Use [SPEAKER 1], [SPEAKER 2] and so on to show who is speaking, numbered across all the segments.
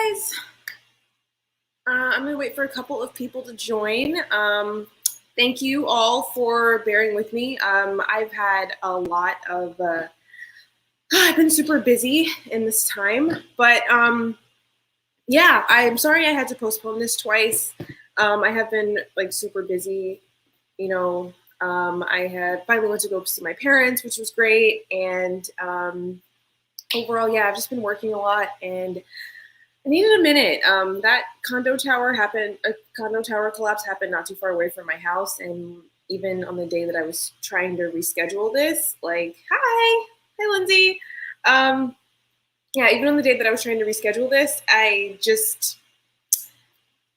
[SPEAKER 1] guys. I'm gonna wait for a couple of people to join. Thank you all for bearing with me. I've had a lot of, I've been super busy in this time, but yeah, I'm sorry I had to postpone this twice. I have been like super busy, you know. I had finally went to go see my parents, which was great, and overall, yeah, I've just been working a lot and I needed a minute. That condo tower happened. A condo tower collapse happened not too far away from my house, and even on the day that I was trying to reschedule this, like, hi, Lindsay. Um, yeah, even on the day that I was trying to reschedule this,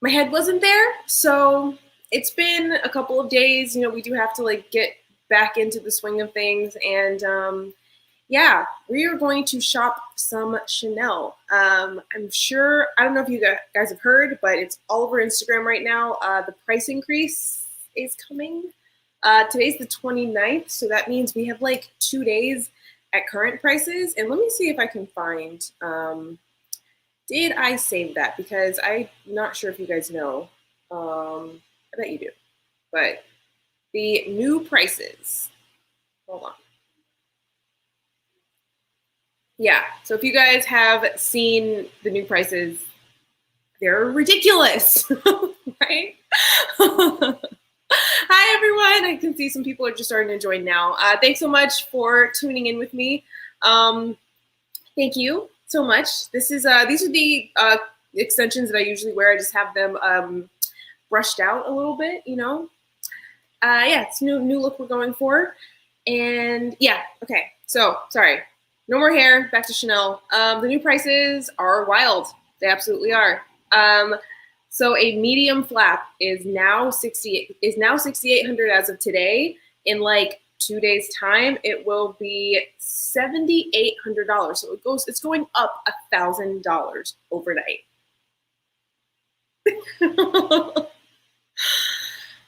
[SPEAKER 1] my head wasn't there. So it's been a couple of days. You know, we do have to like get back into the swing of things, and yeah, we are going to shop some Chanel. I'm sure, I don't know if you guys have heard, but it's all over Instagram right now. The price increase is coming. Today's the 29th, so that means we have like 2 days at current prices. And let me see if I can find, did I save that? Because I'm not sure if you guys know. I bet you do. But the new prices, hold on. Yeah, so if you guys have seen the new prices, they're ridiculous, right? Hi, everyone. I can see some people are just starting to join now. Thanks so much for tuning in with me. Thank you so much. These are the extensions that I usually wear. I just have them brushed out a little bit, you know. Yeah, it's new look we're going for. And yeah, okay, so sorry. No more hair, back to Chanel. The new prices are wild. They absolutely are. So a medium flap is now $6,800 as of today. In like 2 days' time, it will be $7,800. So it's going up $1,000 overnight. So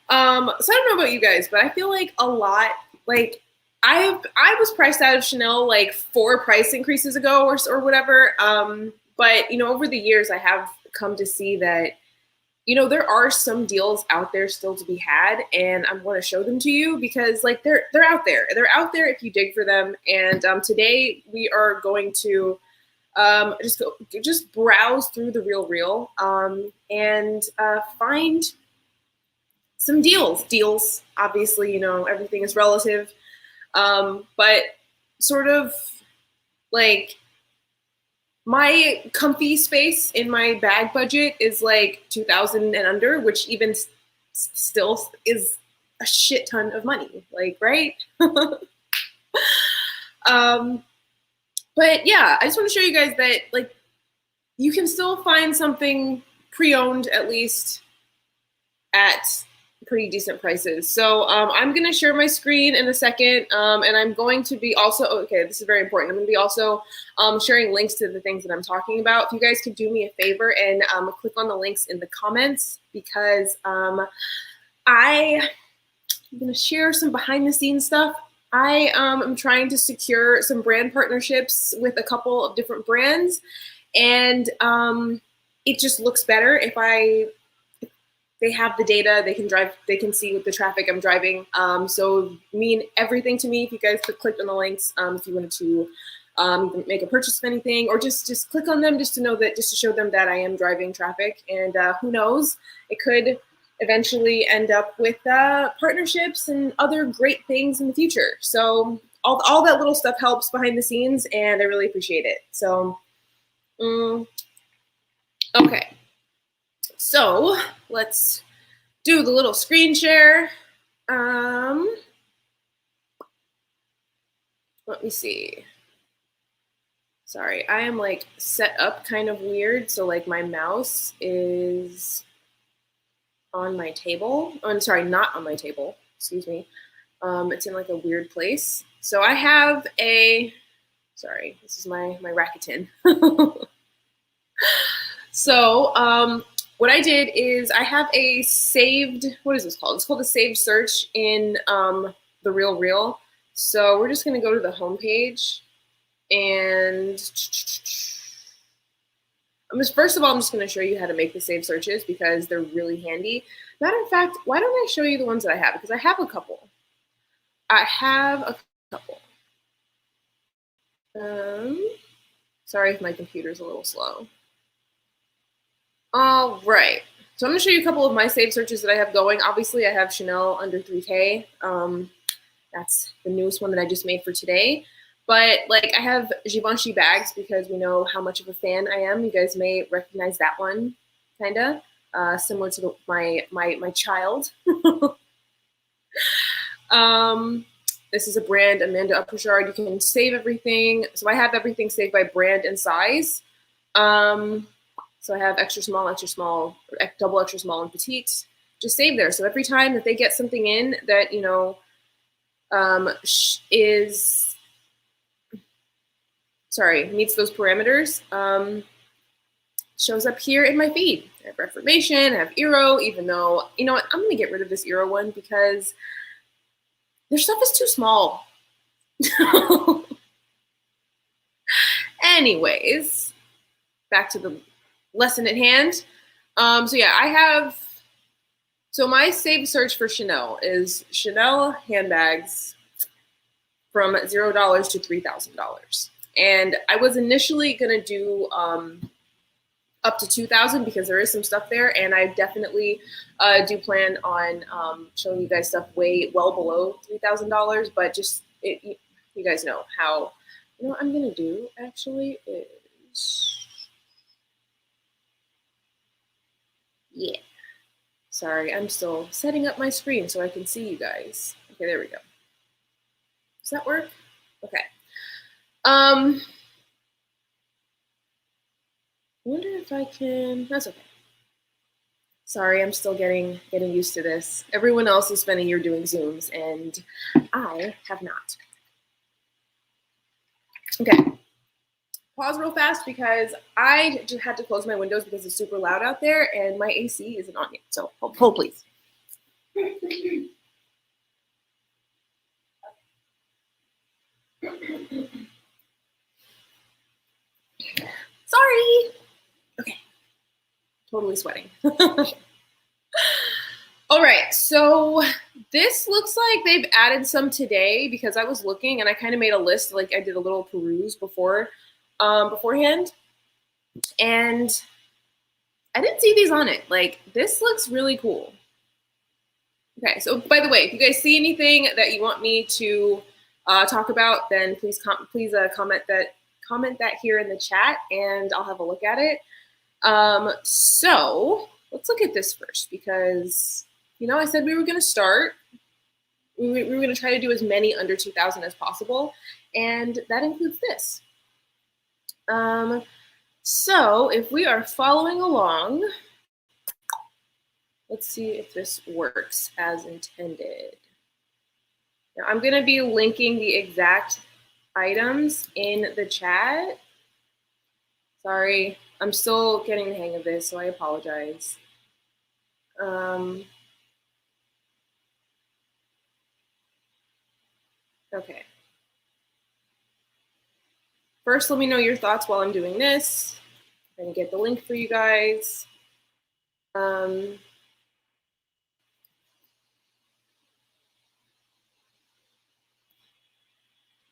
[SPEAKER 1] I don't know about you guys, but I feel like a lot, like I was priced out of Chanel like 4 price increases ago or whatever. But you know, over the years, I have come to see that, you know, there are some deals out there still to be had, and I'm going to show them to you because like they're out there. They're out there if you dig for them. And today we are going to just browse through the Real and find some deals. Obviously, you know, everything is relative. But sort of like my comfy space in my bag budget is like 2,000 and under, which even still is a shit ton of money, like, right? But yeah, I just want to show you guys that like you can still find something pre-owned at least at pretty decent prices. So I'm going to share my screen in a second, and I'm going to be also, okay, this is very important. I'm going to be also sharing links to the things that I'm talking about. If you guys could do me a favor and click on the links in the comments, because I'm going to share some behind the scenes stuff. I am trying to secure some brand partnerships with a couple of different brands, and it just looks better if they have the data, they can see with the traffic I'm driving. So mean everything to me if you guys could click on the links if you wanted to make a purchase of anything, or just click on them just to show them that I am driving traffic. And who knows, it could eventually end up with partnerships and other great things in the future. So all that little stuff helps behind the scenes, and I really appreciate it. So, okay. So let's do the little screen share. Let me see. Sorry, I am like set up kind of weird. So like my mouse is on my table. Oh, I'm sorry, not on my table. Excuse me. It's in like a weird place. So I have sorry, this is my Rakuten. So what I did is I have a saved, what is this called? It's called a saved search in the Real. So we're just going to go to the home page, and First of all, I'm just going to show you how to make the saved searches because they're really handy. Matter of fact, why don't I show you the ones that I have? Because I have a couple. I have a couple. Sorry if my computer's a little slow. All right. So I'm going to show you a couple of my saved searches that I have going. Obviously, I have Chanel under 3K. That's the newest one that I just made for today. But like I have Givenchy bags because we know how much of a fan I am. You guys may recognize that one, kind of similar to my child. This is a brand, Amanda Uppershard. You can save everything. So I have everything saved by brand and size. So I have extra small, double extra small, and petite. Just save there. So every time that they get something in that, you know, meets those parameters, shows up here in my feed. I have Reformation, I have Eero, even though, you know what, I'm going to get rid of this Eero one because their stuff is too small. Anyways, back to the lesson at hand. So yeah, so my saved search for Chanel is Chanel handbags from $0 to $3,000. And I was initially going to do up to 2,000 because there is some stuff there. And I definitely do plan on showing you guys stuff well below $3,000. But just, you guys know how, you know what I'm going to do actually is, yeah. Sorry, I'm still setting up my screen so I can see you guys. Okay, there we go. Does that work? Okay. I wonder if I can, that's okay. Sorry, I'm still getting used to this. Everyone else has spent a year doing Zooms and I have not. Okay. Pause real fast because I just had to close my windows because it's super loud out there and my AC isn't on yet. So hold please. Sorry. Okay. Totally sweating. All right. So this looks like they've added some today because I was looking and I kind of made a list. Like I did a little peruse beforehand. And I didn't see these on it. Like this looks really cool. Okay. So by the way, if you guys see anything that you want me to talk about, then please comment that here in the chat and I'll have a look at it. So let's look at this first because, you know, I said we were going to start. We were going to try to do as many under 2,000 as possible. And that includes this. So if we are following along, let's see if this works as intended. Now I'm going to be linking the exact items in the chat. Sorry, I'm still getting the hang of this, so I apologize. Okay. First, let me know your thoughts while I'm doing this. I'm going to get the link for you guys.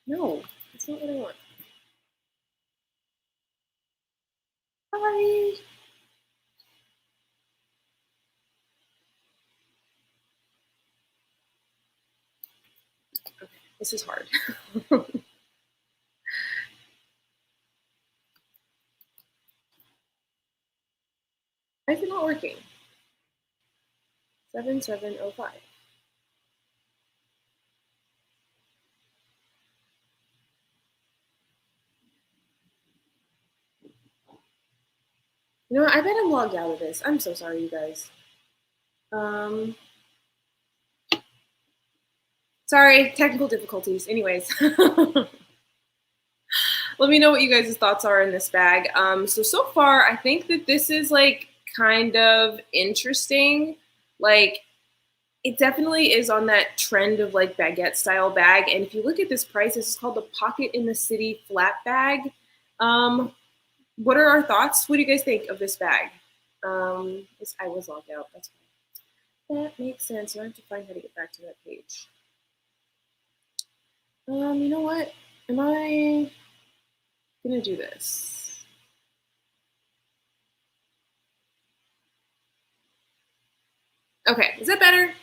[SPEAKER 1] No, that's not what I want. Hi. Okay, this is hard. Why is it not working? 7705. You know what? I bet I'm logged out of this. I'm so sorry, you guys. Sorry, technical difficulties. Anyways. Let me know what you guys' thoughts are in this bag. So far, I think that this is like kind of interesting. Like, it definitely is on that trend of like baguette style bag. And if you look at this price, this is called the Pocket in the City flat bag. what are our thoughts? What do you guys think of this bag? I was logged out. That's fine. That makes sense. So I have to find how to get back to that page. You know what? Am I gonna do this? Okay, is that better?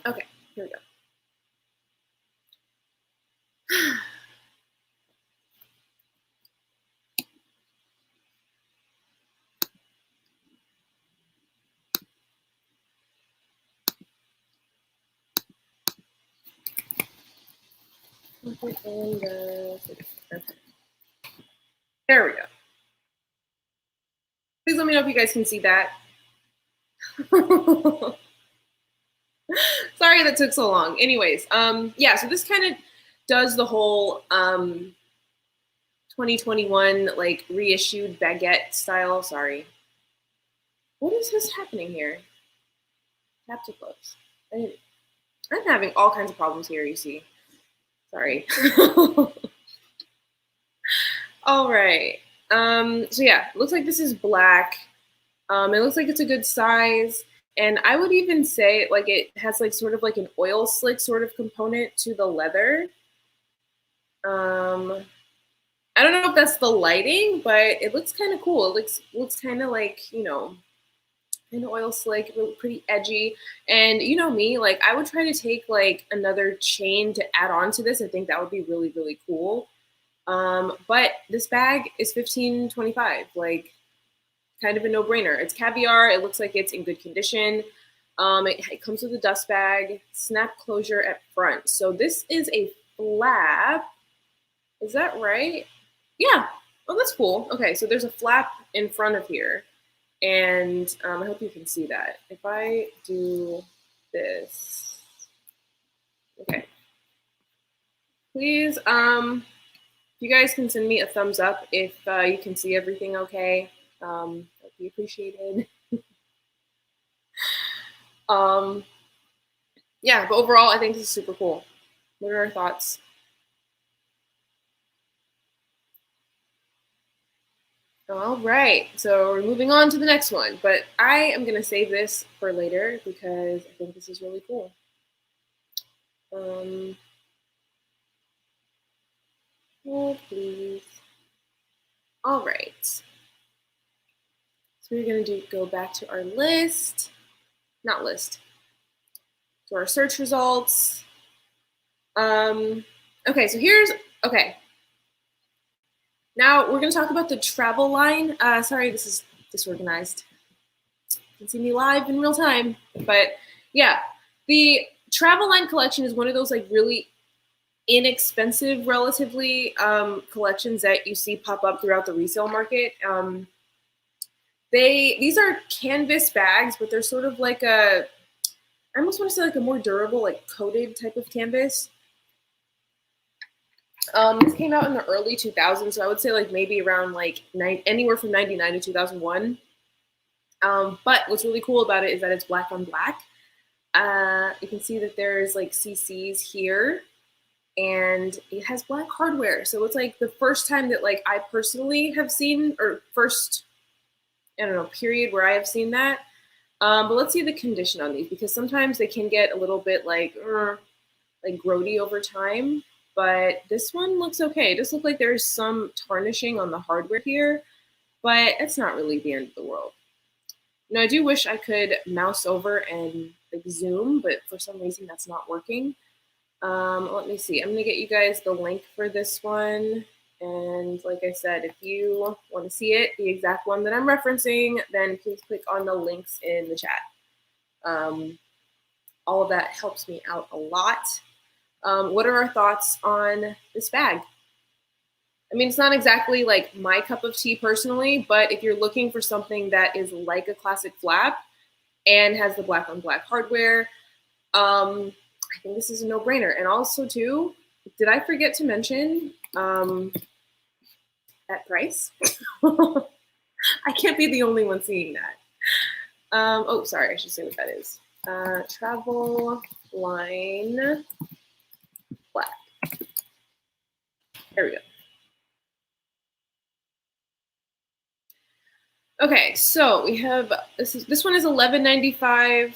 [SPEAKER 1] Okay, here we go. Okay. There we go. Please let me know if you guys can see that. Sorry that took so long. Anyways, yeah, so this kind of does the whole 2021 like reissued baguette style. Sorry. What is this happening here? Tap to close. I'm having all kinds of problems here, you see. Sorry. All right. So yeah, it looks like this is black. It looks like it's a good size. And I would even say like it has like sort of like an oil slick sort of component to the leather. I don't know if that's the lighting, but it looks kind of cool. It looks kind of like, you know, kind of oil slick, pretty edgy. And you know me, like I would try to take like another chain to add on to this. I think that would be really, really cool. But this bag is $15.25, like kind of a no-brainer. It's caviar. It looks like it's in good condition. It comes with a dust bag, snap closure at front. So this is a flap. Is that right? Yeah. Oh, that's cool. Okay, so there's a flap in front of here. And I hope you can see that. If I do this, okay. Please, you guys can send me a thumbs up if you can see everything okay. That'd be appreciated. Yeah, but overall, I think this is super cool. What are our thoughts? All right, so we're moving on to the next one, but I am gonna save this for later because I think this is really cool. Hold please. All right. So we're gonna go back to our list, not list, to our search results. Okay, so okay. Now we're gonna talk about the travel line. Sorry, this is disorganized. You can see me live in real time, but yeah, the travel line collection is one of those like really inexpensive, relatively collections that you see pop up throughout the resale market. These are canvas bags, but they're sort of like I almost want to say like a more durable, like coated type of canvas. This came out in the early 2000s, so I would say like maybe around like anywhere from 99 to 2001. But what's really cool about it is that it's black on black. You can see that there's like CCs here, and it has black hardware. So it's like the first time that like I personally have seen, or first, I don't know, period where I have seen that. But let's see the condition on these, because sometimes they can get a little bit like grody over time. But this one looks okay. It does look like there's some tarnishing on the hardware here, but it's not really the end of the world. You know, I do wish I could mouse over and like zoom, but for some reason that's not working. Let me see. I'm gonna get you guys the link for this one. And like I said, if you want to see it, the exact one that I'm referencing, then please click on the links in the chat. All of that helps me out a lot. What are our thoughts on this bag? I mean, it's not exactly like my cup of tea personally, but if you're looking for something that is like a classic flap and has the black on black hardware, I think this is a no-brainer. And also too, did I forget to mention that price? I can't be the only one seeing that. Oh, sorry, I should say what that is. Travel line black. There we go. Okay, so we have this one is $11.95.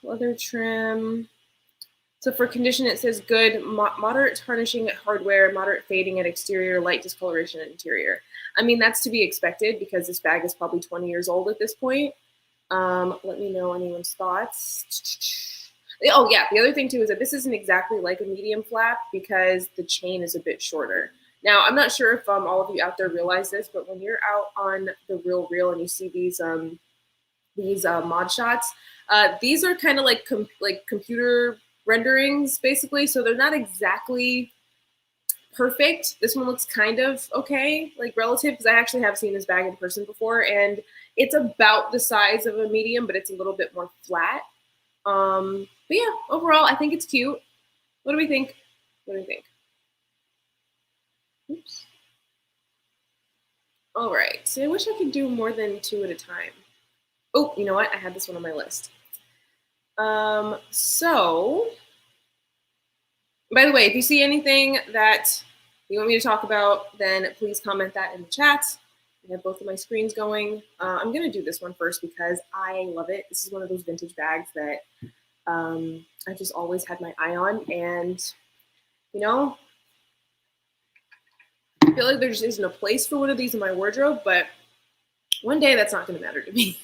[SPEAKER 1] Leather trim. So for condition, it says good, moderate tarnishing at hardware, moderate fading at exterior, light discoloration at interior. I mean, that's to be expected because this bag is probably 20 years old at this point. Let me know anyone's thoughts. Oh yeah, the other thing too is that this isn't exactly like a medium flap because the chain is a bit shorter. Now, I'm not sure if all of you out there realize this, but when you're out on the real and you see these mod shots, these are kind of like computer renderings basically, so they're not exactly perfect. This one looks kind of okay, like relative, because I actually have seen this bag in person before, and it's about the size of a medium, but it's a little bit more flat. But yeah, overall, I think it's cute. What do we think? What do we think? Oops. All right, so I wish I could do more than 2 at a time. Oh, you know what? I had this one on my list. So, by the way, if you see anything that you want me to talk about, then please comment that in the chat. I have both of my screens going. I'm going to do this one first because I love it. This is one of those vintage bags that I've just always had my eye on. And, you know, I feel like there just isn't a place for one of these in my wardrobe, but one day that's not going to matter to me.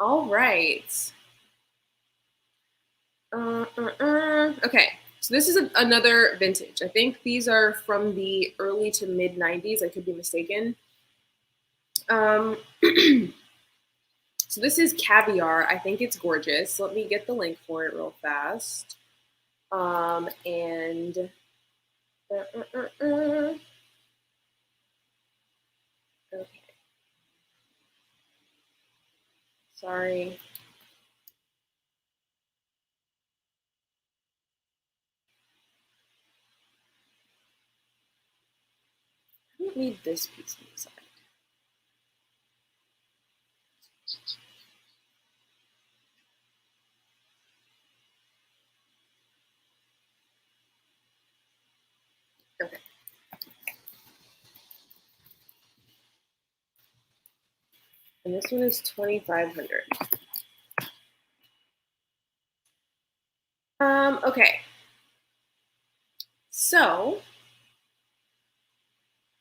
[SPEAKER 1] All right. Okay, so this is another vintage. I think these are from the early to mid 90s. I could be mistaken. So this is Caviar. I think it's gorgeous. Let me get the link for it real fast. And okay. Sorry. I don't need this piece on the side. Okay. And this one is 2,500. Okay. So,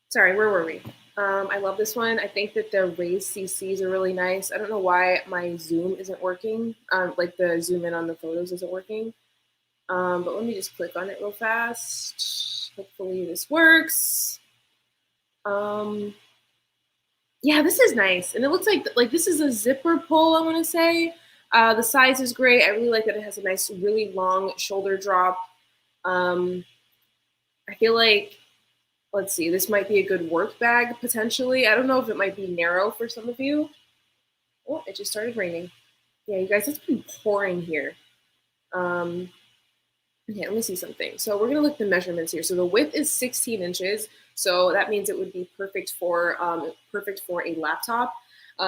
[SPEAKER 1] sorry, where were we? I love this one. I think that the raised CCs are really nice. I don't know why my zoom isn't working. Like the zoom in on the photos isn't working. But let me just click on it real fast. Hopefully this works. Yeah, this is nice. And it looks like this is a zipper pull, I want to say. The size is great. I really like that it has a nice, really long shoulder drop. I feel like, let's see, this might be a good work bag potentially. I don't know if it might be narrow for some of you. Oh, it just started raining. Yeah, you guys, it's been pouring here. Okay, let me see something. So we're gonna look at the measurements here. So the width is 16 inches. So that means it would be perfect for a laptop.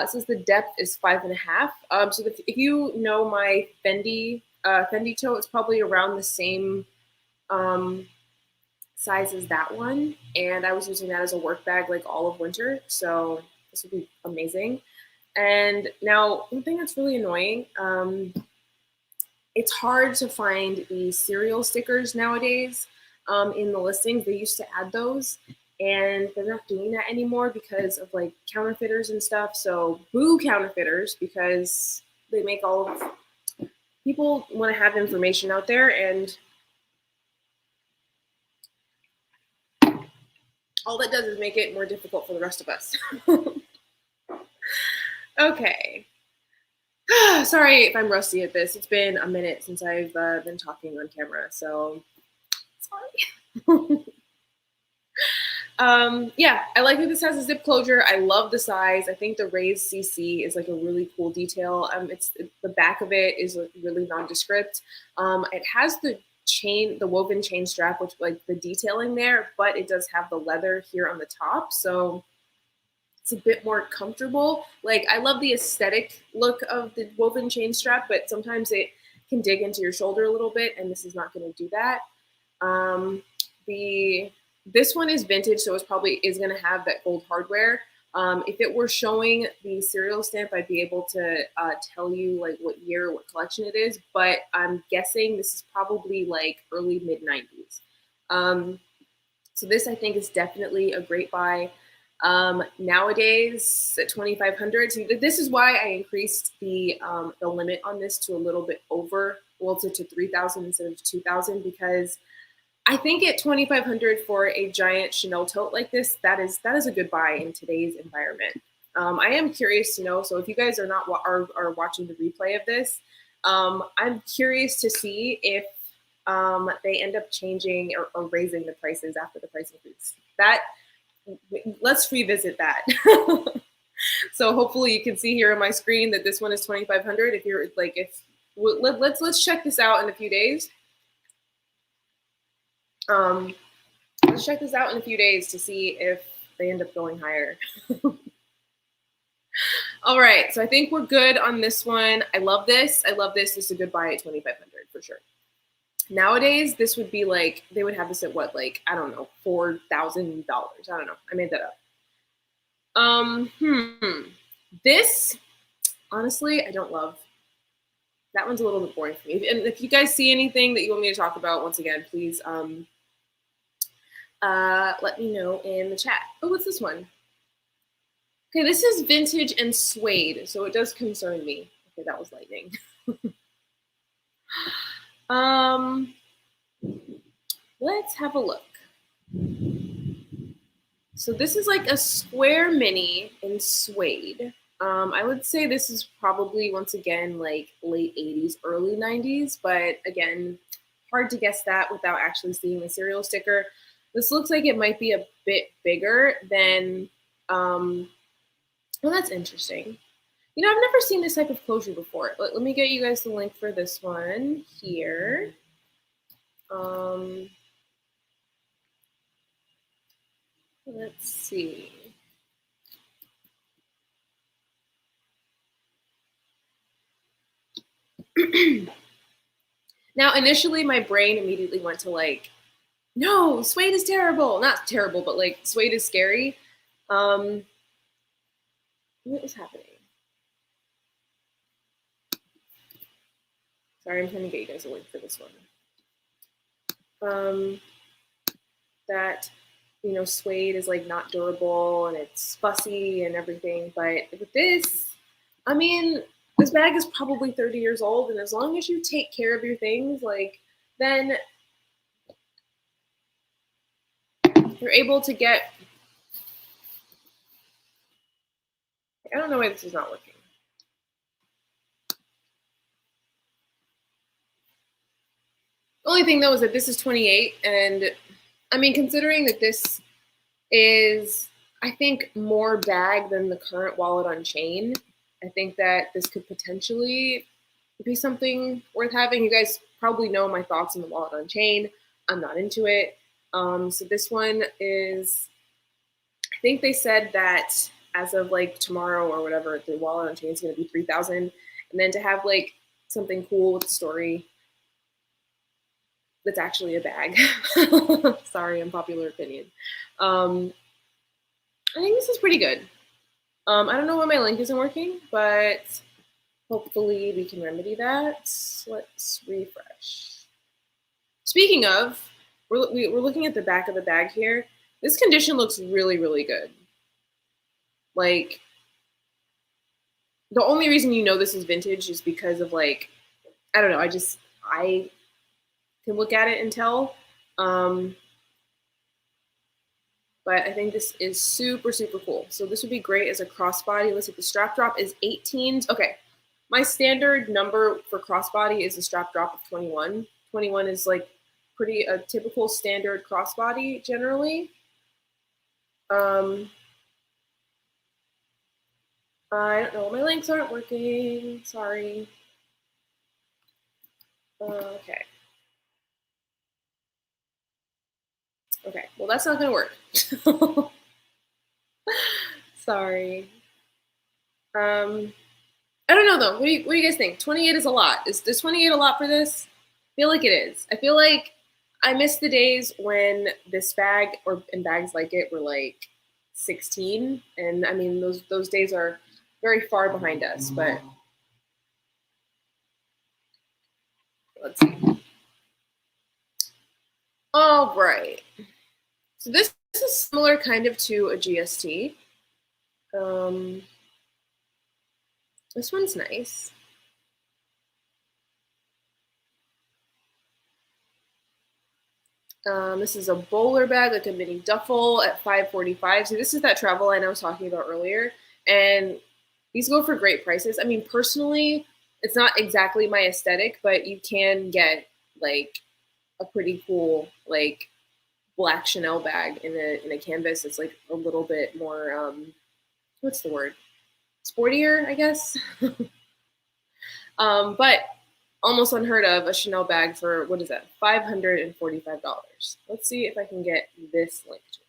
[SPEAKER 1] Since the depth is 5.5. So if you know my Fendi tote, it's probably around the same size as that one. And I was using that as a work bag like all of winter. So this would be amazing. And now one thing that's really annoying, it's hard to find the serial stickers nowadays in the listings. They used to add those, and they're not doing that anymore because of like counterfeiters and stuff. So boo counterfeiters, because they make all of people want to have information out there, and all that does is make it more difficult for the rest of us. Okay. Sorry if I'm rusty at this. It's been a minute since I've been talking on camera, so sorry. Yeah, I like that this has a zip closure. I love the size. I think the raised CC is like a really cool detail. The back of it is really nondescript. It has the chain, the woven chain strap, which like the detailing there, but it does have the leather here on the top. So it's a bit more comfortable. Like I love the aesthetic look of the woven chain strap, but sometimes it can dig into your shoulder a little bit, and this is not going to do that. This one is vintage, so it's probably is going to have that gold hardware. If it were showing the serial stamp, I'd be able to tell you like what year, what collection it is, but I'm guessing this is probably like early mid 90s. So this I think is definitely a great buy. Nowadays at 2,500, so this is why I increased the limit on this to a little bit over, well, to 3,000 instead of 2,000, because I think at 2,500 for a giant Chanel tote like this, that is a good buy in today's environment. I am curious to know. So if you guys are not are watching the replay of this, I'm curious to see if they end up changing or raising the prices after the price increase. Let's revisit that. So hopefully you can see here on my screen that this one is 2,500. If you're like, let's check this out in a few days. Let's check this out in a few days to see if they end up going higher. All right, so I think we're good on this one. I love this. I love this. This is a good buy at 2,500 for sure. Nowadays, this would be like, they would have this at what, like, I don't know, $4,000. I don't know. I made that up. This, honestly, I don't love. That one's a little bit boring for me. And if you guys see anything that you want me to talk about, once again, please let me know in the chat. Oh, what's this one? Okay, this is vintage and suede, so it does concern me. Okay, that was lightning. Let's have a look. So this is like a square mini in suede. I would say this is probably, once again, like late 80s, early 90s, but again, hard to guess that without actually seeing the serial sticker. This looks like it might be a bit bigger than, well, that's interesting. You know, I've never seen this type of closure before. Let me get you guys the link for this one here. Let's see. Now, initially, my brain immediately went to like, no, suede is terrible. Not terrible, but like suede is scary. What is happening? Sorry, I'm trying to get you guys a link for this one. That, you know, suede is like not durable and it's fussy and everything. But with this, I mean, this bag is probably 30 years old. And as long as you take care of your things, like, then you're able to get, I don't know why this is not working. The only thing though is that this is 28, and I mean, considering that this is, I think, more bag than the current wallet on chain, I think that this could potentially be something worth having. You guys probably know my thoughts on the wallet on chain. I'm not into it. So this one is, I think they said that as of like tomorrow or whatever, the wallet on chain is going to be 3,000. And then to have like something cool with the story that's actually a bag. Sorry, unpopular opinion. I think this is pretty good. I don't know why my link isn't working, but hopefully we can remedy that. Let's refresh. Speaking of, we're looking at the back of the bag here. This condition looks really, really good. Like, the only reason you know this is vintage is because of like, I don't know, I can look at it and tell. But I think this is super, super cool. So this would be great as a crossbody. Let's see, the strap drop is 18. Okay, my standard number for crossbody is a strap drop of 21. 21 is like pretty a typical standard crossbody generally. I don't know, my links aren't working. Sorry. Okay. that's not gonna work. Sorry. I don't know though. What do you guys think? 28 is a lot. Does 28 a lot for this? I feel like it is. I feel like I miss the days when this bag and bags like it were like 16, and I mean those days are very far behind us. But let's see. All right. So this is similar kind of to a GST. This one's nice. This is a bowler bag, like a mini duffel at $5.45. So this is that travel line I was talking about earlier. And these go for great prices. I mean, personally, it's not exactly my aesthetic, but you can get like a pretty cool like black Chanel bag in a canvas. It's like a little bit more what's the word? Sportier, I guess. But almost unheard of, a Chanel bag for, what is that, $545. Let's see if I can get this link to it.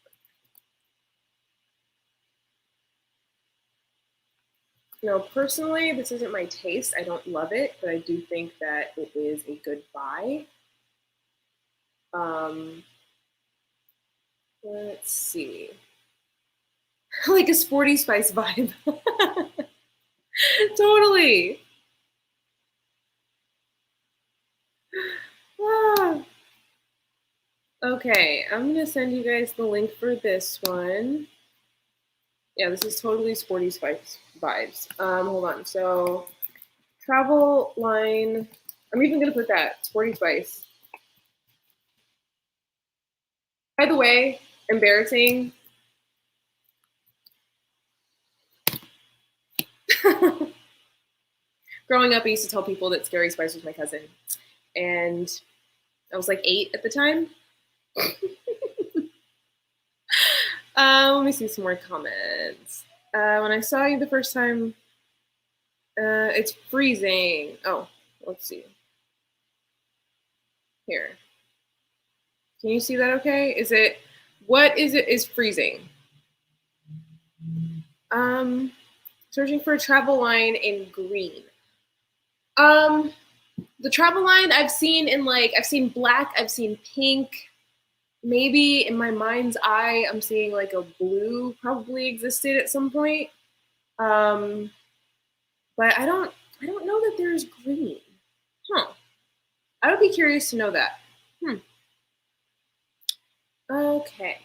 [SPEAKER 1] You know, personally, this isn't my taste. I don't love it, but I do think that it is a good buy. Let's see. Like a Sporty Spice vibe. Totally. Ah. Okay, I'm gonna send you guys the link for this one. Yeah, this is totally Sporty Spice vibes. Hold on. So, travel line. I'm even gonna put that Sporty Spice. By the way, embarrassing. Growing up, I used to tell people that Scary Spice was my cousin, and I was like 8 at the time. Let me see some more comments. When I saw you the first time, it's freezing. Oh, let's see. Here. Can you see that okay? What is it is freezing? Searching for a travel line in green. The travel line I've seen I've seen black, I've seen pink. Maybe in my mind's eye, I'm seeing like a blue probably existed at some point. But I don't know that there's green. Huh. I would be curious to know that. Okay.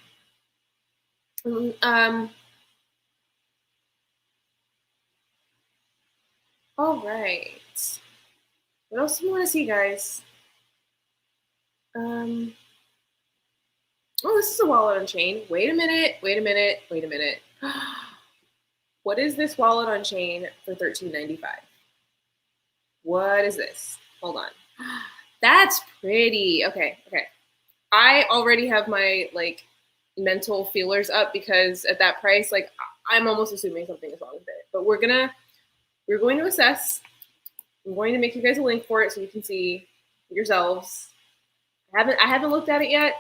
[SPEAKER 1] All right. What else do you want to see, guys? Oh, this is a wallet on chain. Wait a minute. What is this wallet on chain for $13.95? What is this? Hold on. That's pretty. Okay. I already have my mental feelers up because at that price, I'm almost assuming something is wrong with it. But we're going to assess. I'm going to make you guys a link for it so you can see yourselves. I haven't looked at it yet.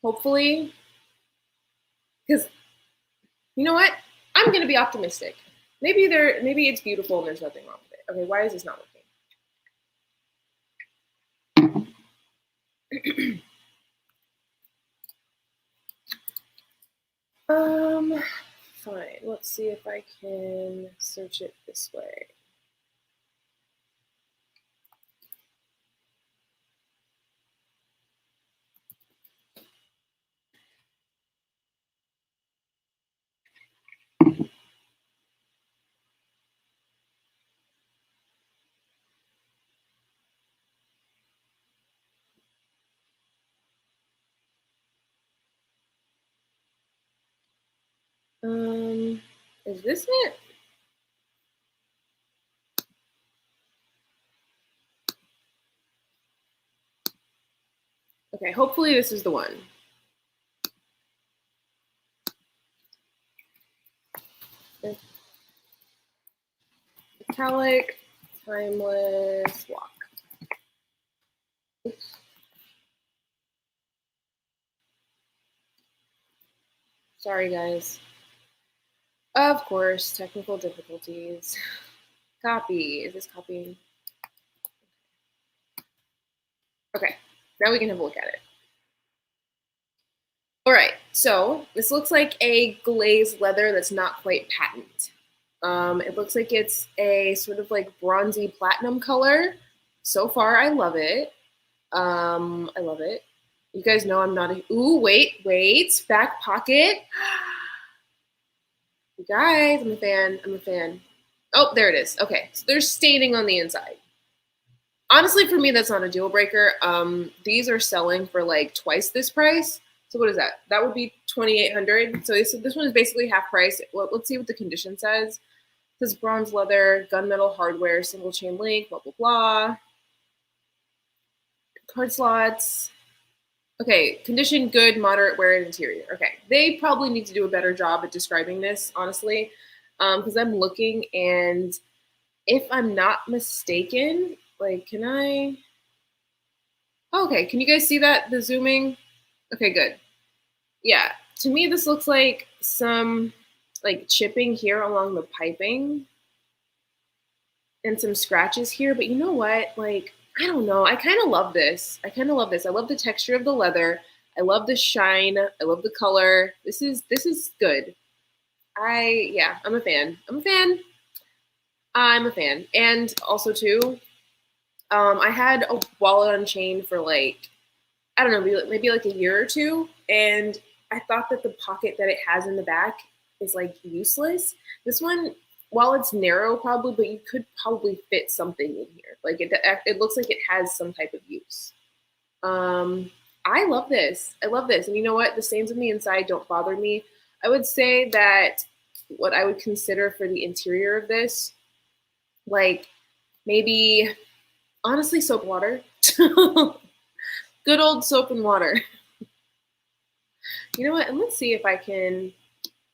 [SPEAKER 1] Hopefully, because you know what? I'm going to be optimistic. Maybe it's beautiful and there's nothing wrong with it. Okay, why is this not working? Fine. Let's see if I can search it this way. Is this it? Okay, hopefully this is the one. Metallic, timeless, walk. Oops. Sorry, guys. Of course, technical difficulties. Copy. Is this copying? Okay, now we can have a look at it. All right, so this looks like a glazed leather that's not quite patent. It looks like it's a sort of like bronzy platinum color. So far, I love it. I love it. You guys know I'm not a, ooh, wait, back pocket. You guys, I'm a fan, I'm a fan. Oh, there it is. Okay, so there's staining on the inside. Honestly, for me, that's not a deal breaker. These are selling for like twice this price. So what is that? That would be 2,800. So this one is basically half price. Well, let's see what the condition says. It says bronze leather, gunmetal hardware, single chain link, blah, blah, blah. Card slots. Okay, condition good, moderate wear and interior. Okay, they probably need to do a better job at describing this, honestly, because I'm looking, and if I'm not mistaken, like, can I? Oh, okay, can you guys see that, the zooming? Okay, good. Yeah, to me, this looks like some like chipping here along the piping and some scratches here, but you know what? Like, I don't know. I kind of love this. I kind of love this. I love the texture of the leather. I love the shine. I love the color. This is good. Yeah, I'm a fan. I'm a fan. I'm a fan. And also too, I had a wallet on chain for like, I don't know, maybe like a year or two, and I thought that the pocket that it has in the back is like useless. This one, while it's narrow probably, but you could probably fit something in here. Like it looks like it has some type of use. I love this. I love this. And you know what? The stains on the inside don't bother me. I would say that what I would consider for the interior of this, like maybe honestly soap water. Good old soap and water. You know what? And let's see if I can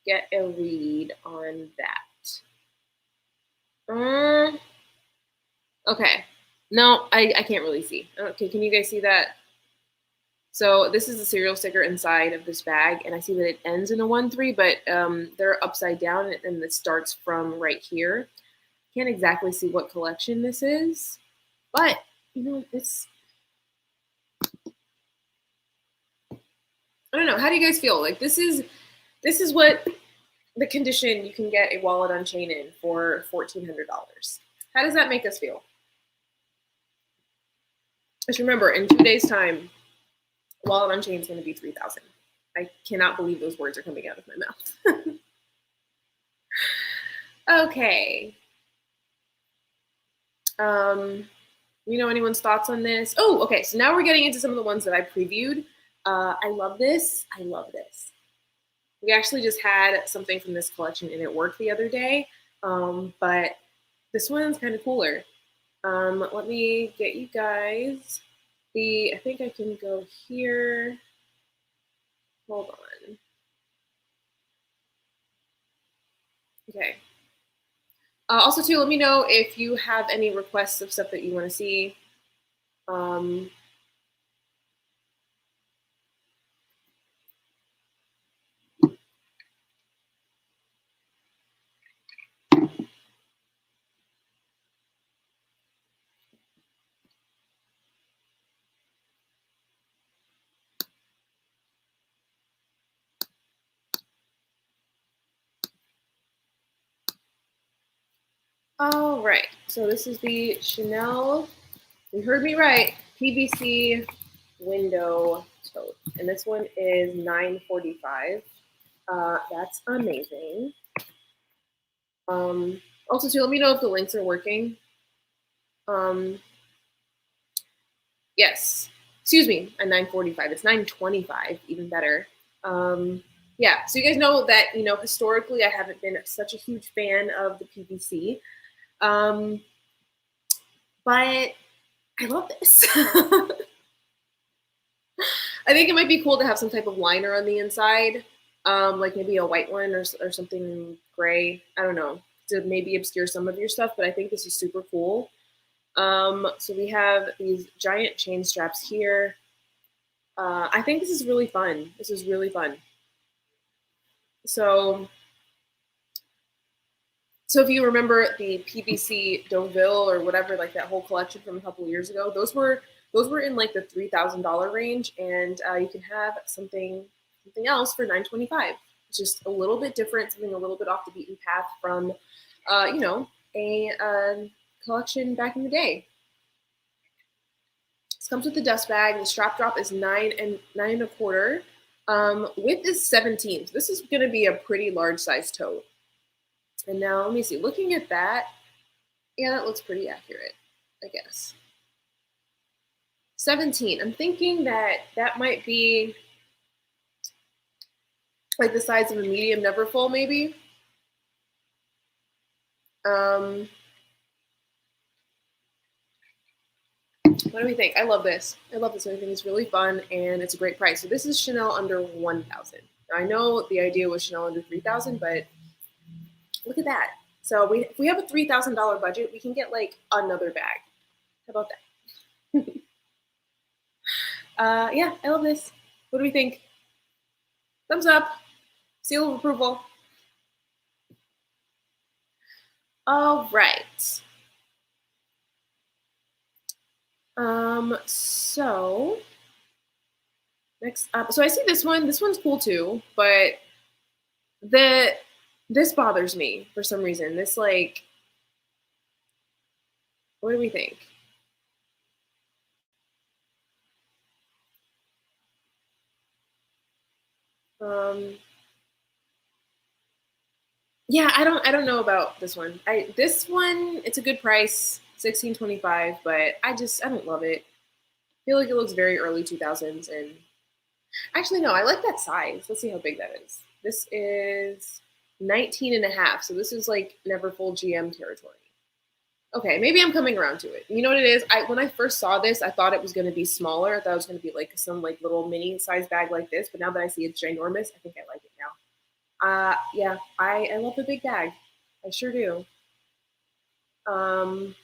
[SPEAKER 1] get a read on that. Okay. No, I can't really see. Okay, can you guys see that? So this is the serial sticker inside of this bag, and I see that it ends in a 1-3, but they're upside down, and it starts from right here. Can't exactly see what collection this is, but you know, it's, I don't know. How do you guys feel? Like this is what the condition you can get a wallet on chain in for $1,400. How does that make us feel? Just remember, in 2 days' time, wallet on chain is going to be 3,000. I cannot believe those words are coming out of my mouth. Okay. You know anyone's thoughts on this? Oh, okay. So now we're getting into some of the ones that I previewed. I love this. I love this. We actually just had something from this collection in at work the other day, but this one's kind of cooler. Let me get you guys I think I can go here. Hold on. Okay. Also, too, let me know if you have any requests of stuff that you want to see. All right. So this is the Chanel, you heard me right, PVC window tote. And this one is $9.45. That's amazing. Also, too, let me know if the links are working. Yes. Excuse me, at $9.45. It's $9.25, even better. Yeah, so you guys know that, you know, historically I haven't been such a huge fan of the PVC. But I love this. I think it might be cool to have some type of liner on the inside, like maybe a white one or something gray. I don't know, to maybe obscure some of your stuff, but I think this is super cool. So we have these giant chain straps here. I think this is really fun. This is really fun. So if you remember the PVC Deauville or whatever, like that whole collection from a couple years ago, those were in like the $3,000 range, and you can have something else for $925. It's just a little bit different, something a little bit off the beaten path from, a collection back in the day. This comes with the dust bag. The strap drop is nine and a quarter. Width is 17. So this is going to be a pretty large size tote. And now let me see. Looking at that, yeah, that looks pretty accurate, I guess. 17. I'm thinking that might be like the size of a medium Neverfull, maybe. What do we think? I love this. I love this. I think it's really fun and it's a great price. So this is Chanel under 1,000. I know the idea was Chanel under 3,000, but look at that. So if we have a $3,000 budget, we can get like another bag. How about that? Yeah, I love this. What do we think? Thumbs up. Seal of approval. All right. So next up, so I see this one. This one's cool too, but this bothers me for some reason. This like, what do we think? Yeah, I don't know about this one. This one, it's a good price, 16.25, but I don't love it. I feel like it looks very early 2000s, and actually no, I like that size. Let's see how big that is. This is 19 and a half, so this is like Neverfull GM territory. Okay, maybe I'm coming around to it. You know what it is? When I first saw this, I thought it was going to be smaller. I thought it was going to be like some like little mini size bag like this, but now that I see it's ginormous, I think I like it now. Yeah, I love the big bag. I sure do. Um,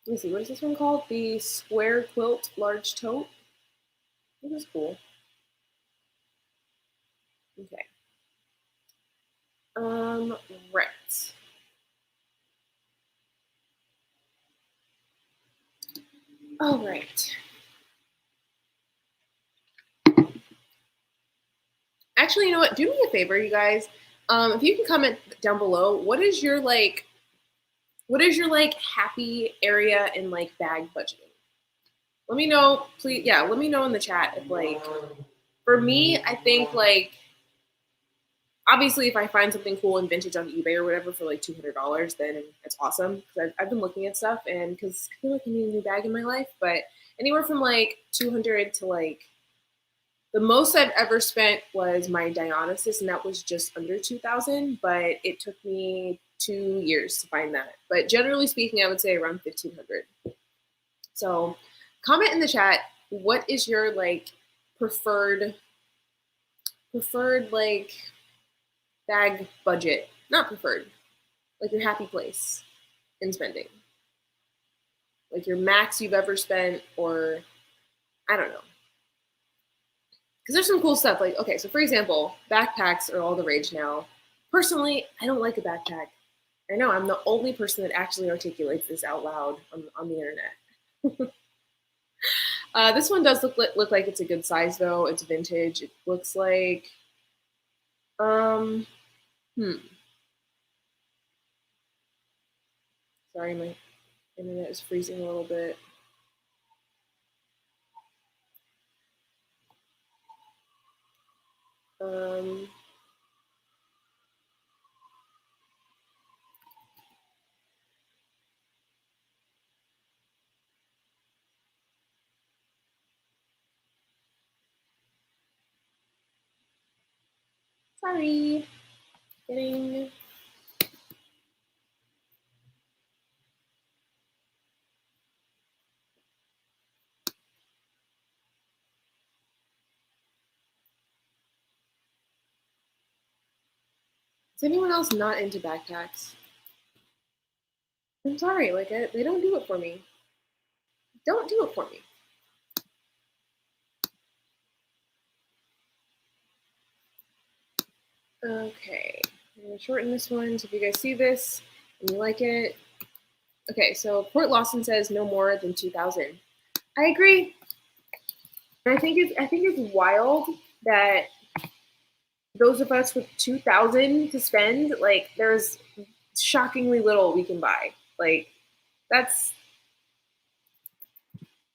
[SPEAKER 1] let me see, what is this one called? The Square Quilt Large Tote. This is cool. Okay. Right. All right. Actually, you know what? Do me a favor, you guys. If you can comment down below, what is your like happy area in like bag budgeting? Let me know, please. Yeah, let me know in the chat if like for me, I think like obviously if I find something cool and vintage on eBay or whatever for like $200, then it's awesome because I've been looking at stuff and because I feel like I need a new bag in my life. But anywhere from like 200 to like the most I've ever spent was my Dionysus, and that was just under 2,000. But it took me 2 years to find that. But generally speaking, I would say around 1,500. So comment in the chat, what is your like preferred like bag budget? Not preferred, like your happy place in spending, like your max you've ever spent, or I don't know. Because there's some cool stuff. Like, okay, so for example, backpacks are all the rage now. Personally, I don't like a backpack. I know I'm the only person that actually articulates this out loud on the internet. This one does look like it's a good size though. It's vintage. It looks like, um, sorry, my internet is freezing a little bit. Sorry, getting. Is anyone else not into backpacks? I'm sorry, like they don't do it for me. Don't do it for me. Okay, I'm gonna shorten this one. So if you guys see this and you like it, okay. So Port Lawson says no more than 2,000. I agree. And I think it's wild that those of us with 2,000 to spend, like, there's shockingly little we can buy. Like, that's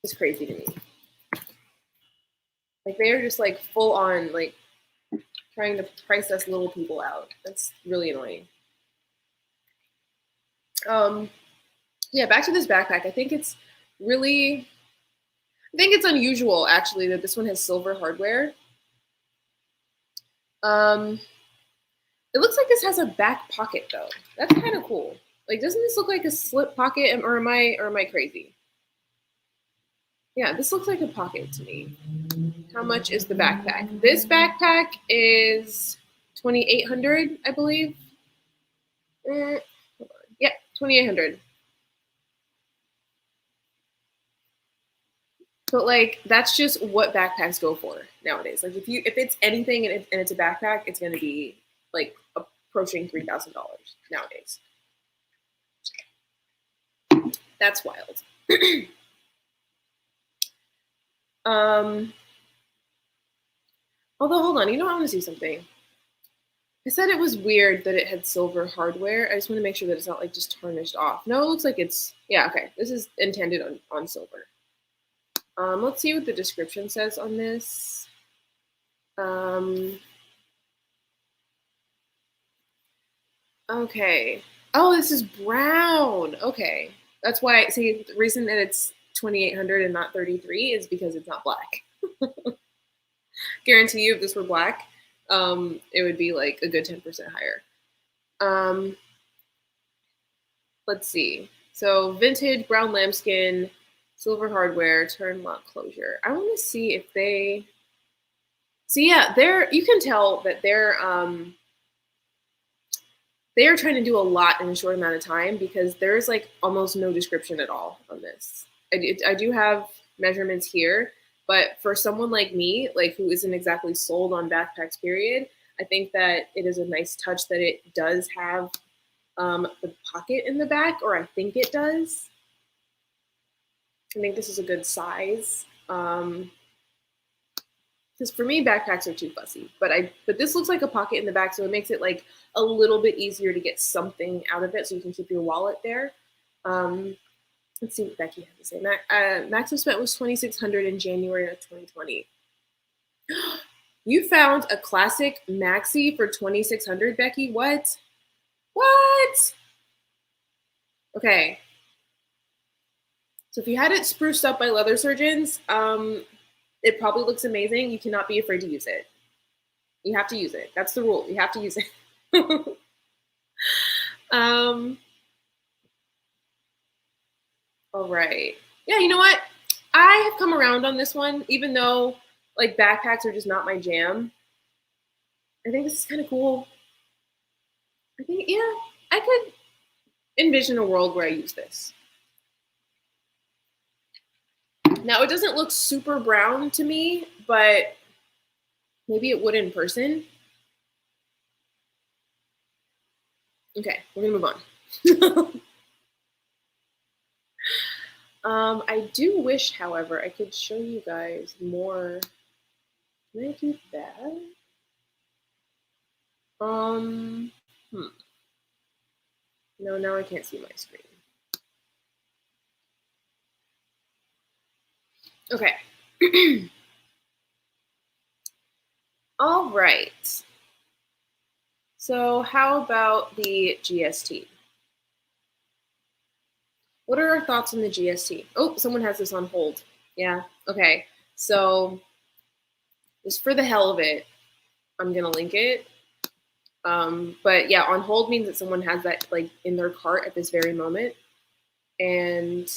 [SPEAKER 1] just crazy to me. Like, they are just like full on like trying to price us little people out. That's really annoying. Yeah, back to this backpack. I think it's unusual actually that this one has silver hardware. It looks like this has a back pocket though. That's kind of cool. Like, doesn't this look like a slip pocket, or am I crazy? Yeah, this looks like a pocket to me. How much is the backpack? This backpack is 2,800, I believe. Hold on. Yep, 2,800. But like, that's just what backpacks go for nowadays. Like, if it's anything and it's a backpack, it's going to be like approaching $3,000 nowadays. That's wild. Although, hold on, I want to see something. I said it was weird that it had silver hardware. I just want to make sure that it's not like just tarnished off. No, it looks like it's, yeah, okay. This is intended on silver. Let's see what the description says on this. Okay. Oh, this is brown. Okay. That's why, see, the reason that it's 2,800 and not 33 is because it's not black. Guarantee you if this were black, it would be like a good 10% higher. Let's see. So vintage, brown lambskin, silver hardware, turn lock closure. I want to see if they, yeah, you can tell that they are trying to do a lot in a short amount of time, because there's like almost no description at all on this. I do have measurements here, but for someone like me, like who isn't exactly sold on backpacks, period, I think that it is a nice touch that it does have the pocket in the back, or I think it does. I think this is a good size. Because for me, backpacks are too fussy. But this looks like a pocket in the back, so it makes it like a little bit easier to get something out of it, so you can keep your wallet there. Let's see what Becky has to say. Maximum spent was 2,600 in January of 2020. You found a classic maxi for 2,600, Becky? What? What? Okay. So if you had it spruced up by leather surgeons, it probably looks amazing. You cannot be afraid to use it. You have to use it. That's the rule. You have to use it. All right. Yeah, you know what? I have come around on this one, even though like backpacks are just not my jam. I think this is kind of cool. I think, yeah, I could envision a world where I use this. Now, it doesn't look super brown to me, but maybe it would in person. Okay, we're gonna move on. I do wish, however, I could show you guys more. Can I do that? No, now I can't see my screen. Okay. All right. So how about the GST? What are our thoughts on the GST? Oh, someone has this on hold. Yeah, okay. So just for the hell of it, I'm gonna link it. But yeah, on hold means that someone has that like in their cart at this very moment. And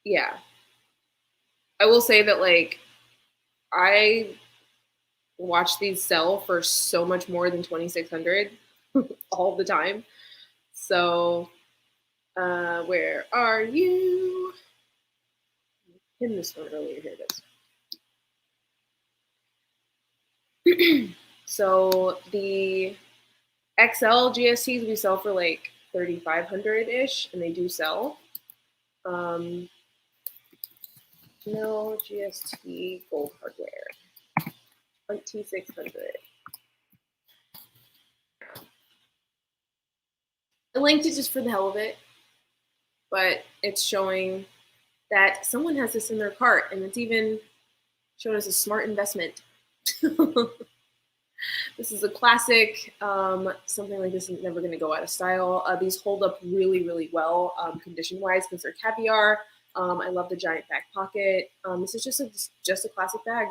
[SPEAKER 1] yeah, I will say that like I watch these sell for so much more than 2,600 all the time. So where are you? I pinned this one earlier. Here it is. So the XL GSTs we sell for like 3,500-ish, and they do sell. No GST gold hardware, 2,600. I linked it just for the hell of it, but it's showing that someone has this in their cart, and it's even shown as a smart investment. This is a classic. Something like this is never going to go out of style. These hold up really, really well condition-wise because they're caviar. I love the giant back pocket. This is just a classic bag.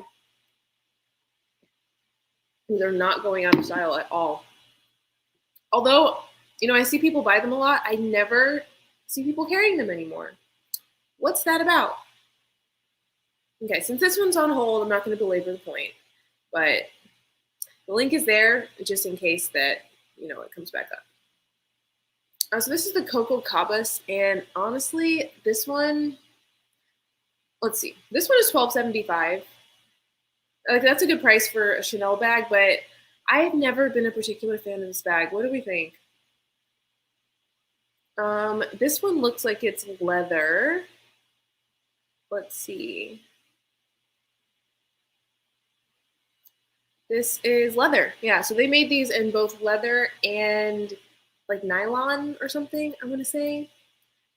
[SPEAKER 1] They're not going out of style at all. Although, I see people buy them a lot. I never see people carrying them anymore. What's that about? Okay, since this one's on hold, I'm not going to belabor the point, but the link is there just in case that, it comes back up. So this is the Coco Cabas, and honestly, this one, let's see, this one is $12.75. Like, that's a good price for a Chanel bag, but I have never been a particular fan of this bag. What do we think? This one looks like it's leather. Let's see. This is leather. Yeah, so they made these in both leather and like nylon or something, I'm gonna say,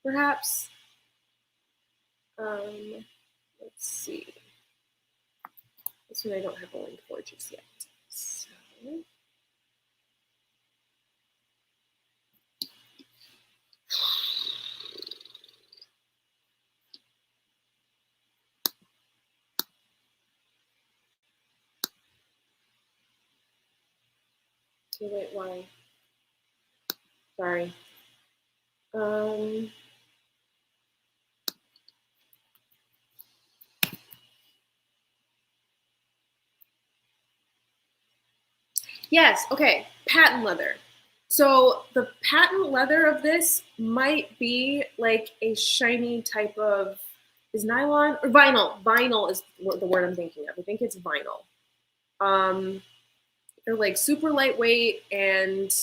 [SPEAKER 1] perhaps. Let's see. This one I don't have a link for just yet. So. Okay, wait, why? Sorry. Yes, okay, patent leather. So the patent leather of this might be like a shiny type of, is nylon or vinyl? Vinyl is the word I'm thinking of. I think it's vinyl. They're like super lightweight, and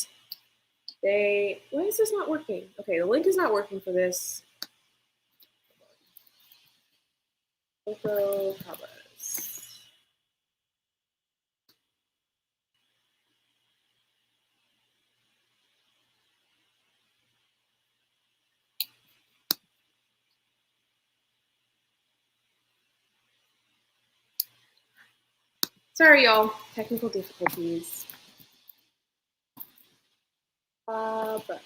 [SPEAKER 1] why is this not working? Okay, the link is not working for this. Coco Cabas. Sorry, y'all. Technical difficulties. Cabas.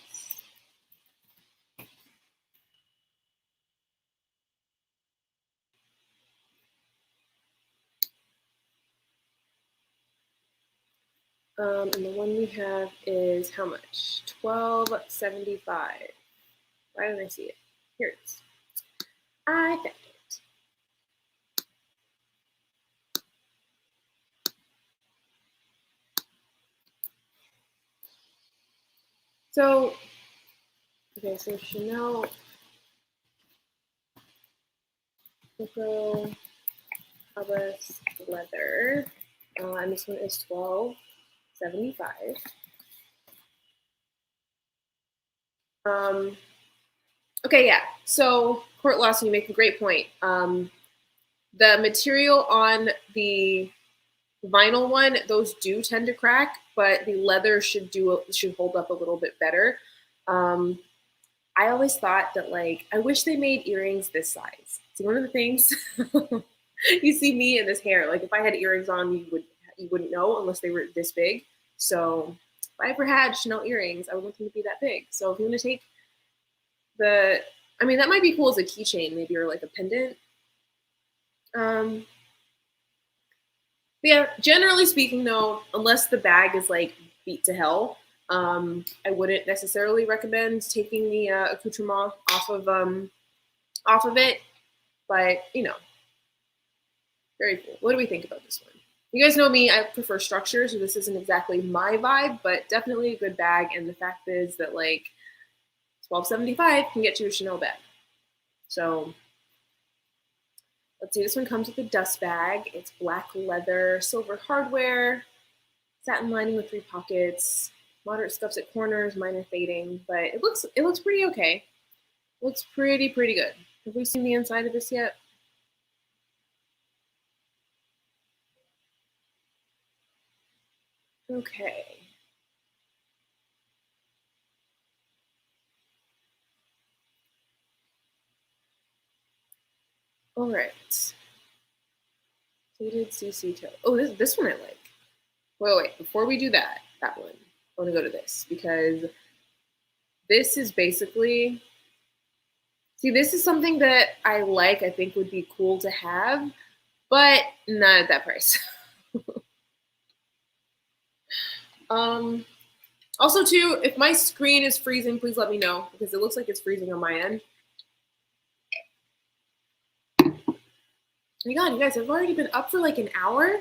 [SPEAKER 1] And the one we have is how much? $12.75. Why didn't I see it? Here it is. I found it. So, okay, so Chanel Coco Cabas leather, and this one is $12.75. Okay, yeah. So, Court Lawson, you make a great point. The material on the vinyl one, those do tend to crack, but the leather should hold up a little bit better. I always thought that, like, I wish they made earrings this size. See, one of the things you see me in this hair. Like, if I had earrings on, you wouldn't know unless they were this big. So if I ever had Chanel earrings, I would want them to be that big. So if you want to take that might be cool as a keychain, maybe, or like a pendant. Yeah, generally speaking, though, unless the bag is like beat to hell, I wouldn't necessarily recommend taking the accoutrement off of it. But very cool. What do we think about this one? You guys know me; I prefer structure, so this isn't exactly my vibe, but definitely a good bag. And the fact is that like $12.75 can get you a Chanel bag. So Let's see, this one comes with a dust bag. It's black leather, silver hardware, satin lining with 3 pockets, moderate scuffs at corners, minor fading, but it looks pretty okay. Looks pretty good. Have we seen the inside of this yet? Okay. All right. Pleated CC tote. Oh, this one I like. Wait. Before we do that one, I want to go to this because this is basically, see, this is something that I like, I think would be cool to have, but not at that price. Also too, if my screen is freezing, please let me know because it looks like it's freezing on my end. Oh my God, you guys have already been up for like an hour?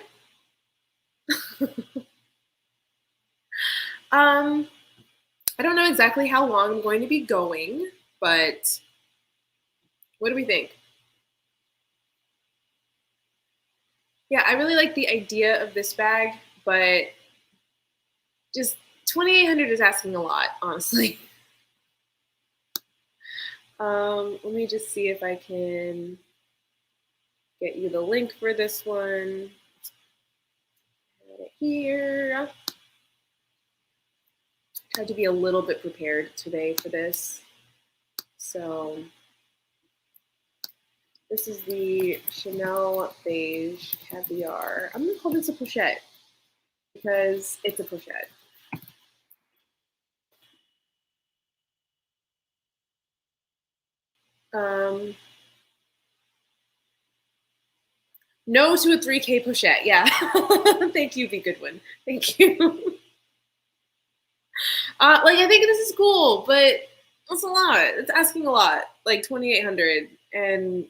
[SPEAKER 1] I don't know exactly how long I'm going to be going, but what do we think? Yeah, I really like the idea of this bag, but just 2,800 is asking a lot, honestly. Let me just see if I can get you the link for this one. Got it here. Tried to be a little bit prepared today for this. So this is the Chanel Beige Caviar. I'm gonna call this a pochette because it's a pochette. No to a 3K pochette. Yeah. Thank you, Be Goodwin. Thank you. Like I think this is cool, but it's a lot. It's asking a lot. Like 2,800, and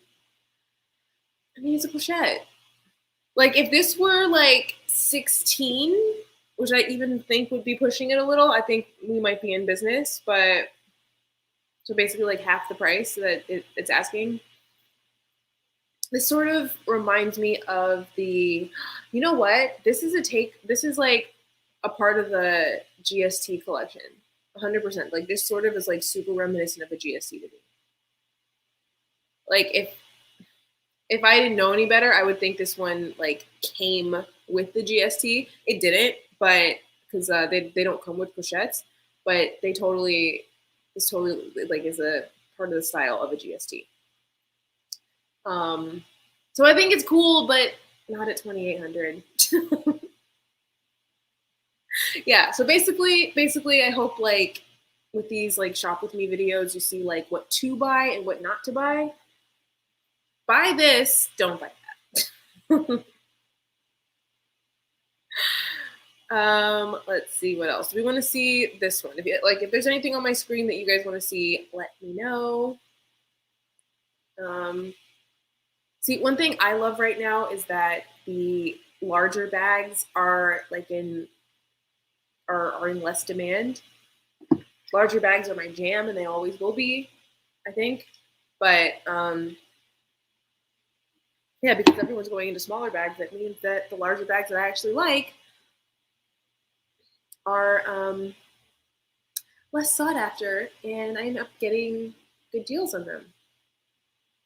[SPEAKER 1] I mean it's a pochette. Like if this were like 16, which I even think would be pushing it a little, I think we might be in business. But so basically like half the price that it's asking. This sort of reminds me of the, you know what? This is like a part of the GST collection. 100%. Like this sort of is like super reminiscent of a GST to me. Like if I didn't know any better, I would think this one like came with the GST. It didn't, but because they don't come with pochettes, but this totally like is a part of the style of a GST. So I think it's cool, but not at 2,800. Yeah. So basically, I hope like with these like shop with me videos, you see like what to buy and what not to buy. Buy this, don't buy that. Let's see what else. Do we want to see this one? If there's anything on my screen that you guys want to see, let me know. See, one thing I love right now is that the larger bags are like are in less demand. Larger bags are my jam, and they always will be, I think. But yeah, because everyone's going into smaller bags, that means that the larger bags that I actually like are less sought after, and I end up getting good deals on them.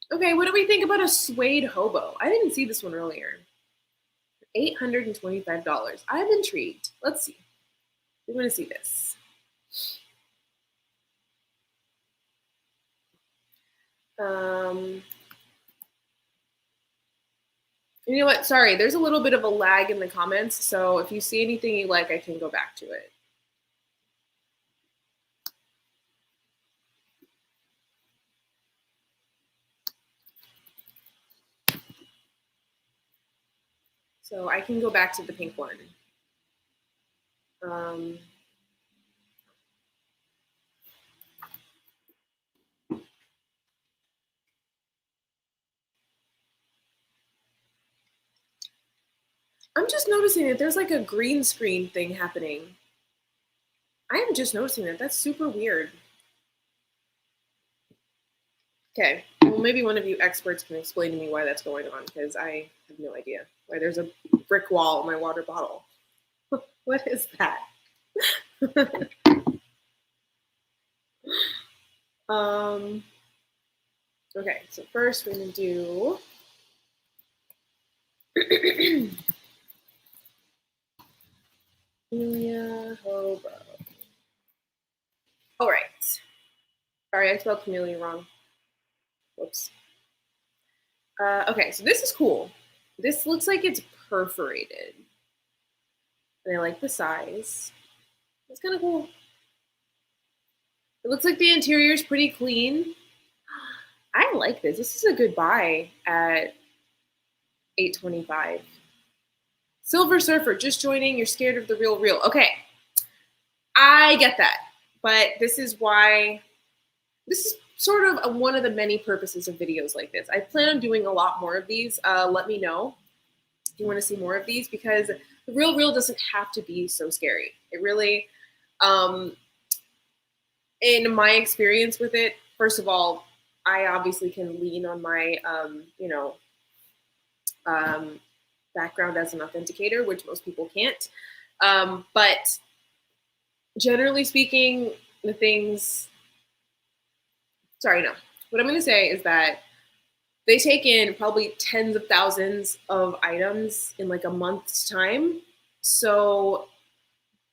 [SPEAKER 1] Okay, what do we think about a Suede hobo? I didn't see this one earlier. $825. I'm intrigued. Let's see. We want to see this. You know what? Sorry, there's a little bit of a lag in the comments, so if you see anything you like, I can go back to it. So I can go back to the pink one. I'm just noticing that there's like a green screen thing happening. I am just noticing that. That's super weird. Okay. Well, maybe one of you experts can explain to me why that's going on, because I have no idea why there's a brick wall in my water bottle. What is that? Okay, so first we're going to do Camellia Hobo. All right. Sorry, I spelled camellia wrong. Whoops. Okay, so this is cool. This looks like it's perforated. And I like the size. It's kind of cool. It looks like the interior is pretty clean. I like this. This is a good buy at $8.25. Silver Surfer, just joining. You're scared of the real. Okay, I get that. But this is why, this is sort of one of the many purposes of videos like this. I plan on doing a lot more of these. Let me know if you want to see more of these, because the real doesn't have to be so scary. It really, in my experience with it, first of all, I obviously can lean on my, background as an authenticator, which most people can't. But generally speaking, the things, what I'm going to say is that they take in probably tens of thousands of items in like a month's time. So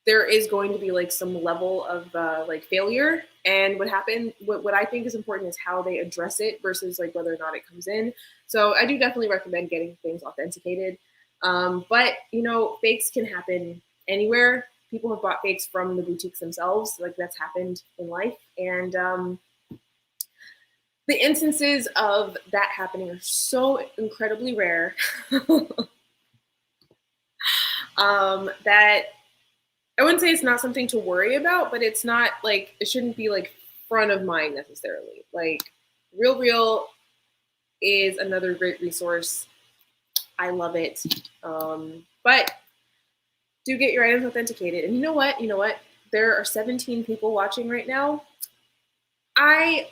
[SPEAKER 1] there is going to be like some level of like failure. And what I think is important is how they address it versus like whether or not it comes in. So I do definitely recommend getting things authenticated. But fakes can happen anywhere. People have bought fakes from the boutiques themselves. Like that's happened in life. And the instances of that happening are so incredibly rare that I wouldn't say it's not something to worry about, but it's not like, it shouldn't be like front of mind necessarily. Like Real is another great resource. I love it. But do get your items authenticated. And you know what? There are 17 people watching right now. I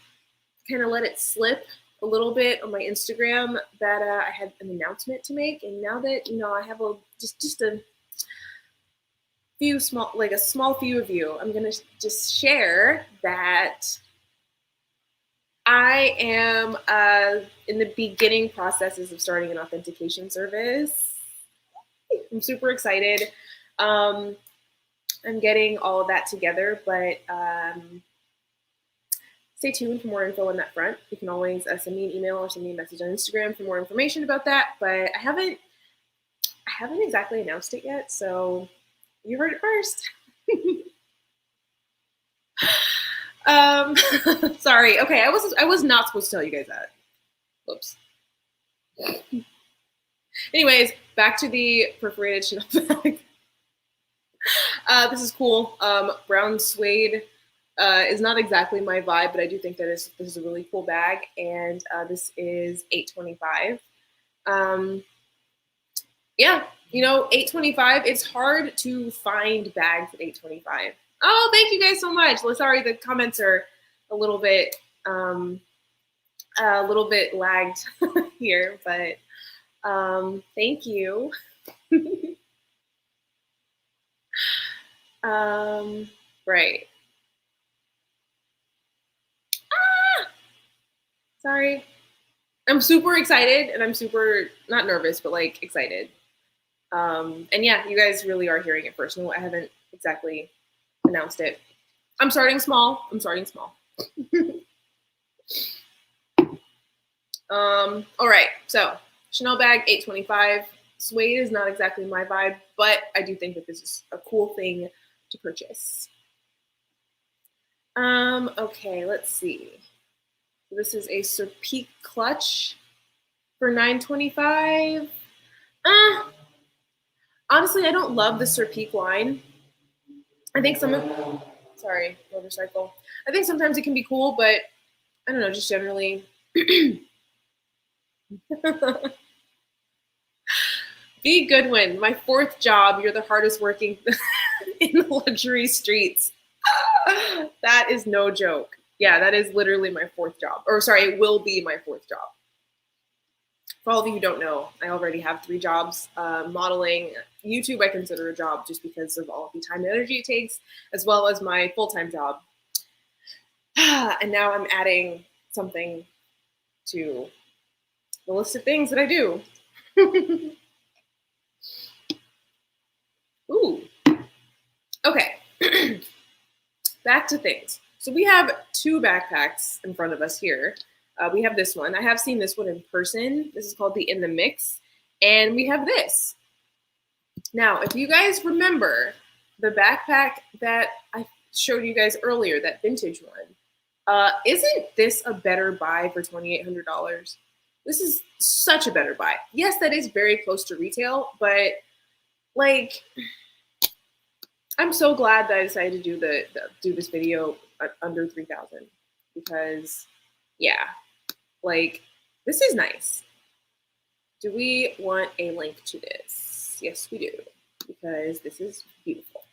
[SPEAKER 1] kind of let it slip a little bit on my Instagram that I had an announcement to make. And now that, I have just a few a small few of you, I'm going to just share that I am in the beginning processes of starting an authentication service. I'm super excited. I'm getting all of that together, but stay tuned for more info on that front. You can always send me an email or send me a message on Instagram for more information about that, but I haven't exactly announced it yet, so you heard it first. Sorry. Okay, I was not supposed to tell you guys that. Whoops. Anyways, back to the perforated Chanel bag. This is cool. Brown suede is not exactly my vibe, but I do think that this is a really cool bag, and this is $8.25. Yeah, $8.25. It's hard to find bags at $8.25. Oh, thank you guys so much. Sorry, the comments are a little bit lagged here, but thank you. Right. Sorry. I'm super excited, and I'm super not nervous, but like excited. And yeah, you guys really are hearing it first. No, I haven't exactly announced it. I'm starting small. All right, so Chanel bag, $8.25. Suede is not exactly my vibe, but I do think that this is a cool thing to purchase. Okay, let's see. This is a Serpique clutch for $9.25. Honestly, I don't love the Serpique line. I think sorry, motorcycle. I think sometimes it can be cool, but I don't know, just generally. Be Goodwin, my fourth job. You're the hardest working in the luxury streets. That is no joke. Yeah, that is literally my fourth job. Or sorry, it will be my fourth job. For all of you who don't know, I already have 3 jobs. Modeling, YouTube I consider a job just because of all the time and energy it takes, as well as my full-time job. And now I'm adding something to the list of things that I do. Ooh. Okay. Back to things. So we have 2 backpacks in front of us here. We have this one. I have seen this one in person. This is called the In the Mix. And we have this. Now, if you guys remember the backpack that I showed you guys earlier, that vintage one, isn't this a better buy for $2,800? This is such a better buy. Yes, that is very close to retail, but like, I'm so glad that I decided to do this video under 3,000 because, yeah, like this is nice. Do we want a link to this? Yes, we do, because this is beautiful.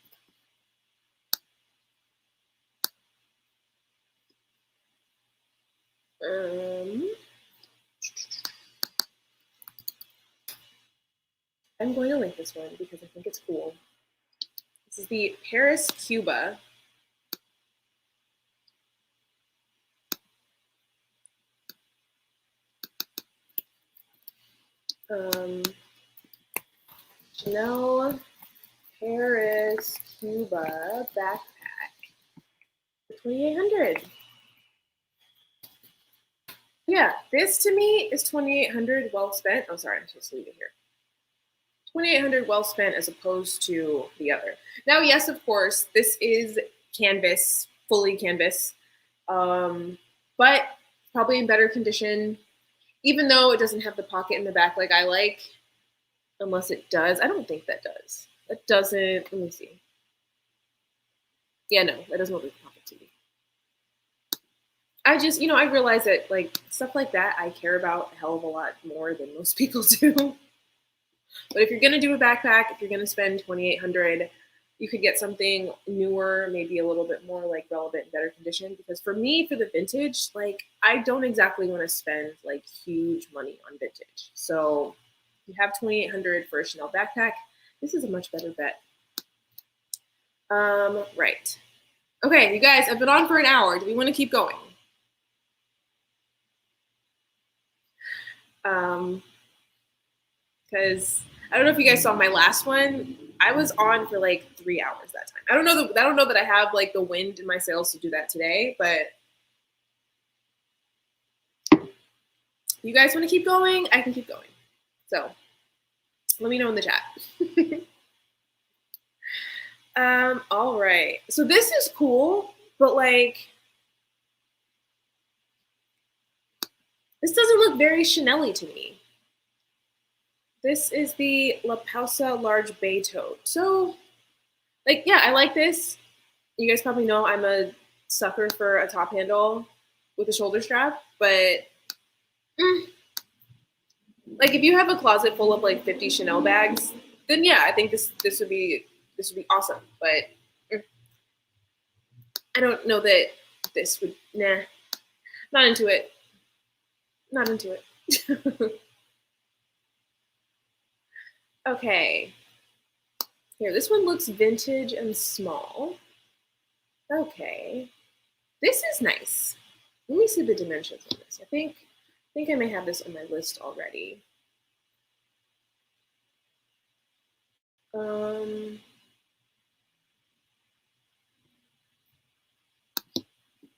[SPEAKER 1] I'm going to link this one because I think it's cool. This is the Paris-Cuba. Chanel Paris-Cuba backpack for $2,800. Yeah, this to me is $2,800 well spent. Oh, sorry, I'm supposed to leave it here. $2,800 well spent as opposed to the other. Now, yes, of course, this is canvas, fully canvas, but probably in better condition, even though it doesn't have the pocket in the back like I like, unless it does. I don't think that does. That doesn't, let me see. Yeah, no, that doesn't look like a pocket to me. I just, I realize that like stuff like that I care about a hell of a lot more than most people do. But if you're gonna do a backpack, if you're gonna spend $2,800, you could get something newer, maybe a little bit more like relevant, better condition. Because for me, for the vintage, like I don't exactly want to spend like huge money on vintage. So if you have $2,800 for a Chanel backpack, this is a much better bet. Right. Okay, you guys, I've been on for an hour. Do we want to keep going? Because I don't know if you guys saw my last one. I was on for like 3 hours that time. I don't know that I have like the wind in my sails to do that today, but you guys want to keep going? I can keep going. So let me know in the chat. All right. So this is cool, but like this doesn't look very Chanel-y to me. This is the La Pausa Large Bay Tote. So, like, yeah, I like this. You guys probably know I'm a sucker for a top handle with a shoulder strap, but like if you have a closet full of like 50 Chanel bags, then yeah, I think this would be awesome. But I don't know that this would not into it. Not into it. Okay. Here, this one looks vintage and small. Okay. This is nice. Let me see the dimensions on this. I think I may have this on my list already.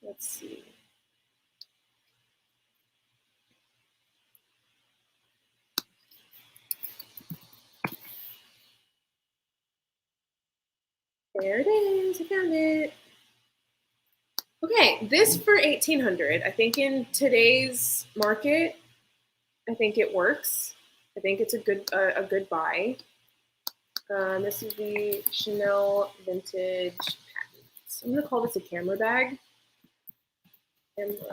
[SPEAKER 1] Let's see. There it is. I found it. Okay, this for $1,800. I think in today's market, I think it works. I think it's a good buy. This is the Chanel Vintage Patent. I'm gonna call this a camera bag. Camera bag.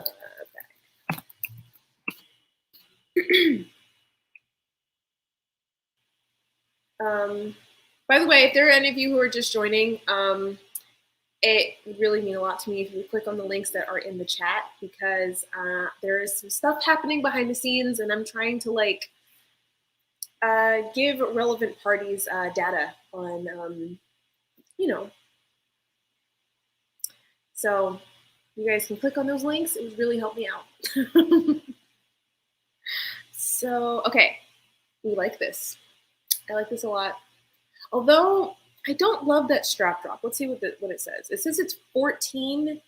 [SPEAKER 1] By the way, if there are any of you who are just joining, it would really mean a lot to me if you click on the links that are in the chat, because there is some stuff happening behind the scenes, and I'm trying to like give relevant parties data on, you know. So you guys can click on those links. It would really help me out. So, okay, we like this. I like this a lot. Although I don't love that strap drop. Let's see what it says. It says it's 14.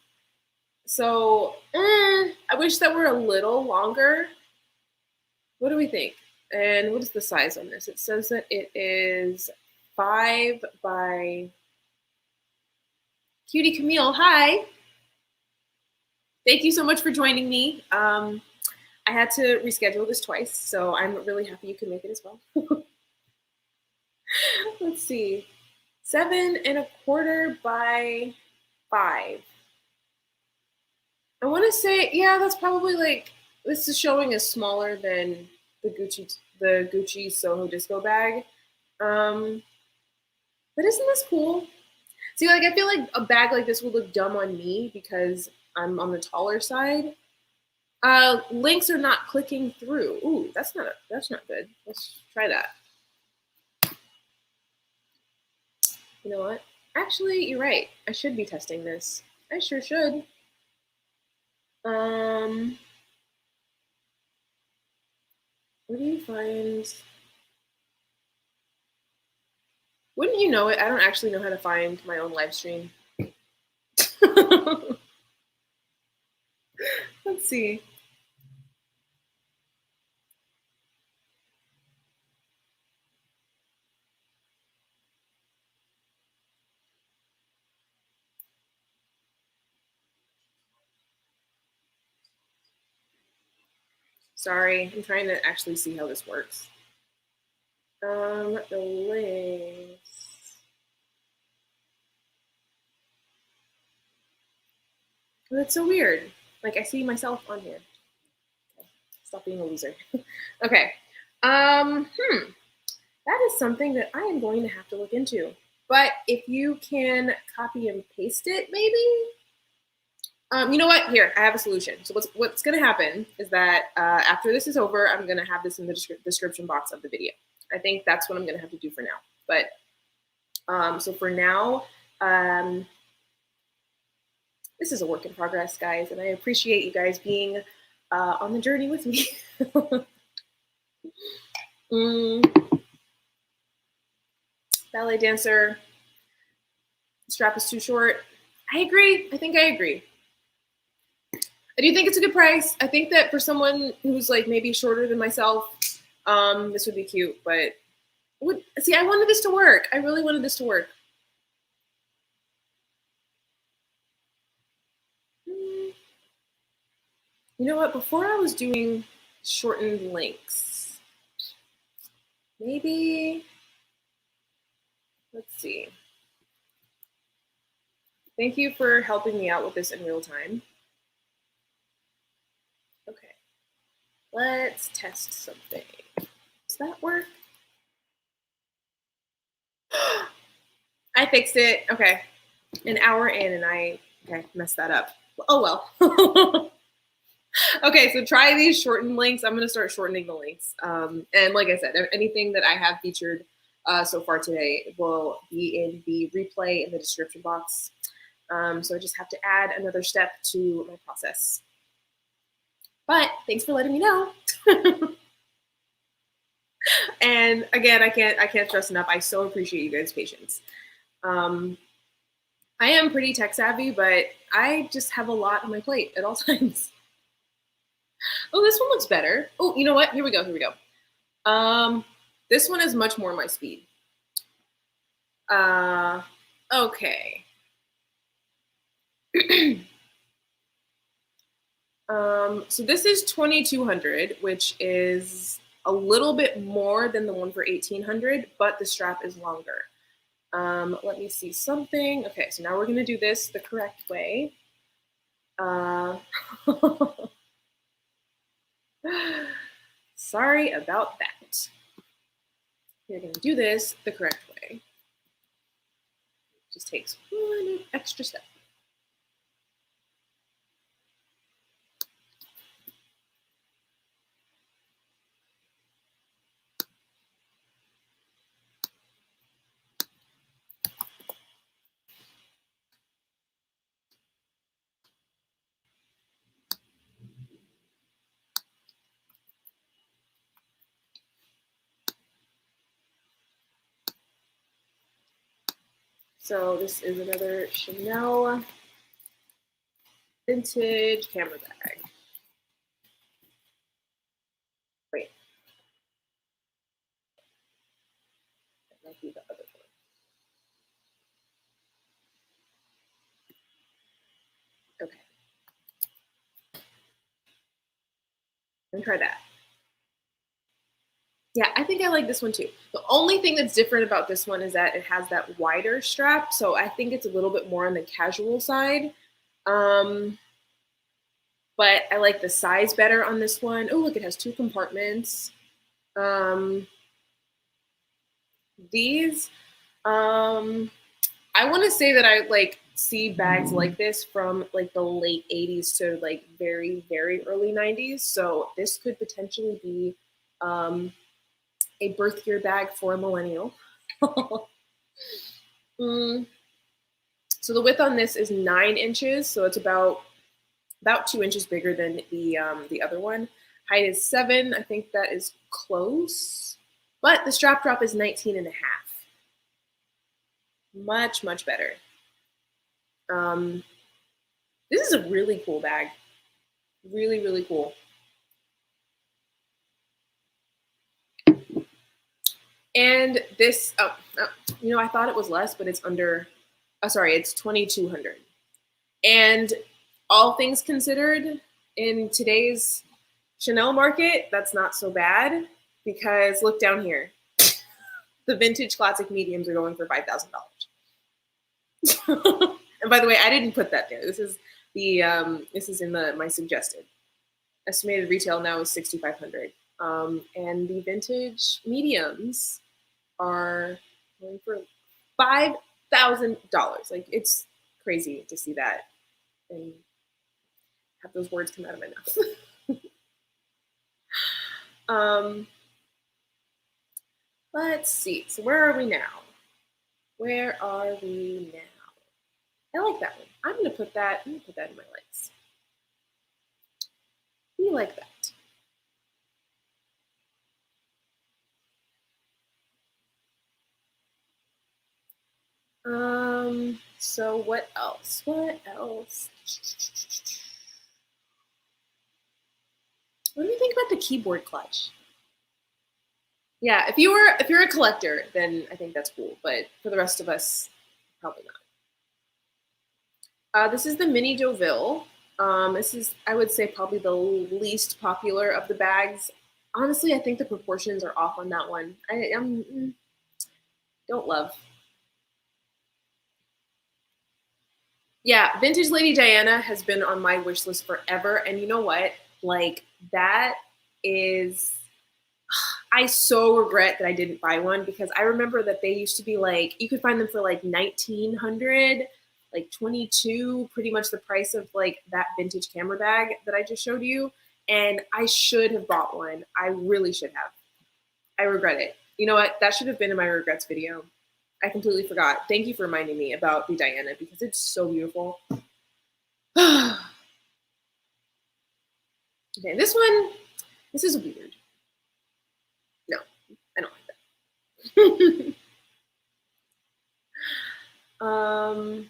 [SPEAKER 1] So I wish that were a little longer. What do we think? And what is the size on this? It says that it is 5 by Cutie Camille. Hi. Thank you so much for joining me. I had to reschedule this twice, so I'm really happy you could make it as well. Let's see. 7¼ by 5. I want to say, yeah, that's probably like, this is showing as smaller than the Gucci Soho Disco bag. But isn't this cool? See, like, I feel like a bag like this would look dumb on me because I'm on the taller side. Links are not clicking through. Ooh, that's not good. Let's try that. You know what? Actually, you're right. I should be testing this. I sure should. Where do you find? Wouldn't you know it? I don't actually know how to find my own live stream. Let's see. Sorry, I'm trying to actually see how this works. The links. Oh, that's so weird. Like, I see myself on here. Okay. Stop being a loser. Okay. That is something that I am going to have to look into. But if you can copy and paste it, maybe. You know what? Here, I have a solution. So what's going to happen is that after this is over, I'm going to have this in the description box of the video. I think that's what I'm going to have to do for now. But so for now, this is a work in progress, guys, and I appreciate you guys being on the journey with me. Ballet dancer, strap is too short. I agree. I think I agree. I do think it's a good price. I think that for someone who's like maybe shorter than myself, this would be cute. But see, I wanted this to work. I really wanted this to work. You know what? Before I was doing shortened links, maybe, let's see. Thank you for helping me out with this in real time. Okay, let's test something. Does that work? I fixed it. Okay, an hour in and I messed that up. Oh well. Okay, so try these shortened links. I'm going to start shortening the links. And like I said, anything that I have featured so far today will be in the replay in the description box. So I just have to add another step to my process. But thanks for letting me know. And again, I can't stress enough. I so appreciate you guys' patience. I am pretty tech savvy, but I just have a lot on my plate at all times. Oh, this one looks better. Oh, you know what? Here we go. This one is much more my speed. Okay. So this is 2200, which is a little bit more than the one for 1800, but the strap is longer. Let me see something. Okay, so now we're gonna do this the correct way. Sorry about that. We're gonna do this the correct way. Just takes one extra step. So this is another Chanel vintage camera bag. Wait. That might be the other one. Okay. Let me try that. Yeah, I think I like this one too. The only thing that's different about this one is that it has that wider strap. So I think it's a little bit more on the casual side. But I like the size better on this one. Oh, look, it has 2 compartments. These, I want to say that I like see bags like this from like the late 80s to like very, very early 90s. So this could potentially be a birth year bag for a millennial. So the width on this is 9 inches. So it's about 2 inches bigger than the other one. Height is 7. I think that is close. But the strap drop is 19 and a half. Much, much better. This is a really cool bag. Really, really cool. And this, I thought it was less, but it's under, it's 2,200. And all things considered, in today's Chanel market, that's not so bad because look down here. The vintage classic mediums are going for $5,000. And by the way, I didn't put that there. This is this is in my suggested. Estimated retail now is $6,500. And the vintage mediums are going for $5,000. Like, it's crazy to see that and have those words come out of my mouth. Let's see. So where are we now? Where are we now? I like that one. I'm gonna put that in my legs. We like that. So what else? What do you think about the keyboard clutch? Yeah, if you're a collector, then I think that's cool. But for the rest of us, probably not. This is the Mini Deauville. This is, I would say, probably the least popular of the bags. Honestly, I think the proportions are off on that one. I don't love. Yeah, Vintage Lady Diana has been on my wish list forever. And you know what? Like, that is, I so regret that I didn't buy one because I remember that they used to be like, you could find them for like 1,900, like 22, pretty much the price of like that vintage camera bag that I just showed you. And I should have bought one. I really should have. I regret it. You know what? That should have been in my regrets video. I completely forgot. Thank you for reminding me about the Diana because it's so beautiful. Okay, this is weird. No, I don't like that.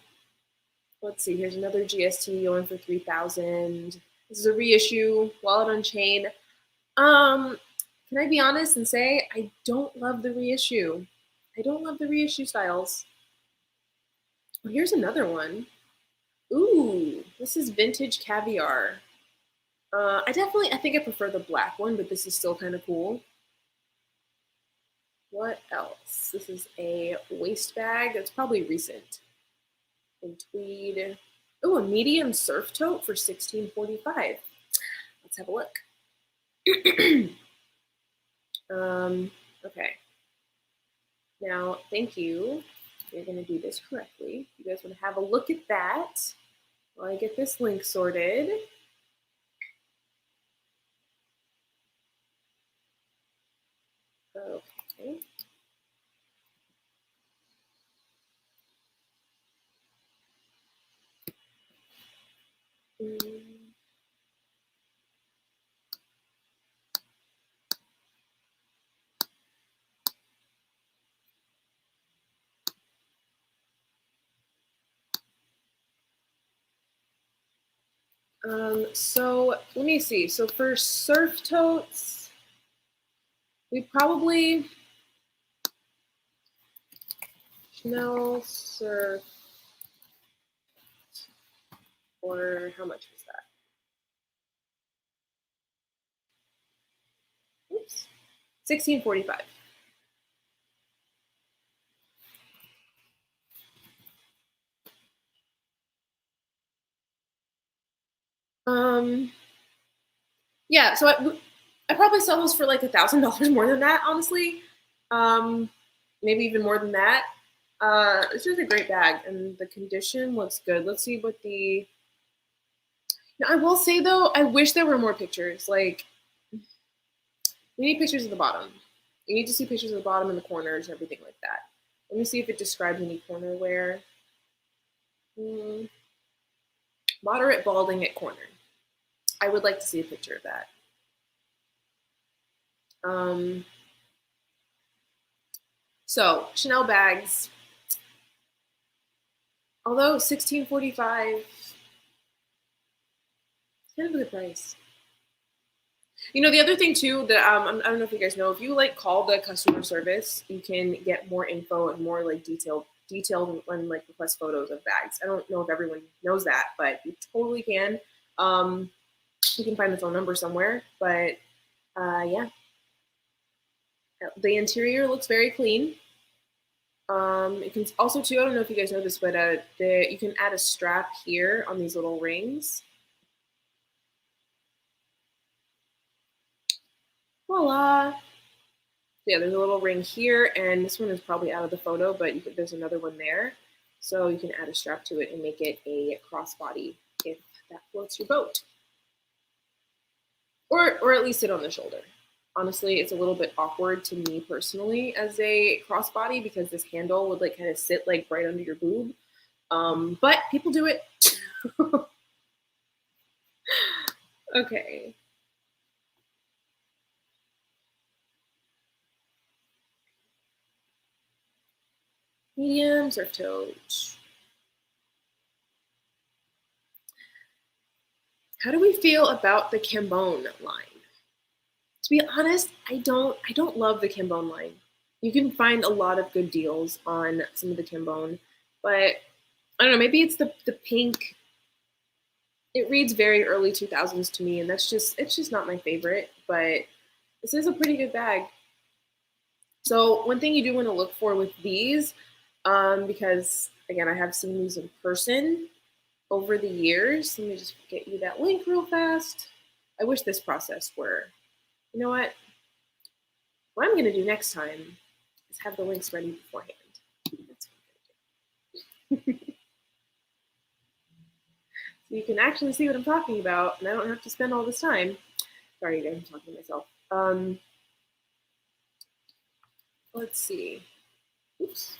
[SPEAKER 1] Let's see. Here's another GST going for 3,000. This is a reissue, wallet on chain. Can I be honest and say I don't love the reissue? I don't love the reissue styles. Oh, here's another one. Ooh, this is vintage caviar. I think I prefer the black one, but this is still kind of cool. What else? This is a waist bag. It's probably recent. In tweed. Oh, a medium surf tote for $16.45. Let's have a look. Okay. Now, thank you you're going to do this correctly. You guys want to have a look at that while I get this link sorted. Okay. So let me see. So for surf totes, we probably Chanel surf, or how much was that? Oops, $16.45. Yeah, so I probably sell those for like $1,000 more than that, honestly. Maybe even more than that. It's just a great bag, and the condition looks good. Let's see what the. Now, I will say though, I wish there were more pictures. Like, we need pictures of the bottom. You need to see pictures of the bottom and the corners and everything like that. Let me see if it describes any corner wear. Moderate balding at corner. I would like to see a picture of that. So Chanel bags, although $16.45, it's kind of a good price. You know, the other thing too that I don't know if you guys know, if you like call the customer service, you can get more info and more like detailed and like request photos of bags. I don't know if everyone knows that, but you totally can. You can find the phone number somewhere, but yeah. The interior looks very clean. It can also too, I don't know if you guys know this, but you can add a strap here on these little rings. Voila. Yeah, there's a little ring here, and this one is probably out of the photo, but there's another one there. So you can add a strap to it and make it a crossbody if that floats your boat. Or at least sit on the shoulder. Honestly, it's a little bit awkward to me personally as a crossbody because this handle would like kind of sit like right under your boob. But people do it. Okay. Medium surf tote. How do we feel about the Cambone line? To be honest, I don't love the Cambone line. You can find a lot of good deals on some of the Cambone, but I don't know, maybe it's the pink. It reads very early 2000s to me, and it's just not my favorite, but this is a pretty good bag. So one thing you do want to look for with these, because again, I have seen these in person over the years. Let me just get you that link real fast. I wish this process were, you know what? What I'm going to do next time is have the links ready beforehand. That's what I'm going to do. So you can actually see what I'm talking about, and I don't have to spend all this time. Sorry, guys, I'm talking to myself. Let's see. Oops.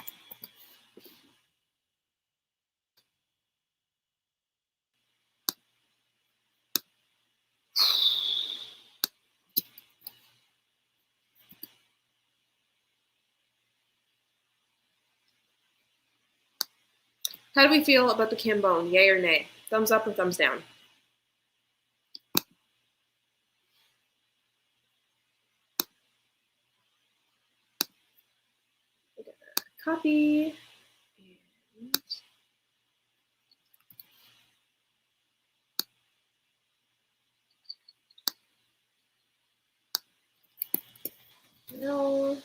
[SPEAKER 1] How do we feel about the Cambone? Yay or nay? Thumbs up or thumbs down? Copy. No.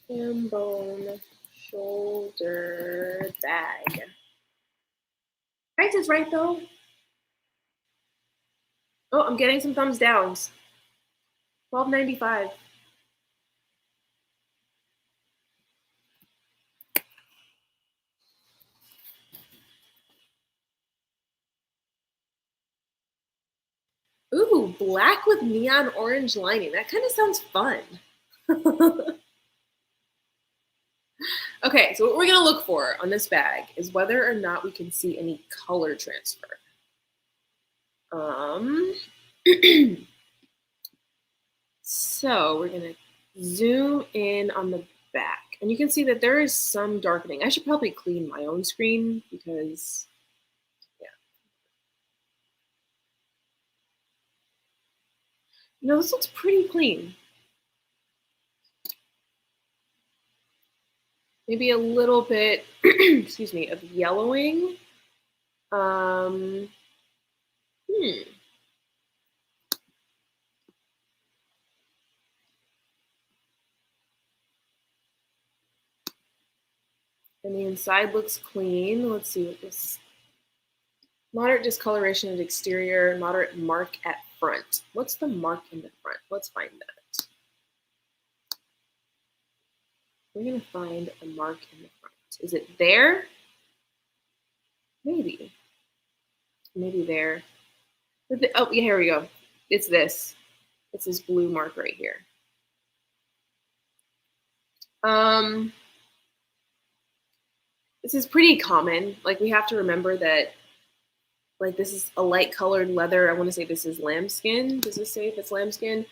[SPEAKER 1] Cambone shoulder bag. Price is right though. Oh, I'm getting some thumbs downs. $12.95. Ooh, black with neon orange lining. That kind of sounds fun. Okay, so what we're gonna look for on this bag is whether or not we can see any color transfer. So we're gonna zoom in on the back, and you can see that there is some darkening. I should probably clean my own screen because, yeah. You know, this looks pretty clean. Maybe a little bit, excuse me, of yellowing. Hmm. And the inside looks clean. Let's see what this. Moderate discoloration at exterior, moderate mark at front. What's the mark in the front? Let's find that. We're gonna find a mark in the front. Is it there? Maybe. Maybe there. Oh, yeah, here we go. It's this. It's this blue mark right here. This is pretty common. Like, we have to remember that, like, this is a light colored leather. I want to say this is lambskin. Does this say if it's lambskin?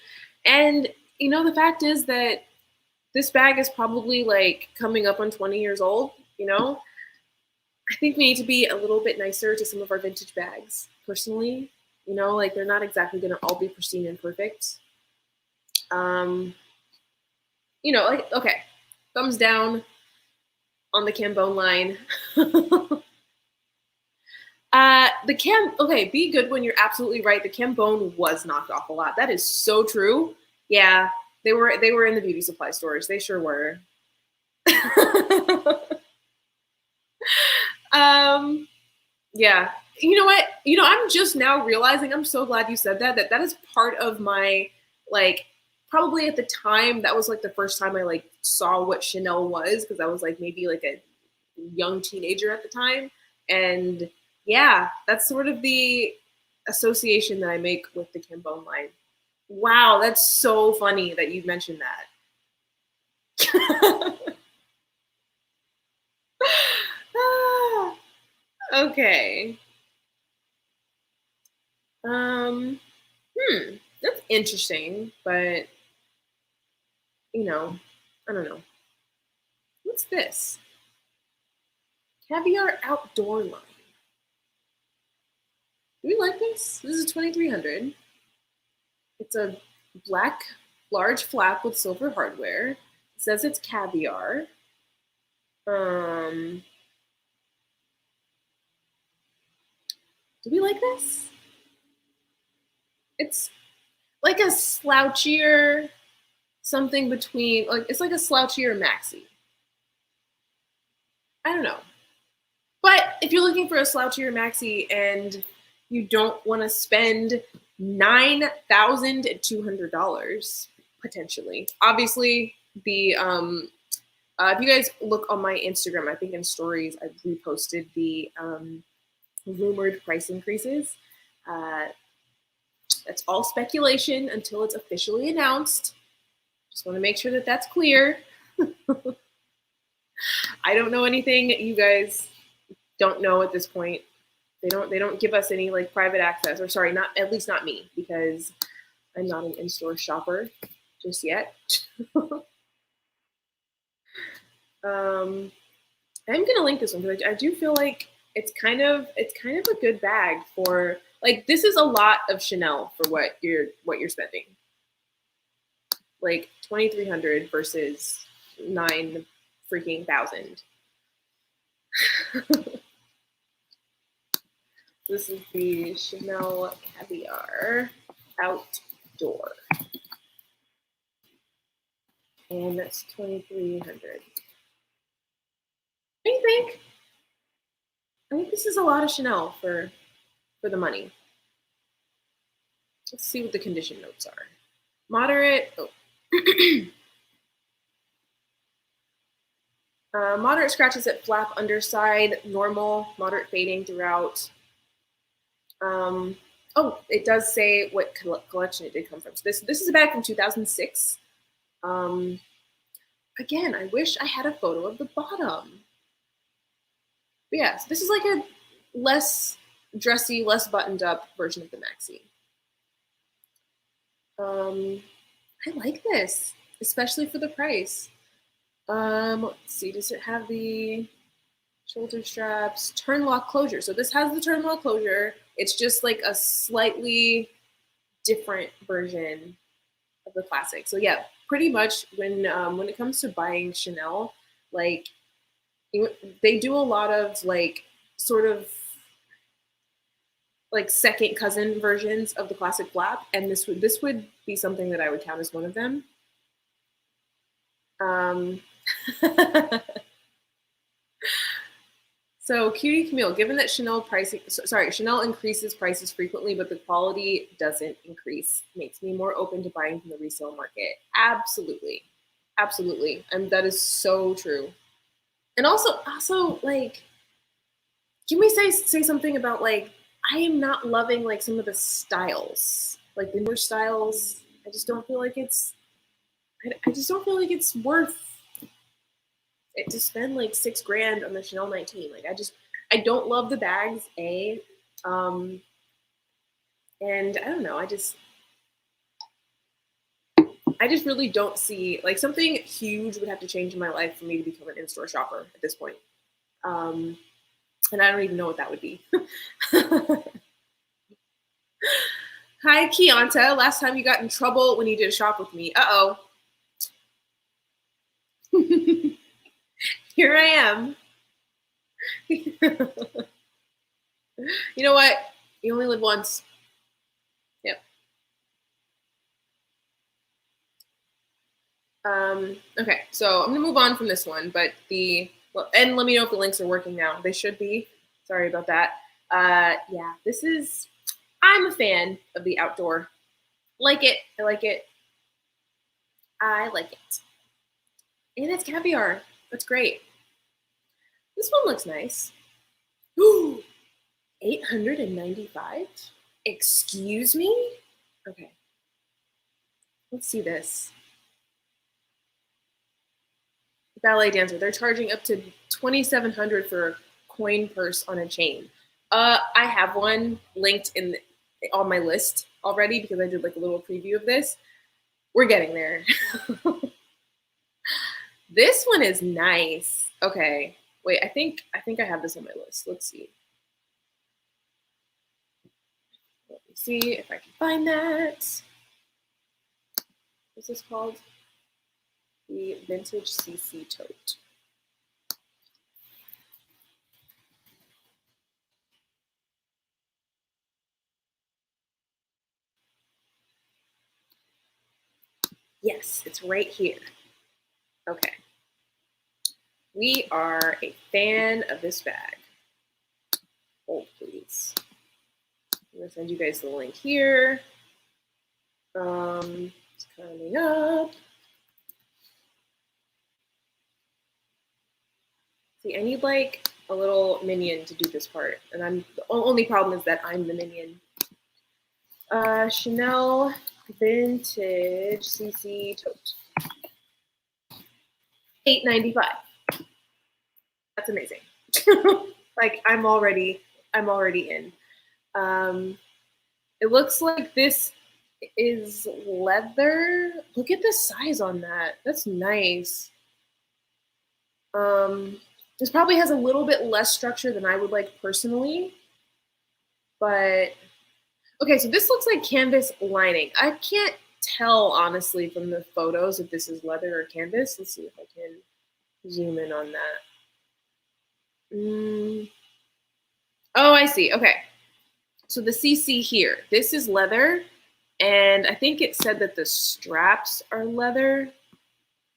[SPEAKER 1] And, you know, the fact is that this bag is probably like coming up on 20 years old, you know? I think we need to be a little bit nicer to some of our vintage bags, personally. You know, like, they're not exactly going to all be pristine and perfect. You know, like, okay, thumbs down on the Cambone line. Okay, be good when you're absolutely right. The Cambone was knocked off a lot. That is so true. Yeah, they were in the beauty supply stores. They sure were. Yeah. You know what? You know, I'm just now realizing, I'm so glad you said that that is part of my, like, probably at the time, that was like the first time I like saw what Chanel was, because I was like maybe like a young teenager at the time. And yeah, that's sort of the association that I make with the Cambone line. Wow, that's so funny that you mentioned that. Ah, okay. Um, that's interesting, but you know, I don't know. What's this? Caviar outdoor line. Do we like this? This is 2300. It's a black large flap with silver hardware. It says it's caviar. Do we like this? It's like a slouchier something between, like, it's like a slouchier maxi. I don't know. But if you're looking for a slouchier maxi and you don't want to spend $9,200 potentially, obviously the if you guys look on my Instagram, I think in stories I reposted the rumored price increases. That's all speculation until it's officially announced. Just want to make sure that that's clear. I don't know anything you guys don't know at this point. They don't give us any like private access, or sorry, not, at least not me, because I'm not an in-store shopper just yet. I'm gonna link this one because I do feel like it's kind of a good bag for, like, this is a lot of Chanel for what you're spending. Like 2,300 versus 9 freaking thousand. This is the Chanel Caviar Outdoor. And that's 2,300. What do you think? I think this is a lot of Chanel for the money. Let's see what the condition notes are. Moderate. Oh. Moderate scratches at flap underside, normal, moderate fading throughout. Oh, it does say what collection it did come from. So this is a bag from 2006. Again, I wish I had a photo of the bottom. But yeah, so this is like a less dressy, less buttoned up version of the maxi. I like this, especially for the price. Let's see, does it have the shoulder straps, turn lock closure? So this has the turn lock closure. It's just like a slightly different version of the classic. So yeah, pretty much when it comes to buying Chanel, like they do a lot of like sort of like second cousin versions of the classic flap, and this would be something that I would count as one of them. So Cutie Camille, given that Chanel increases prices frequently, but the quality doesn't increase, makes me more open to buying from the resale market. Absolutely, absolutely, and that is so true. And also like, can we say something about like I am not loving like some of the styles, like the newer styles. I just don't feel like it's. I just don't feel like it's worth it to spend like $6,000 on the Chanel 19. Like I don't love the bags, and I don't know, I just really don't see like something huge would have to change in my life for me to become an in-store shopper at this point. And I don't even know what that would be. Hi, Kianta. Last time you got in trouble when you did a shop with me. Uh-oh. Here I am. You know what? You only live once. Yep. Okay, so I'm gonna move on from this one, but and let me know if the links are working now. They should be. Sorry about that. Yeah, I'm a fan of the outdoor. Like it. I like it. I like it. And it's caviar. That's great. This one looks nice. Ooh, 895? Excuse me? Okay. Let's see this. Ballet dancer. They're charging up to $2,700 for a coin purse on a chain. I have one linked on my list already because I did like a little preview of this. We're getting there. This one is nice. Okay. Wait, I think I have this on my list. Let's see. Let me see if I can find that. What's this called? The Vintage CC Tote. Yes, it's right here. Okay. We are a fan of this bag. Hold, please. I'm gonna send you guys the link here. It's coming up. See, I need like a little minion to do this part, and the only problem is that I'm the minion. Chanel Vintage CC Tote. $895. That's amazing. Like I'm already in. It looks like this is leather. Look at the size on that. That's nice. This probably has a little bit less structure than I would like personally, but okay, so this looks like canvas lining. I can't tell honestly from the photos if this is leather or canvas. Let's see if I can zoom in on that. Oh, I see. Okay. So the CC here, this is leather, and I think it said that the straps are leather.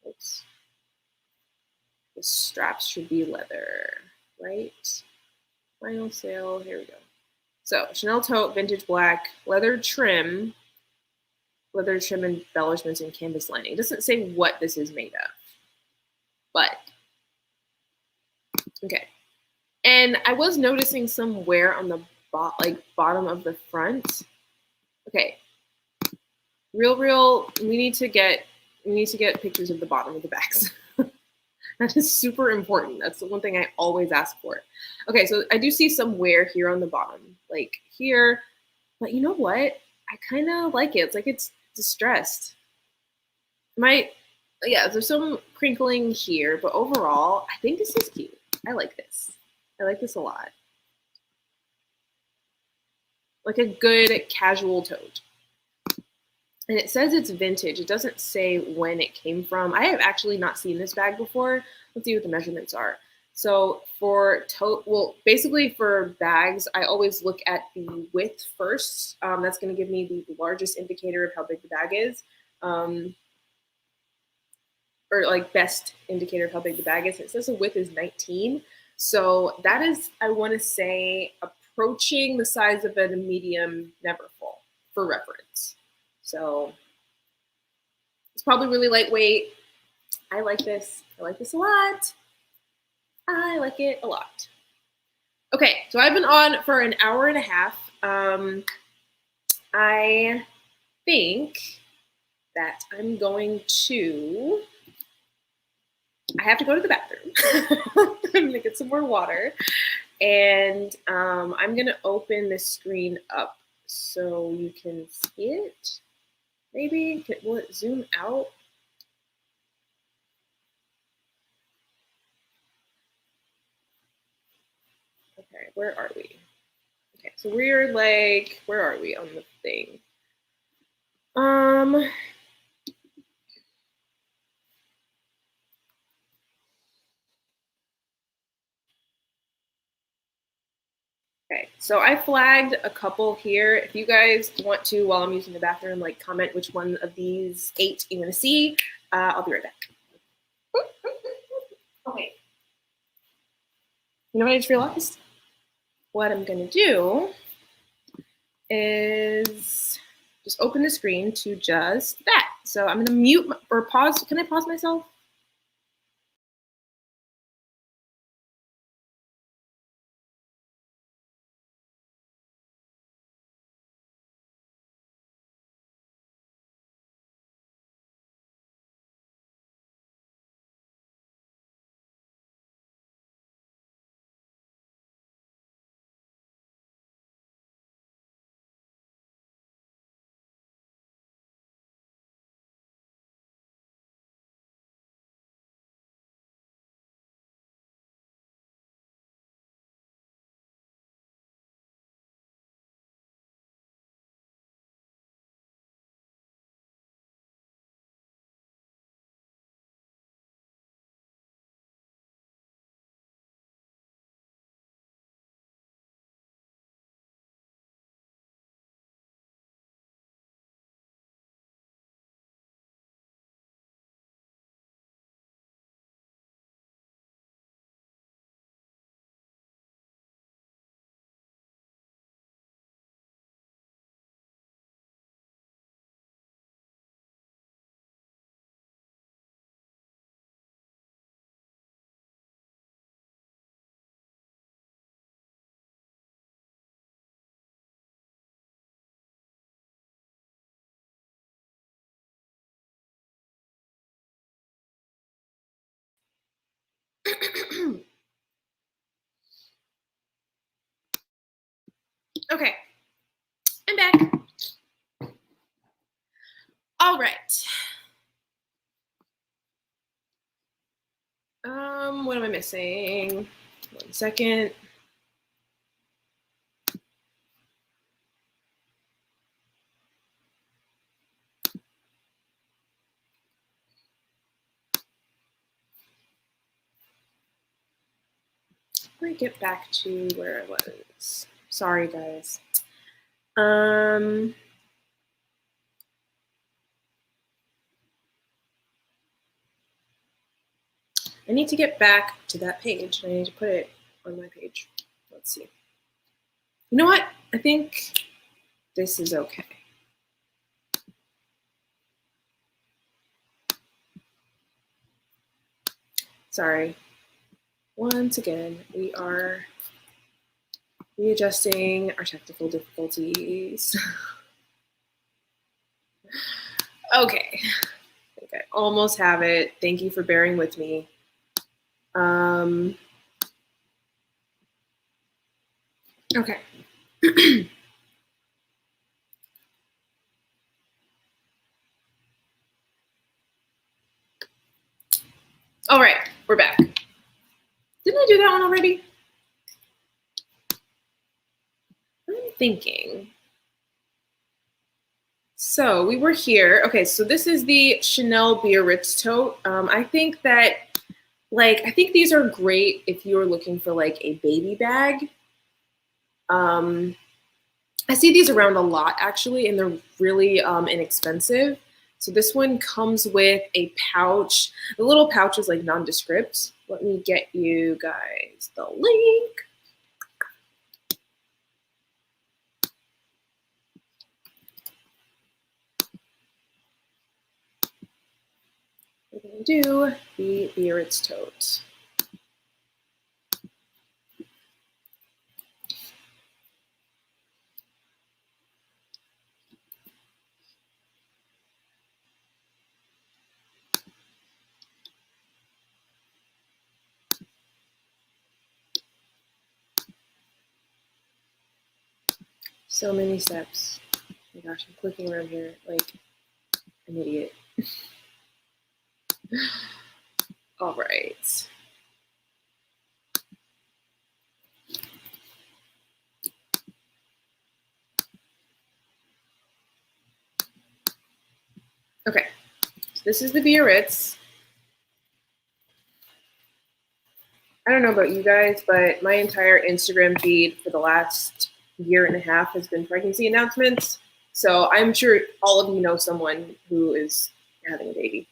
[SPEAKER 1] Oops. The straps should be leather, right? Final sale, here we go. So Chanel tote, vintage black, leather trim embellishments, and canvas lining. It doesn't say what this is made of, but okay. And I was noticing some wear on the bottom of the front. Okay. Real, we need to get pictures of the bottom of the bags. That is super important. That's the one thing I always ask for. Okay, so I do see some wear here on the bottom, like here, but you know what? I kind of like it. It's like it's distressed. Yeah, there's some crinkling here, but overall, I think this is cute. I like this. I like this a lot. Like a good casual tote. And it says it's vintage. It doesn't say when it came from. I have actually not seen this bag before. Let's see what the measurements are. So for tote, well, basically for bags, I always look at the width first. That's going to give me the largest indicator of how big the bag is. Or like best indicator of how big the bag is. It says the width is 19. So that is, I want to say, approaching the size of a medium Neverfull for reference. So it's probably really lightweight. I like this. I like this a lot. I like it a lot. Okay, so I've been on for an hour and a half. I think that I'm going to, I have to go to the bathroom. I'm gonna get some more water. And I'm gonna open this screen up so you can see it. Maybe, will it zoom out? Okay, where are we? Okay, so we're like, where are we on the thing? Okay, so I flagged a couple here. If you guys want to, while I'm using the bathroom, like comment which one of these 8 you want to see, I'll be right back. Okay. You know what I just realized? What I'm gonna do is just open the screen to just that. So I'm gonna mute or pause. Can I pause myself? Okay, I'm back. All right. What am I missing? 1 second. Let me get back to where I was. Sorry, guys. I need to get back to that page. I need to put it on my page. Let's see. You know what? I think this is okay. Sorry. Once again, we are Readjusting our technical difficulties. Okay, I think I almost have it. Thank you for bearing with me. Okay. All right, we're back. Didn't I do that one already? I'm thinking. So we were here. Okay, so this is the Chanel Biarritz tote. I think that, I think these are great if you're looking for like a baby bag. I see these around a lot actually, and they're really inexpensive. So this one comes with a pouch. The little pouch is like nondescript. Let me get you guys the link. We're gonna do the Biarritz tote. So many steps. Oh my gosh, I'm clicking around here like an idiot. All right. Okay, so this is the Biarritz. I don't know about you guys, but my entire Instagram feed for the last year and a half has been pregnancy announcements. So I'm sure all of you know someone who is having a baby.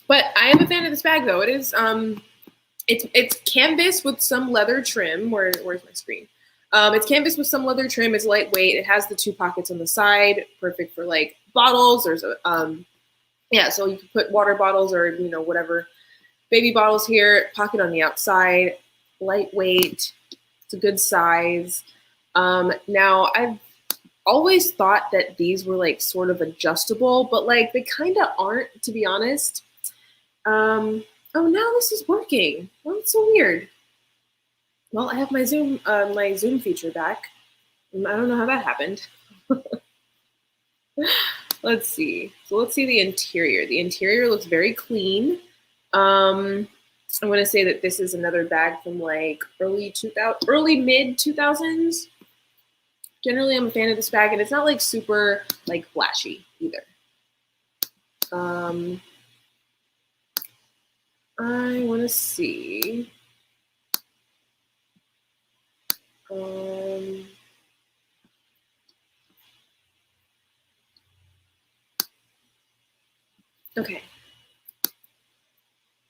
[SPEAKER 1] But I am a fan of this bag though. It is it's canvas with some leather trim. Where's my screen? It's canvas with some leather trim. It's lightweight. It has the two pockets on the side, perfect for like bottles. There's a yeah, so you can put water bottles or whatever baby bottles here. Pocket on the outside, lightweight. It's a good size. Now I've always thought that these were like sort of adjustable, but like they kind of aren't, to be honest. Oh, now this is working. Oh, it's so weird. Well, I have my Zoom feature back. I don't know how that happened. Let's see. So let's see the interior. The interior looks very clean. I want to say that this is another bag from like early mid 2000s. Generally, I'm a fan of this bag, and it's not like super like flashy either. I want to see. Okay.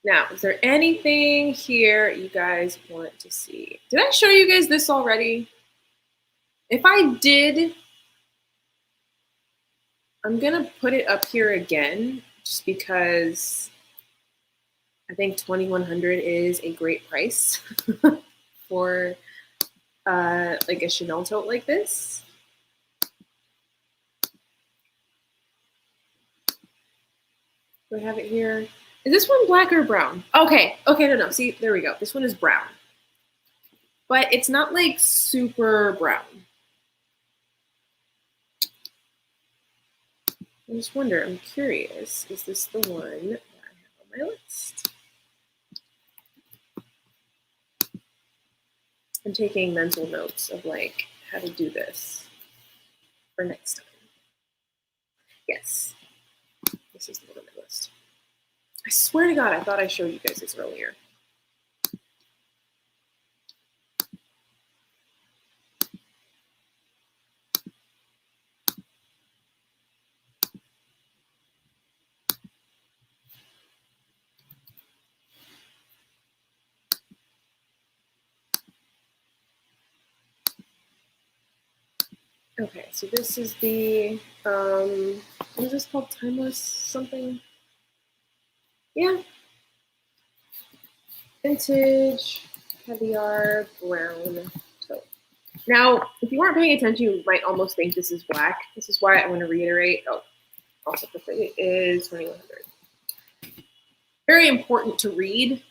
[SPEAKER 1] Now, is there anything here you guys want to see? Did I show you guys this already? If I did, I'm going to put it up here again just because I think $2,100 is a great price for like a Chanel tote like this. Do I have it here? Is this one black or brown? Okay, no. See, there we go. This one is brown. But it's not like super brown. I just wonder, I'm curious, is this the one that I have on my list? I'm taking mental notes of like how to do this for next time. Yes, this is the one on my list. I swear to God, I thought I showed you guys this earlier. Okay, so this is the, what is this called? Timeless something? Yeah. vintage caviar brown tote. Now, if you weren't paying attention, you might almost think this is black. This is why I want to reiterate. Oh, also the thing is 2100. Very important to read.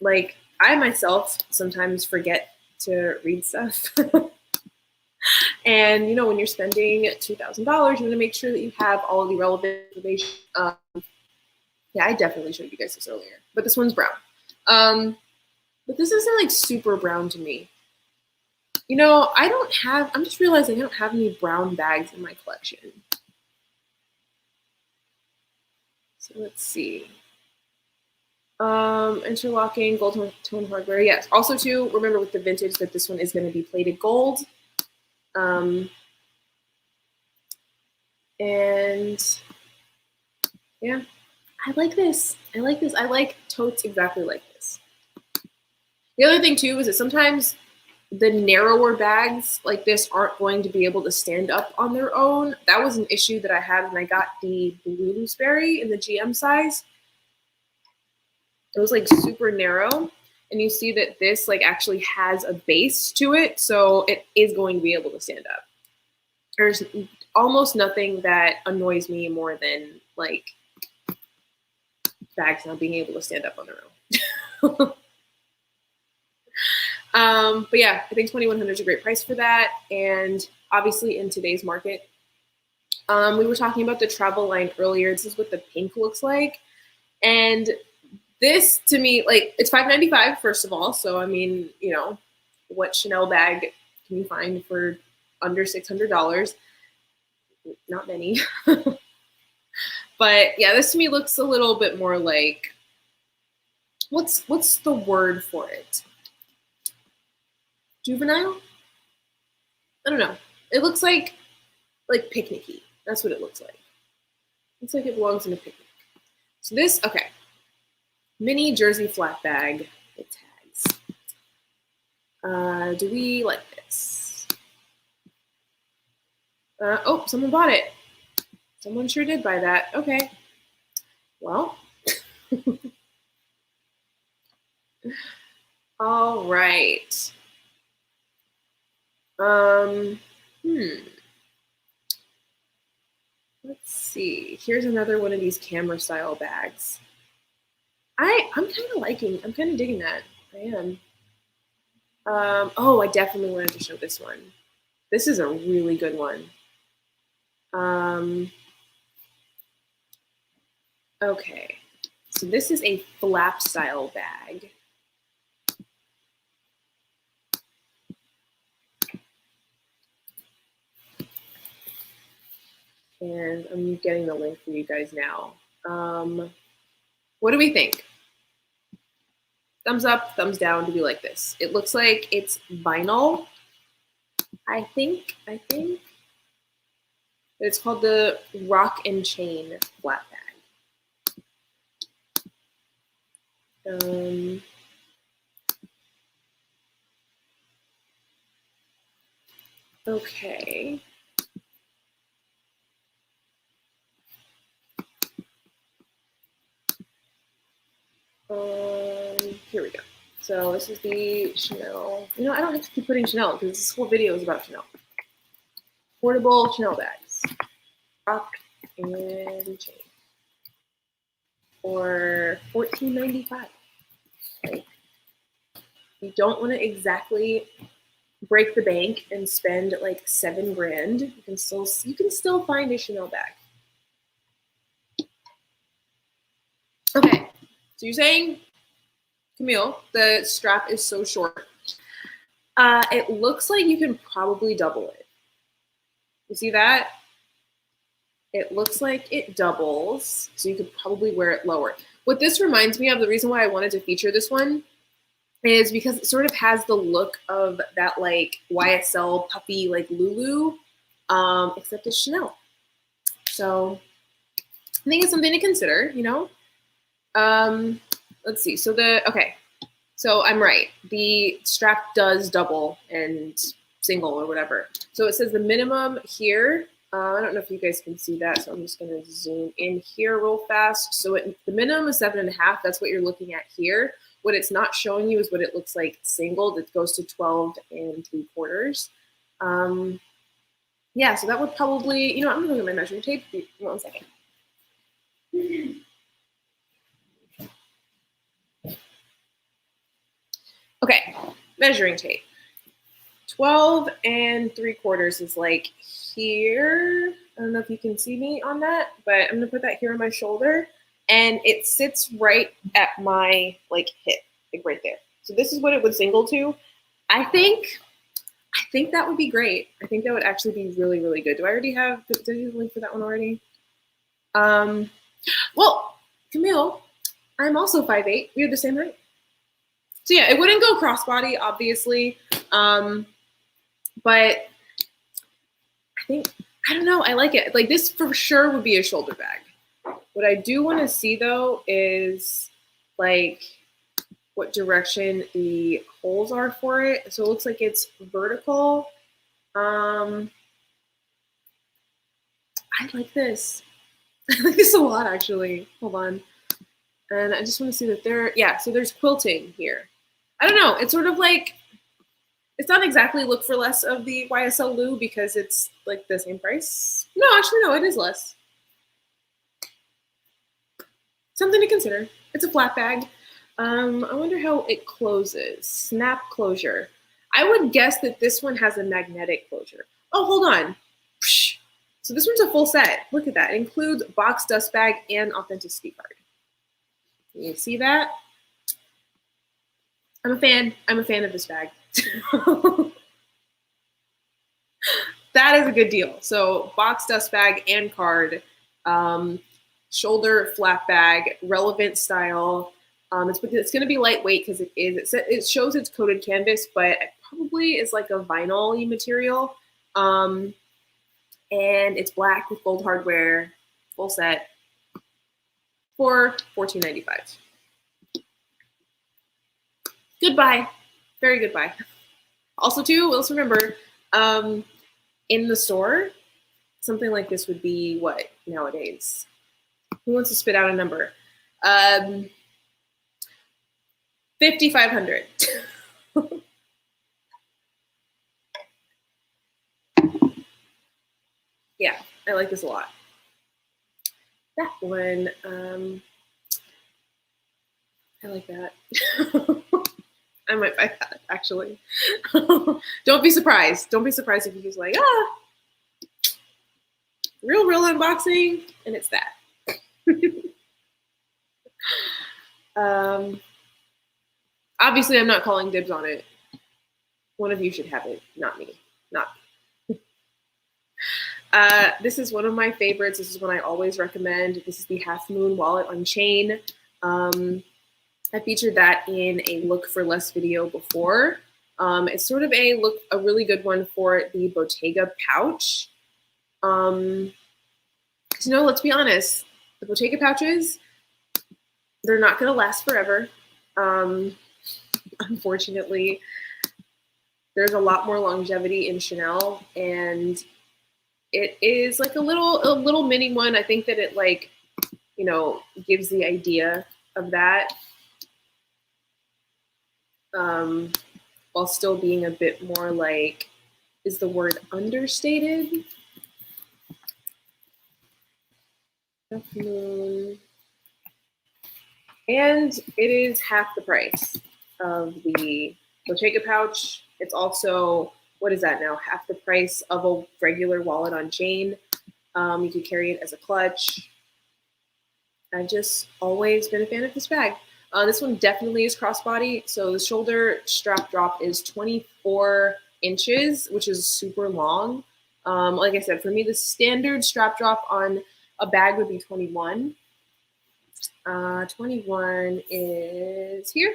[SPEAKER 1] Like, I myself sometimes forget to read stuff. And, you know, when you're spending $2,000, you want to make sure that you have all the relevant information. Yeah, I definitely showed you guys this earlier, but this one's brown. But this isn't like super brown to me. You know, I'm just realizing I don't have any brown bags in my collection. So let's see. Interlocking gold tone hardware. Yes. Also too, remember with the vintage that this one is going to be plated gold. And yeah, I like this. I like this. I like totes exactly like this. The other thing too is that sometimes the narrower bags like this aren't going to be able to stand up on their own. That was an issue that I had when I got the blue gooseberry in the GM size. It was like super narrow, and you see that this like actually has a base to it, so it is going to be able to stand up. There's almost nothing that annoys me more than like bags not being able to stand up on their own. But yeah, I think 2100 is a great price for that. And obviously in today's market, we were talking about the travel line earlier. This is what the pink looks like. And this to me, like, it's $5.95 first of all. So, I mean, you know, what Chanel bag can you find for under $600? Not many. But yeah, this to me looks a little bit more like, what's the word for it? Juvenile? I don't know. It looks like picnicky. That's what it looks like. Looks like it belongs in a picnic. So this, okay. Mini jersey flat bag with tags. Do we like this? Oh, someone bought it. Someone sure did buy that. Okay. Well. All right. Let's see. Here's another one of these camera style bags. I'm kind of digging that. I am. Oh, I definitely wanted to show this one. This is a really good one. Okay. So this is a flap style bag. And I'm getting the link for you guys now. What do we think? Thumbs up, thumbs down. Do we like this? It looks like it's vinyl. I think. It's called the Rock and Chain flat bag. Okay. Here we go. So this is the Chanel. You know, I don't have to keep putting Chanel because this whole video is about Chanel. Portable Chanel bags. Rock and Chain. For $14.95. Like, you don't want to exactly break the bank and spend like $7,000. You can still find a Chanel bag. Okay, so you're saying, Camille, the strap is so short. It looks like you can probably double it. You see that? It looks like it doubles, so you could probably wear it lower. What this reminds me of, the reason why I wanted to feature this one, is because it sort of has the look of that like YSL puffy like Lulu, except it's Chanel. So I think it's something to consider, you know? Let's see. So so I'm right. The strap does double and single or whatever. So it says the minimum here. I don't know if you guys can see that, so I'm just going to zoom in here real fast. So the minimum is 7.5. That's what you're looking at here. what it's not showing you is what it looks like singled. It goes to 12 3/4. Yeah, so that would probably, I'm gonna look at my measuring tape. 1 second. Okay, measuring tape. 12 3/4 is like here. I don't know if you can see me on that, but I'm gonna put that here on my shoulder, and it sits right at my like hip, like right there. So this is what it would single to. I think that would be great. I think that would actually be really, really good. Do I already have? Did I use the link for that one already? Well, Camille, I'm also 5'8". We have the same height. So yeah, it wouldn't go crossbody, obviously. But I don't know, I like it. Like this for sure would be a shoulder bag. What I do want to see though is like what direction the holes are for it. So it looks like it's vertical. I like this. I like this a lot actually. Hold on. And I just want to see that so there's quilting here. I don't know. It's sort of like, it's not exactly look for less of the YSL Lou because it's like the same price. No, actually, no, it is less. Something to consider. It's a flat bag. I wonder how it closes. Snap closure. I would guess that this one has a magnetic closure. Oh, hold on. So this one's a full set. Look at that. It includes box, dust bag, and authenticity card. You see that? I'm a fan. I'm a fan of this bag. That is a good deal. So box, dust bag, and card. Shoulder flap bag, relevant style. It's going to be lightweight because it shows it's coated canvas, but it probably is like a vinyl-y material. And it's black with gold hardware, full set for $14.95. Goodbye. Very goodbye. Also, too, let's remember, in the store, something like this would be what nowadays? Who wants to spit out a number? 5,500. Yeah, I like this a lot. That one, I like that. I might buy that, actually. Don't be surprised. Don't be surprised if you're like, real unboxing, and it's that. Obviously, I'm not calling dibs on it. One of you should have it, not me. Not me. This is one of my favorites. This is one I always recommend. This is the Half Moon Wallet on Chain. I featured that in a Look for Less video before. It's sort of a really good one for the Bottega pouch. Because, let's be honest, the Bottega pouches, they're not going to last forever. Unfortunately, there's a lot more longevity in Chanel, and it is like a little mini one. I think that it gives the idea of that. While still being a bit more like, is the word understated? And it is half the price of the Bottega pouch. It's also, what is that now? Half the price of a regular wallet on Chain. You could carry it as a clutch. I've just always been a fan of this bag. This one definitely is crossbody. So the shoulder strap drop is 24 inches, which is super long. Like I said, for me, the standard strap drop on a bag would be 21. 21 is here.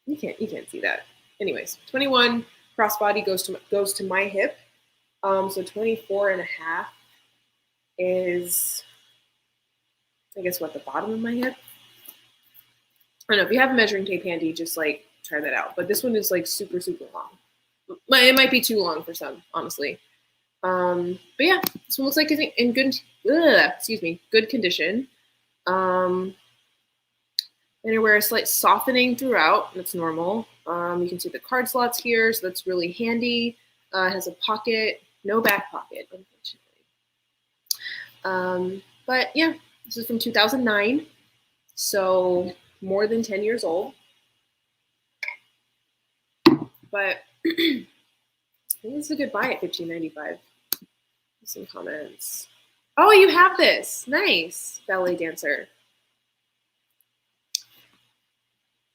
[SPEAKER 1] You can't see that. Anyways, 21 crossbody goes to my hip. So 24 and a half is, I guess, what, the bottom of my hip? I don't know, if you have a measuring tape handy, just like try that out. But this one is like super, super long. It might be too long for some, honestly. But yeah, this one looks like it's in good condition. Anywhere a slight softening throughout, that's normal. You can see the card slots here, so that's really handy. It has a pocket, no back pocket, unfortunately. But yeah, this is from 2009, so more than 10 years old. But I think this is a good buy at $15.95. Some comments. Oh, you have this. Nice. Ballet dancer.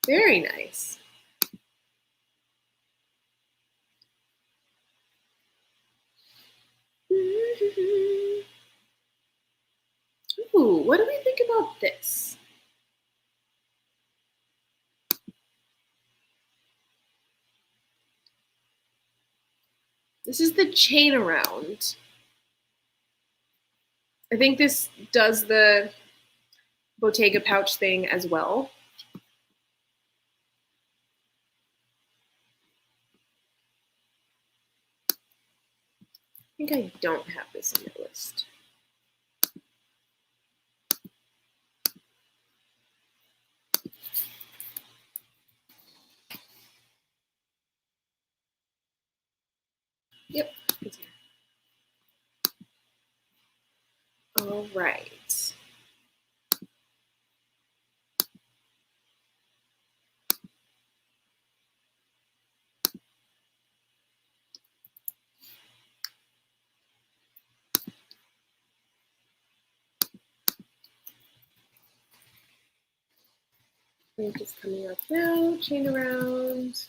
[SPEAKER 1] Very nice. Ooh, what do we think about this? This is the chain around. I think this does the Bottega pouch thing as well. I think I don't have this on my list. Yep, it's here. All right. I think it's coming up now. Chain around.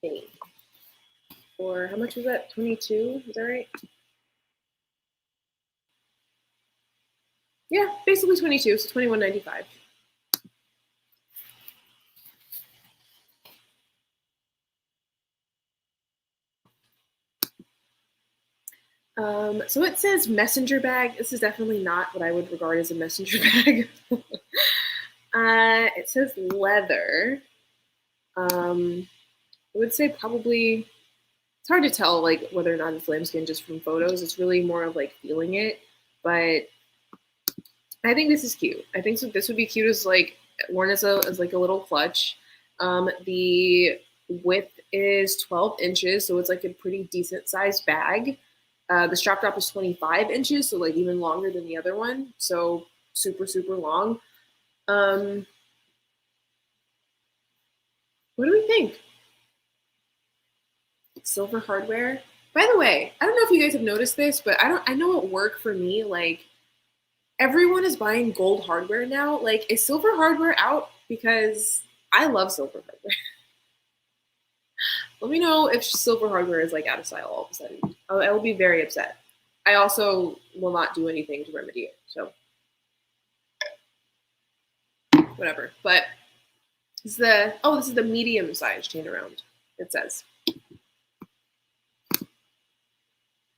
[SPEAKER 1] Thingy. Or how much was that? 22? Is that right? Yeah, basically 22, so $21.95. So it says messenger bag. This is definitely not what I would regard as a messenger bag. It says leather. I would say probably, it's hard to tell like whether or not it's lambskin just from photos. It's really more of like feeling it. But I think this is cute. I think so, this would be cute as like worn as like a little clutch. The width is 12 inches, so it's like a pretty decent sized bag. The strap drop is 25 inches, so like even longer than the other one. So super, super long. What do we think? Silver hardware. By the way, I don't know if you guys have noticed this, but I know at work for me, like everyone is buying gold hardware now. Like, is silver hardware out? Because I love silver hardware. Let me know if silver hardware is like out of style all of a sudden. I will be very upset. I also will not do anything to remedy it. So whatever. But this is the medium size chain around, it says.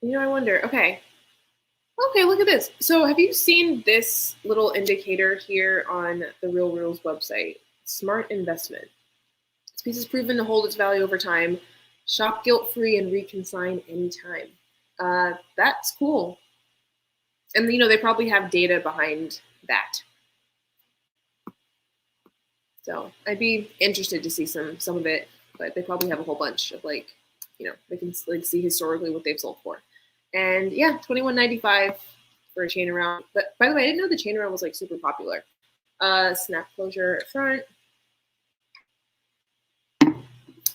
[SPEAKER 1] I wonder, okay, look at this. So have you seen this little indicator here on the Real Reels website? Smart investment. This piece is proven to hold its value over time. Shop guilt-free and reconsign anytime. That's cool. And they probably have data behind that. So I'd be interested to see some of it, but they probably have a whole bunch of they can like see historically what they've sold for. And yeah, $21.95 for a chain around. But by the way, I didn't know the chain around was like super popular. Snap closure at front.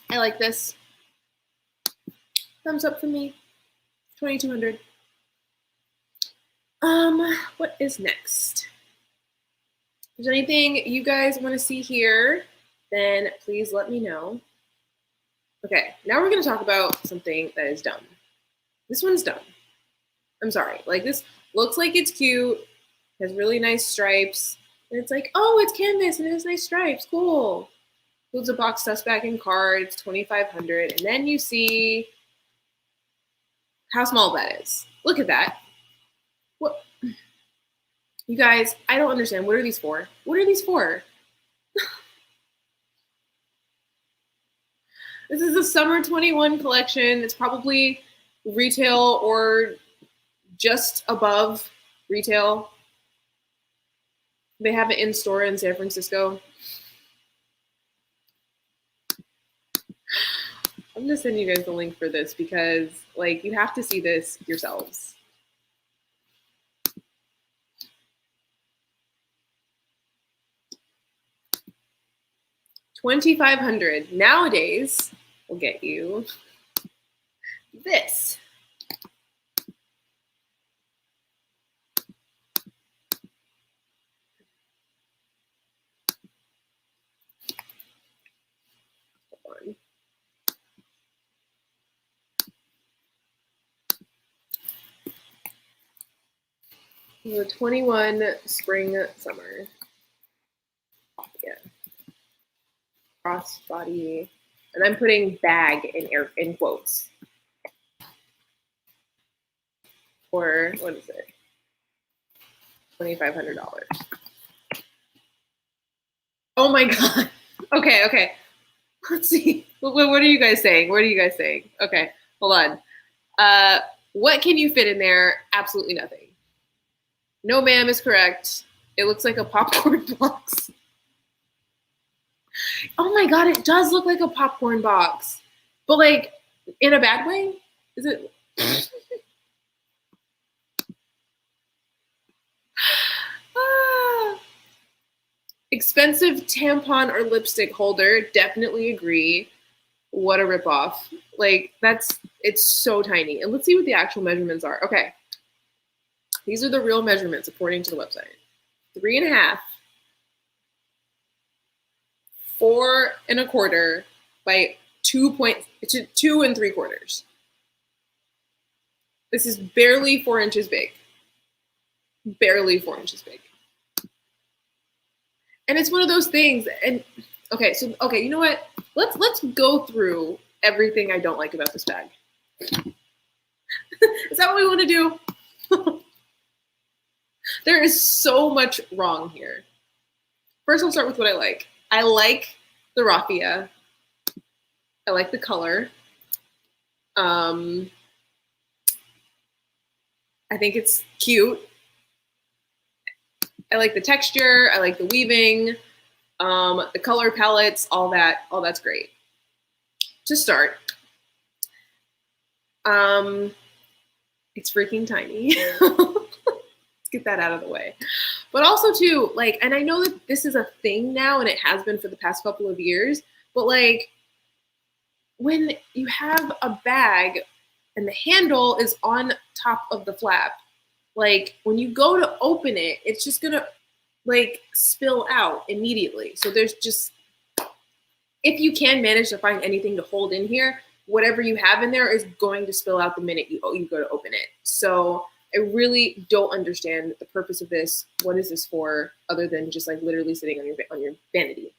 [SPEAKER 1] I like this. Thumbs up for me. 2,200. What is next? If there's anything you guys want to see here, then please let me know. Okay, now we're going to talk about something that is dumb. This one's dumb. I'm sorry. Like, this looks like it's cute, has really nice stripes, and it's like, oh, it's canvas and it has nice stripes. Cool. Includes a box suspect and cards, $2,500, and then you see how small that is. Look at that. What? You guys, I don't understand. What are these for? What are these for? This is the Summer 21 collection. It's probably retail or just above retail. They have it in store in San Francisco. I'm gonna send you guys the link for this because like you have to see this yourselves. $2,500 nowadays will get you this. The 21 spring summer. Yeah. Crossbody. And I'm putting bag in quotes. For what is it? $2,500. Oh my god. Okay. Let's see. What are you guys saying? What are you guys saying? Okay, hold on. What can you fit in there? Absolutely nothing. No, ma'am is correct. It looks like a popcorn box. Oh my god, it does look like a popcorn box. But like in a bad way? Is it? Expensive tampon or lipstick holder. Definitely agree. What a ripoff. Like it's so tiny. And let's see what the actual measurements are. Okay. These are the real measurements according to the website. 3.5, 4.25 by 2 3/4. This is barely 4 inches big. Barely 4 inches big. And it's one of those things. And okay, you know what? Let's go through everything I don't like about this bag. Is that what we want to do? There is so much wrong here. First, I'll start with what I like. I like the raffia. I like the color. I think it's cute. I like the texture. I like the weaving, the color palettes, all that's great. To start, it's freaking tiny. Let's get that out of the way. But also too, like, and I know that this is a thing now and it has been for the past couple of years, but like when you have a bag and the handle is on top of the flap, like when you go to open it, it's just gonna like spill out immediately. So there's just, if you can manage to find anything to hold in here, whatever you have in there is going to spill out the minute you go to open it. So I really don't understand the purpose of this. What is this for other than just like literally sitting on your vanity?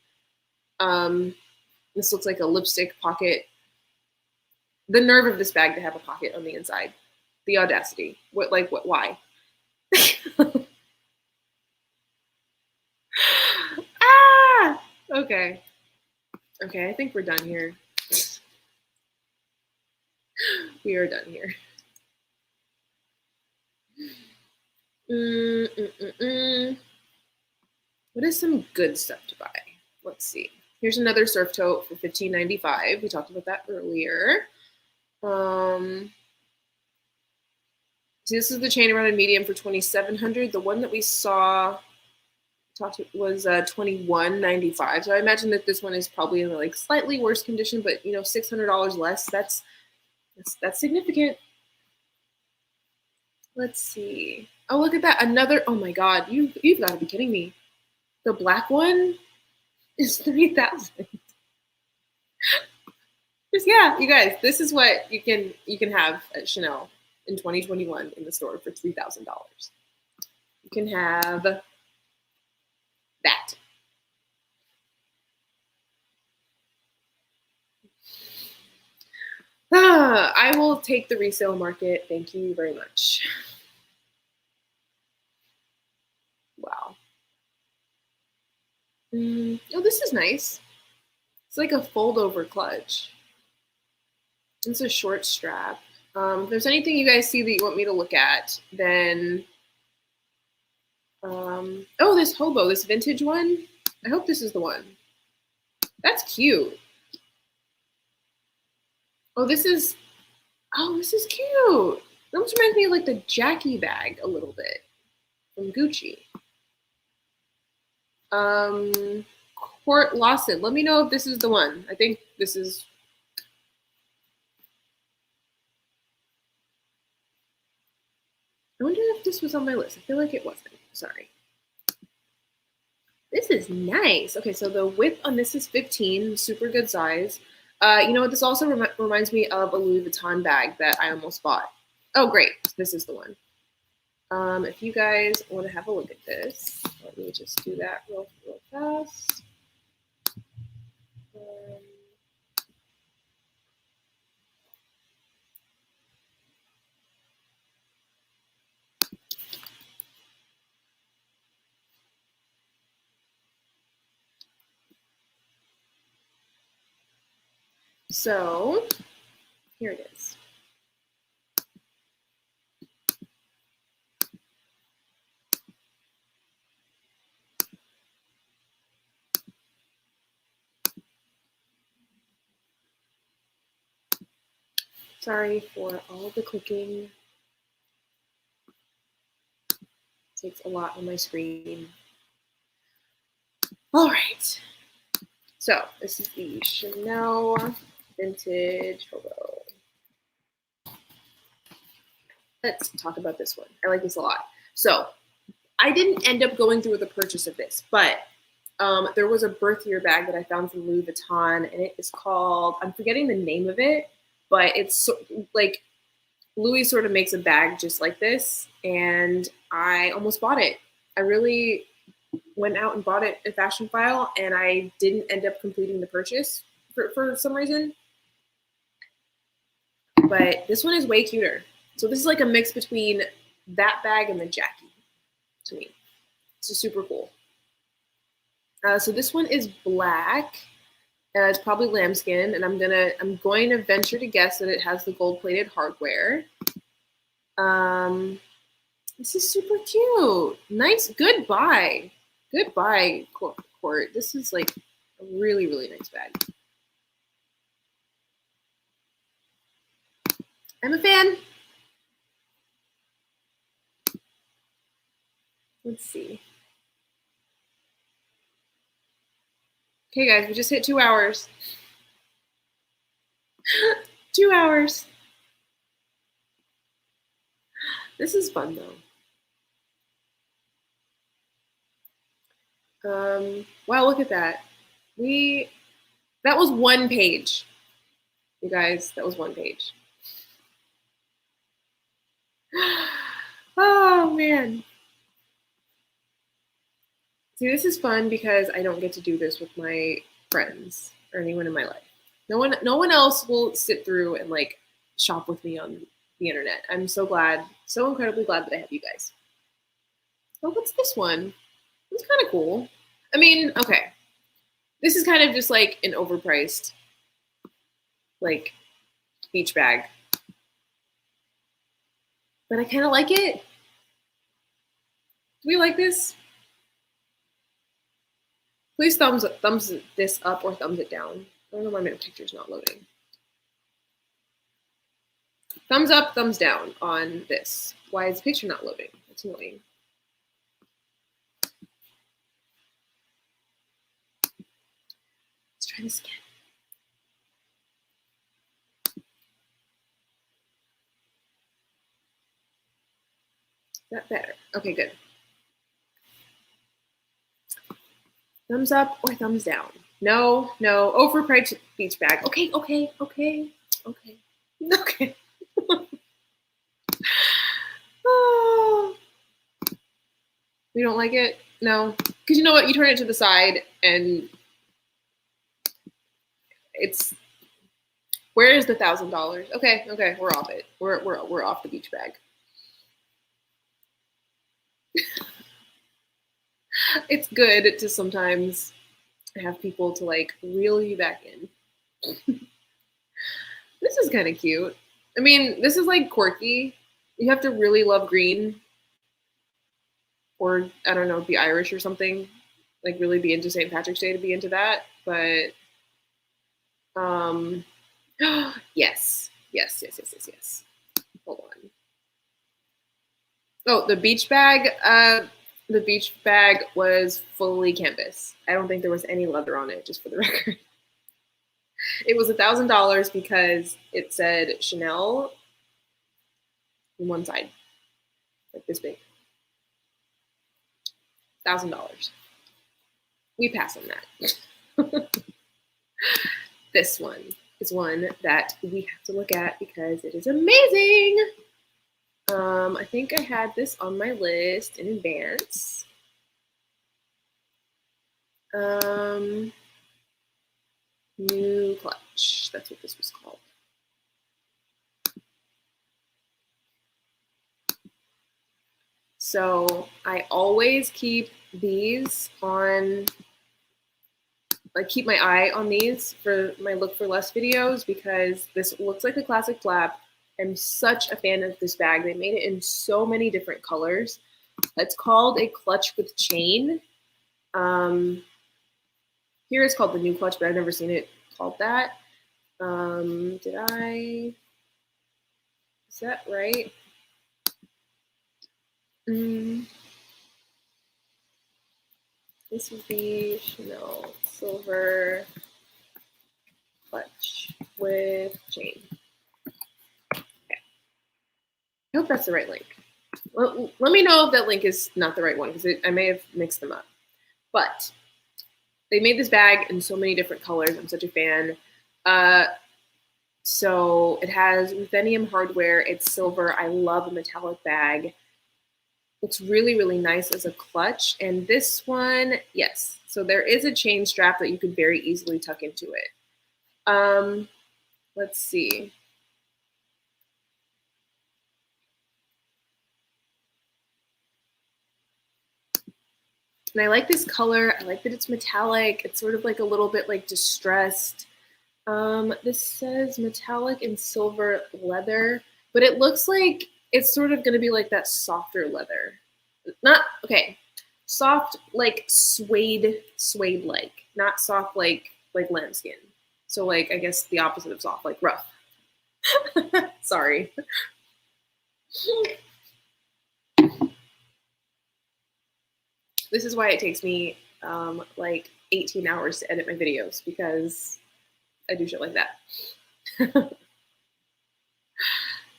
[SPEAKER 1] This looks like a lipstick pocket. The nerve of this bag to have a pocket on the inside. The audacity. Why? Okay. Okay, I think we're done here. We are done here. What is some good stuff to buy? Let's see. Here's another surf tote for $15.95. We talked about that earlier. So this is the chain around in medium for $2,700. The one that we saw was $21.95. So I imagine that this one is probably in like slightly worse condition, but you know, $600 less. That's significant. Let's see. Oh, look at that! Another. Oh my God! You've got to be kidding me. The black one is $3,000. Yeah, you guys, this is what you can have at Chanel in 2021 in the store for $3,000. You can have that. I will take the resale market. Thank you very much. Wow. Oh, this is nice. It's like a fold-over clutch. It's a short strap. If there's anything you guys see that you want me to look at, then Oh, this hobo, this vintage one. I hope this is the one. That's cute. Oh, this is cute. That almost reminds me of like the Jackie bag a little bit from Gucci. Court Lawson. Let me know if this is the one. I think this is. I wonder if this was on my list. I feel like it wasn't. Sorry. This is nice. Okay, so the width on this is 15, super good size. You know what? This also reminds me of a Louis Vuitton bag that I almost bought. Oh, great. This is the one. If you guys want to have a look at this, let me just do that real fast. So here it is. Sorry for all the clicking. It takes a lot on my screen. All right. So this is the Chanel Vintage Hobo. Let's talk about this one. I like this a lot. So I didn't end up going through with the purchase of this, but there was a birth year bag that I found from Louis Vuitton, and it is called, I'm forgetting the name of it, but it's like Louis sort of makes a bag just like this, and I almost bought it. I really went out and bought it at Fashion File, and I didn't end up completing the purchase for some reason. But this one is way cuter. So this is like a mix between that bag and the Jackie to me. It's super cool. So this one is black. It's probably lambskin, and I'm going to venture to guess that it has the gold-plated hardware. This is super cute. Nice. Goodbye. Goodbye, Court. This is like a really, really nice bag. I'm a fan. Let's see. Okay, guys, we just hit 2 hours. 2 hours. This is fun, though. Wow, look at that. That was one page. You guys, that was one page. Oh, man. See, this is fun because I don't get to do this with my friends or anyone in my life. No one else will sit through and like shop with me on the internet. I'm so glad, so incredibly glad that I have you guys. Oh, what's this one? It's kind of cool. I mean, okay. This is kind of just like an overpriced, like, beach bag. But I kind of like it. Do we like this? Please thumbs this up or thumbs it down. I don't know why my picture's not loading. Thumbs up, thumbs down on this. Why is the picture not loading? That's annoying. Let's try this again. Is that better? Okay, good. Thumbs up or thumbs down? No, overpriced beach bag. Okay. Oh. We don't like it? No. Because you know what? You turn it to the side and it's, where is the $1,000? Okay, we're off it. We're off the beach bag. It's good to sometimes have people to like reel you back in. This is kind of cute. I mean, this is like quirky. You have to really love green or I don't know, be Irish or something, like really be into St. Patrick's Day to be into that. But yes, yes, yes, yes, yes, yes. Hold on. Oh, the beach bag. The beach bag was fully canvas. I don't think there was any leather on it, just for the record. It was $1,000 because it said Chanel on one side, like this big. $1,000. We pass on that. This one is one that we have to look at because it is amazing. I think I had this on my list in advance. New clutch. That's what this was called. So I always keep these on, like keep my eye on these for my look for less videos because this looks like a classic flap. I'm such a fan of this bag. They made it in so many different colors. It's called a clutch with chain. Here it's called the new clutch, but I've never seen it called that. Is that right? This would be Chanel silver clutch with chain. Okay. I hope that's the right link. Let me know if that link is not the right one because I may have mixed them up. But they made this bag in so many different colors. I'm such a fan. So it has ruthenium hardware. It's silver. I love a metallic bag. Looks really, really nice as a clutch. And this one, yes. So there is a chain strap that you could very easily tuck into it. Let's see. And I like this color. I like that it's metallic. It's sort of like a little bit like distressed. This says metallic and silver leather, but it looks like it's sort of going to be like that softer leather. Not, okay, soft like suede-like, not soft like lambskin. So like, I guess the opposite of soft, like rough. Sorry. This is why it takes me like 18 hours to edit my videos because I do shit like that.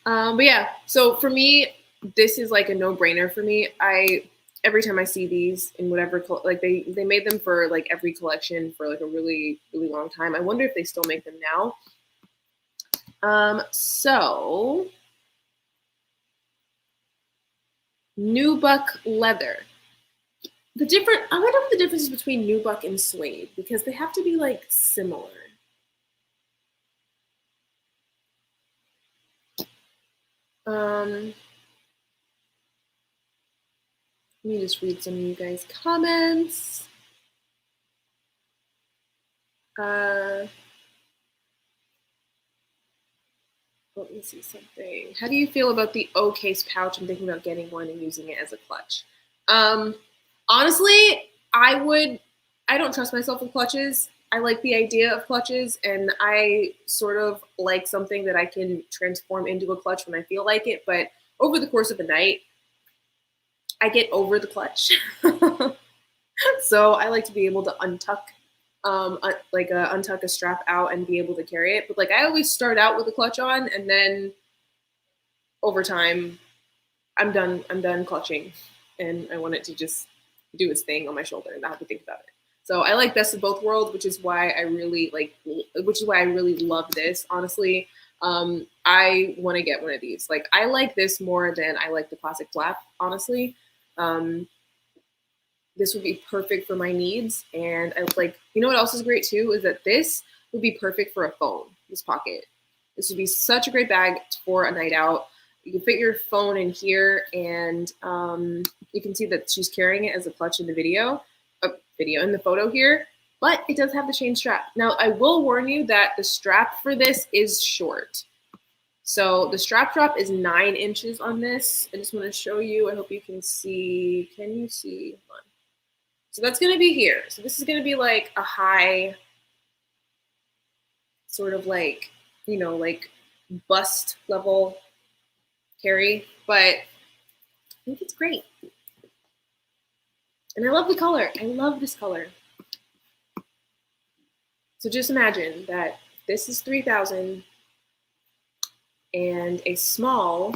[SPEAKER 1] But yeah, so for me, this is like a no-brainer for me. Every time I see these in whatever, like they made them for like every collection for like a really, really long time. I wonder if they still make them now. So nubuck leather. I wonder what the difference is between nubuck and suede because they have to be like similar. Let me just read some of you guys' comments. Let me see something. How do you feel about the O case pouch? I'm thinking about getting one and using it as a clutch. Honestly, I don't trust myself with clutches. I like the idea of clutches, and I sort of like something that I can transform into a clutch when I feel like it. But over the course of the night, I get over the clutch. So I like to be able to untuck a strap out and be able to carry it. But like I always start out with a clutch on, and then over time, I'm done clutching, and I want it to just do its thing on my shoulder and not have to think about it. So I like best of both worlds, which is why I really love this. Honestly, I want to get one of these. Like I like this more than I like the classic flap. Honestly, this would be perfect for my needs. And I like, you know what else is great too is that this would be perfect for a phone. This pocket. This would be such a great bag for a night out. You can fit your phone in here, and you can see that she's carrying it as a clutch in the in the photo here, but it does have the chain strap. Now, I will warn you that the strap for this is short. So the strap drop is 9 inches on this. I just want to show you. I hope you can see. Can you see? Hold on. So that's going to be here. So this is going to be like a high, sort of like, you know, like bust level carry, but I think it's great. And I love the color. I love this color. So just imagine that this is 3,000 and a small,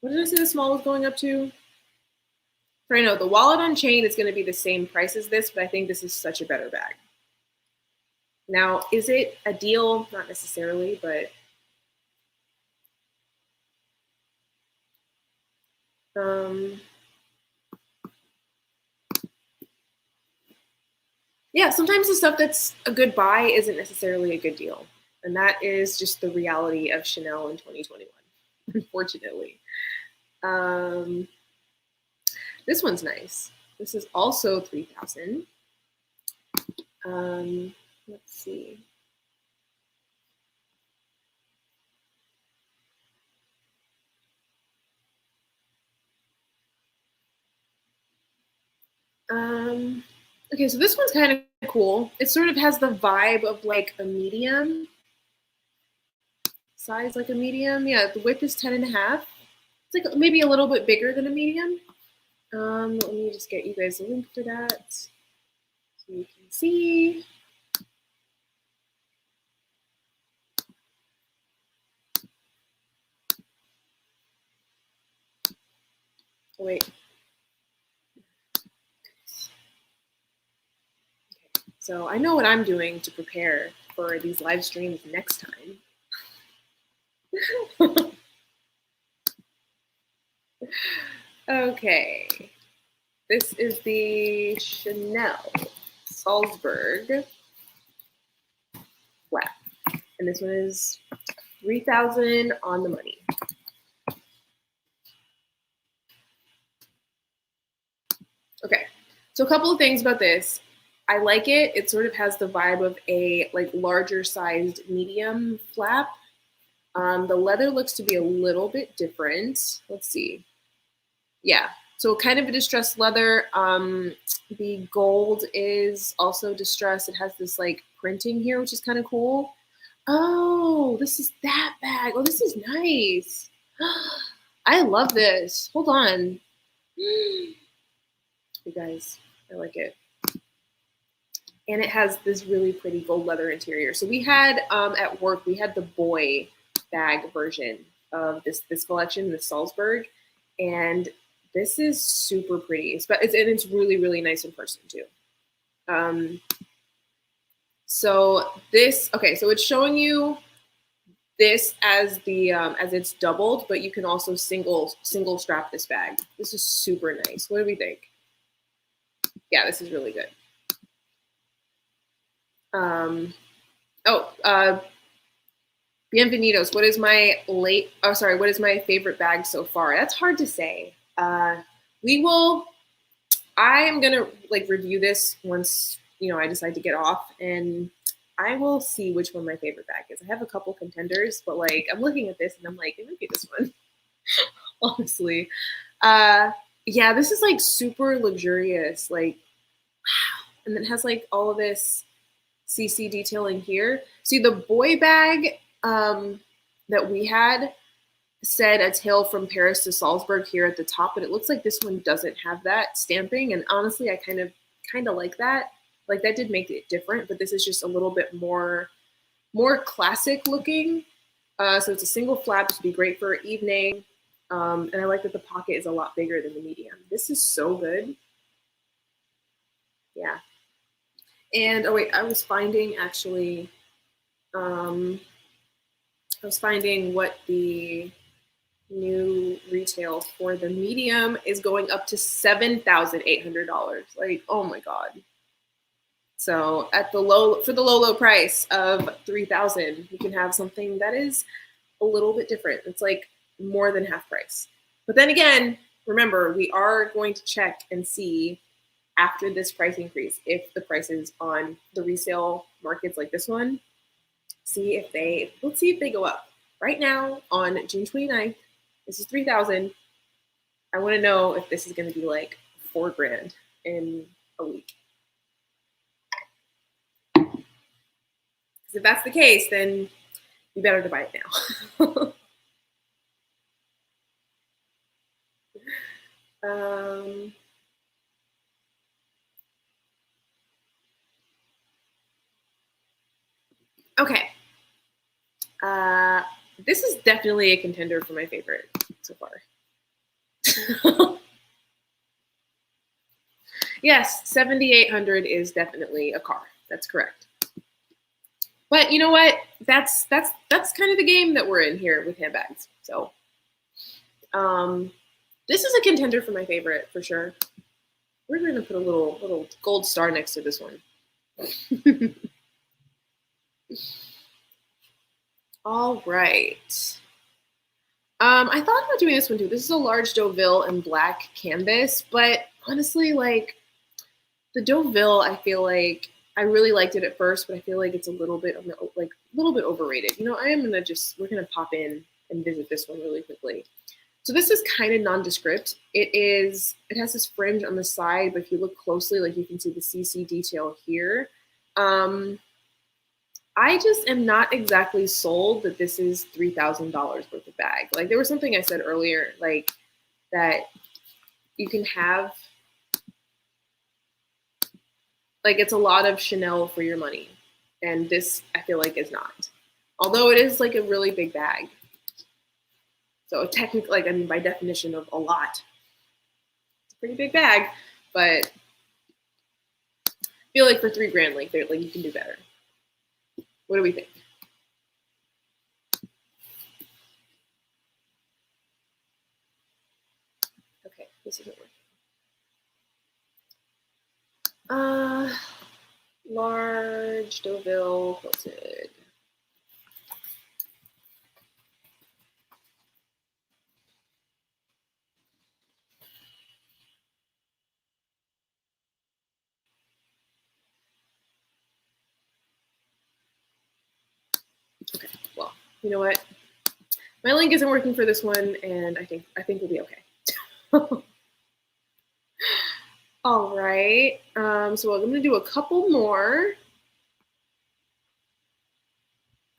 [SPEAKER 1] what did I say the small was going up to? I know the wallet on chain is going to be the same price as this, but I think this is such a better bag. Now, is it a deal? Not necessarily, but yeah, sometimes the stuff that's a good buy isn't necessarily a good deal. And that is just the reality of Chanel in 2021, unfortunately. This one's nice. This is also 3,000. Let's see. Okay, so this one's kind of cool. It sort of has the vibe of like a medium size, like a medium. Yeah, the width is 10.5. It's like maybe a little bit bigger than a medium. Let me just get you guys a link for that so you can see. Oh, wait. Okay. So I know what I'm doing to prepare for these live streams next time. Okay. This is the Chanel Salzburg flat. And this one is 3,000 on the money. Okay, so a couple of things about this. I like it. It sort of has the vibe of a like larger sized medium flap. The leather looks to be a little bit different. Let's see. Yeah, so kind of a distressed leather. The gold is also distressed. It has this like printing here, which is kind of cool. Oh, this is that bag. Oh, this is nice. I love this. Hold on. You guys, I like it. And it has this really pretty gold leather interior. So we had at work, we had the boy bag version of this collection, the Salzburg, and this is super pretty. And it's really, really nice in person too. So this, okay, so it's showing you this as the as it's doubled, but you can also single strap this bag. This is super nice. What do we think? Yeah, this is really good. Bienvenidos. What is my what is my favorite bag so far? That's hard to say. I am gonna like review this once, you know, I decide to get off, and I will see which one my favorite bag is. I have a couple contenders, but like I'm looking at this and I'm like, it might be this one. Honestly. Yeah, this is like super luxurious, like wow. And then it has like all of this CC detailing here. See, the boy bag that we had said a tale from Paris to Salzburg here at the top, but it looks like this one doesn't have that stamping. And honestly, I kind of like that. Like that did make it different, but this is just a little bit more classic looking. So it's a single flap, which would be great for evening. And I like that the pocket is a lot bigger than the medium. This is so good. Yeah. And oh wait, I was finding actually, I was finding what the new retail for the medium is going up to $7,800. Like, oh my God. So at the low price of 3,000, you can have something that is a little bit different. It's like more than half price. But then again, remember, we are going to check and see after this price increase if the prices on the resale markets like this one, let's see if they go up. right now on June 29th, this is 3,000. I want to know if this is going to be like $4,000 in a week. Because if that's the case, then you better to buy it now. Okay. This is definitely a contender for my favorite so far. Yes, 7,800 is definitely a car. That's correct. But you know what? That's kind of the game that we're in here with handbags. So, this is a contender for my favorite for sure. We're going to put a little gold star next to this one. All right. I thought about doing this one too. This is a large Deauville in black canvas, but honestly, like the Deauville, I feel like I really liked it at first, but I feel like it's a little bit overrated. You know, we're gonna pop in and visit this one really quickly. So this is kind of nondescript. It has this fringe on the side, but if you look closely, like you can see the CC detail here. I just am not exactly sold that this is $3,000 worth of bag. Like there was something I said earlier, like that you can have, like it's a lot of Chanel for your money. And this I feel like is not. Although it is like a really big bag. So technically, like, I mean, by definition of a lot, it's a pretty big bag, but I feel like for $3,000, like you can do better. What do we think? Okay, this isn't working. Large Deauville quilted. Okay, well, you know what? My link isn't working for this one, and I think we'll be okay. All right. So I'm gonna do a couple more.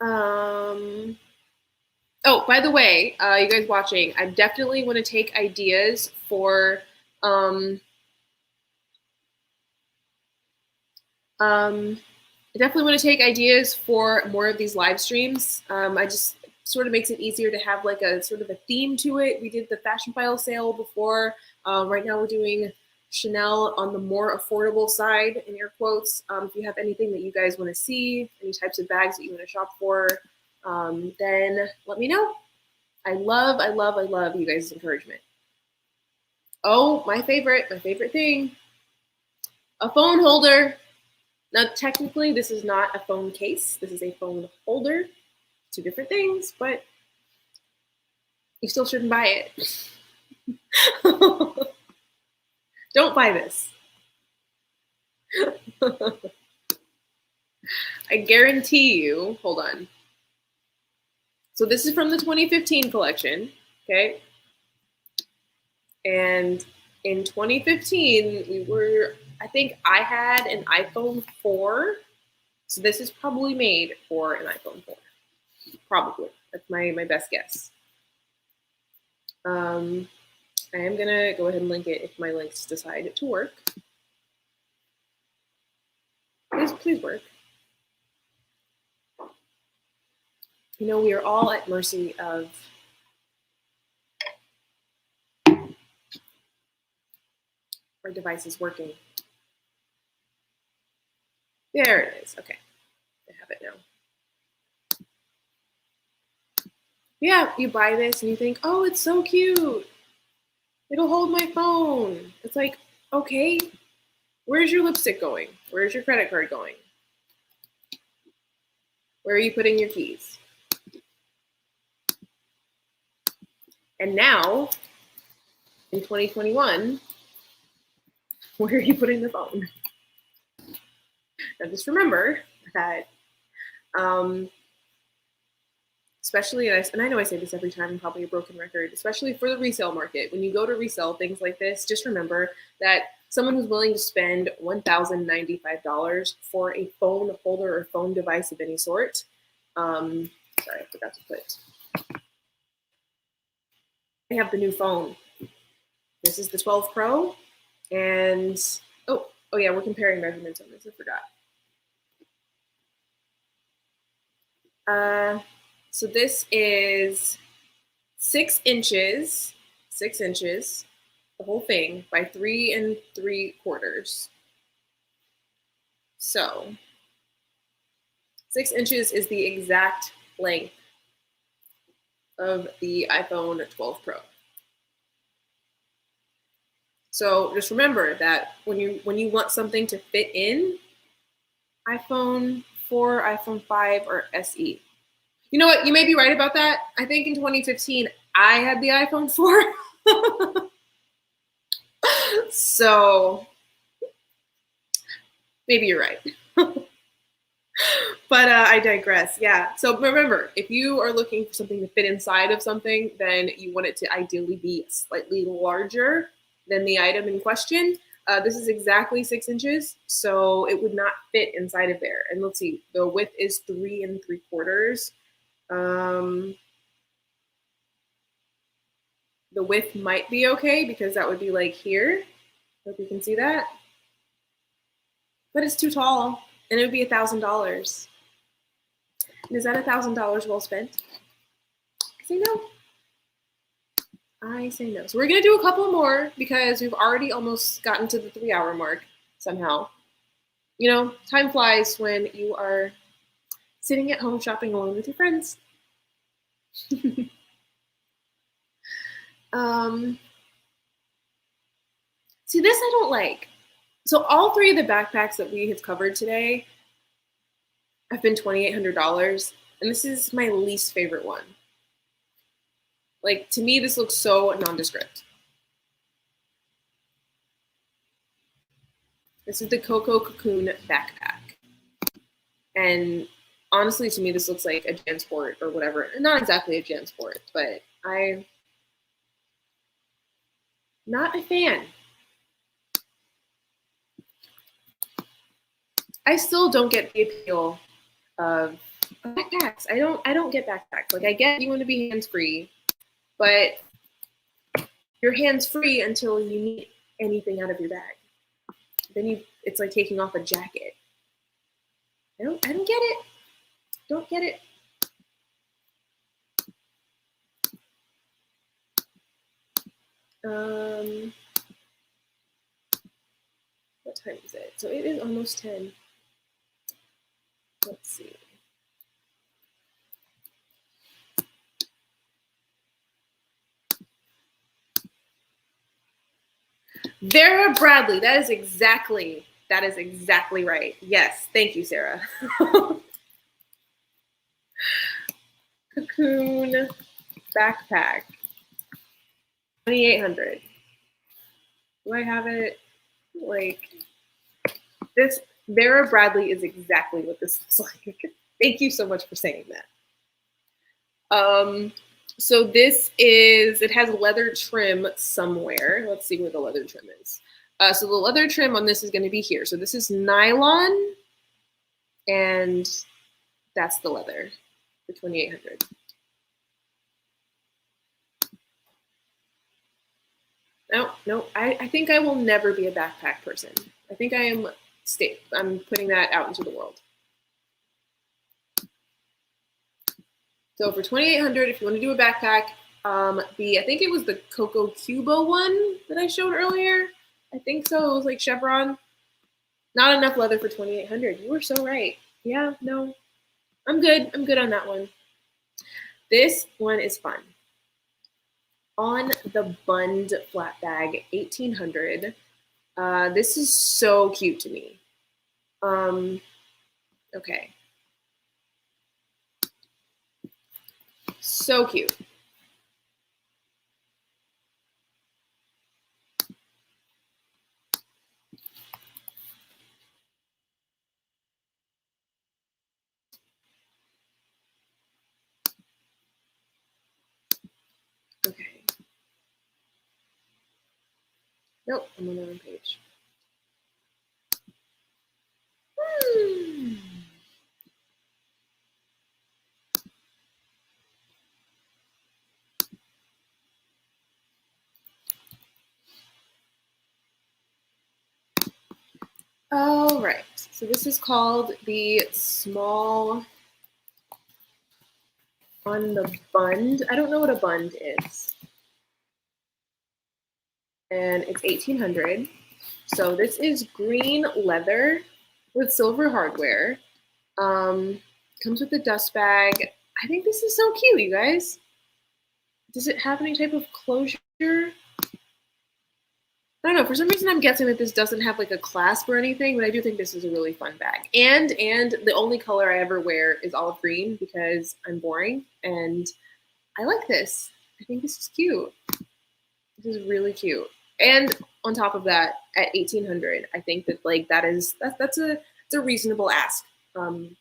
[SPEAKER 1] Oh, by the way, you guys watching, I definitely want to take ideas for I definitely want to take ideas for more of these live streams. I just sort of makes it easier to have like a sort of a theme to it. We did the fashion file sale before. Right now we're doing Chanel on the more affordable side, in air quotes. If you have anything that you guys want to see, any types of bags that you want to shop for, then let me know. I love you guys' encouragement. Oh, my favorite thing, a phone holder. Now, technically, this is not a phone case. This is a phone holder. Two different things, but you still shouldn't buy it. Don't buy this. I guarantee you, hold on. So this is from the 2015 collection, okay? And in 2015, I think I had an iPhone 4. So this is probably made for an iPhone 4. Probably. That's my best guess. I am going to go ahead and link it if my links decide to work. Please work. You know, we are all at mercy of our devices working. There it is. Okay. I have it now. Yeah, you buy this and you think, oh, it's so cute. It'll hold my phone. It's like, okay, where's your lipstick going? Where's your credit card going? Where are you putting your keys? And now, in 2021, where are you putting the phone? Now just remember that especially, and I know I say this every time, probably a broken record, especially for the resale market. When you go to resell things like this, just remember that someone who's willing to spend $1,095 for a phone holder or phone device of any sort. Sorry, I forgot to put. I have the new phone. This is the 12 Pro, and oh yeah, we're comparing measurements on this. I forgot. So this is 6 inches, the whole thing, by 3 3/4. So 6 inches is the exact length of the iPhone 12 Pro. So just remember that when you want something to fit in iPhone 4, iPhone 5, or SE. You know what? You may be right about that. I think in 2015, I had the iPhone 4. So maybe you're right. But I digress. Yeah. So remember, if you are looking for something to fit inside of something, then you want it to ideally be slightly larger than the item in question. This is exactly 6 inches, so it would not fit inside of there. And let's see, the width is 3 3/4. The width might be okay because that would be like here. Hope you can see that. But it's too tall, and it would be $1,000. Is that $1,000 well spent? I say no. I say no. So we're gonna do a couple more because we've already almost gotten to the 3-hour mark somehow. You know, time flies when you are sitting at home shopping alone with your friends. See, this I don't like. So all 3 of the backpacks that we have covered today have been $2,800, and this is my least favorite one. Like, to me, this looks so nondescript. This is the Coco Cocoon backpack. And honestly, to me, this looks like a JanSport or whatever. Not exactly a JanSport, but I'm not a fan. I still don't get the appeal of backpacks. I don't get backpacks. Like, I get you want to be hands-free, but you're hands-free until you need anything out of your bag. Then it's like taking off a jacket. I don't get it. Don't get it. What time is it? So it is almost 10. Let's see. Vera Bradley. That is exactly right. Yes. Thank you, Sarah. Cocoon backpack. 2,800. Do I have it? Like, this Vera Bradley is exactly what this looks like. Thank you so much for saying that. So this is, it has leather trim somewhere. Let's see where the leather trim is. So the leather trim on this is going to be here. So this is nylon, and that's the leather for 2,800. No, I think I will never be a backpack person. I think I'm putting that out into the world. So for 2,800, if you want to do a backpack, I think it was the Coco Cabas one that I showed earlier. I think so. It was like chevron. Not enough leather for 2,800. You were so right. Yeah, no, I'm good. I'm good on that one. This one is fun. On the Bund flat bag, 1,800. This is so cute to me. Okay. So cute. Nope, I'm on the wrong page. All right, so this is called the small on the bund. I don't know what a bund is. And it's 1800. So this is green leather with silver hardware. Comes with a dust bag. I think this is so cute, you guys. Does it have any type of closure? I don't know. For some reason, I'm guessing that this doesn't have like a clasp or anything, but I do think this is a really fun bag. And the only color I ever wear is olive green because I'm boring, and I like this. I think this is cute. This is really cute. And on top of that, at 1800, I think that like that's a reasonable ask on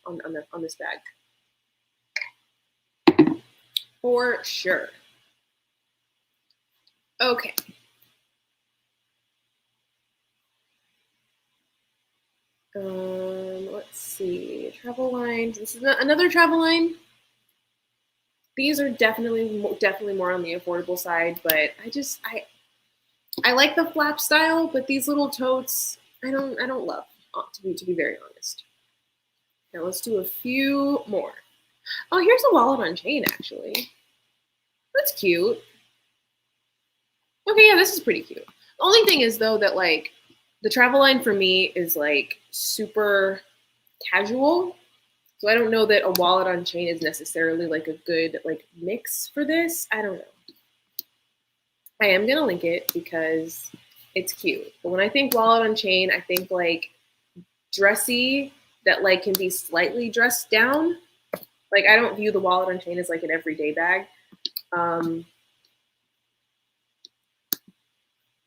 [SPEAKER 1] this bag for sure. Okay. Let's see. Travel lines. This is another travel line. These are definitely more on the affordable side, but I like the flap style, but these little totes I don't love, to be very honest. Now let's do a few more. Oh, here's a wallet on chain actually. That's cute. Okay, yeah, this is pretty cute. The only thing is though that like the travel line for me is like super casual. So I don't know that a wallet on chain is necessarily like a good like mix for this. I don't know. I am gonna link it because it's cute. But when I think wallet on chain, I think like dressy that like can be slightly dressed down. Like I don't view the wallet on chain as like an everyday bag.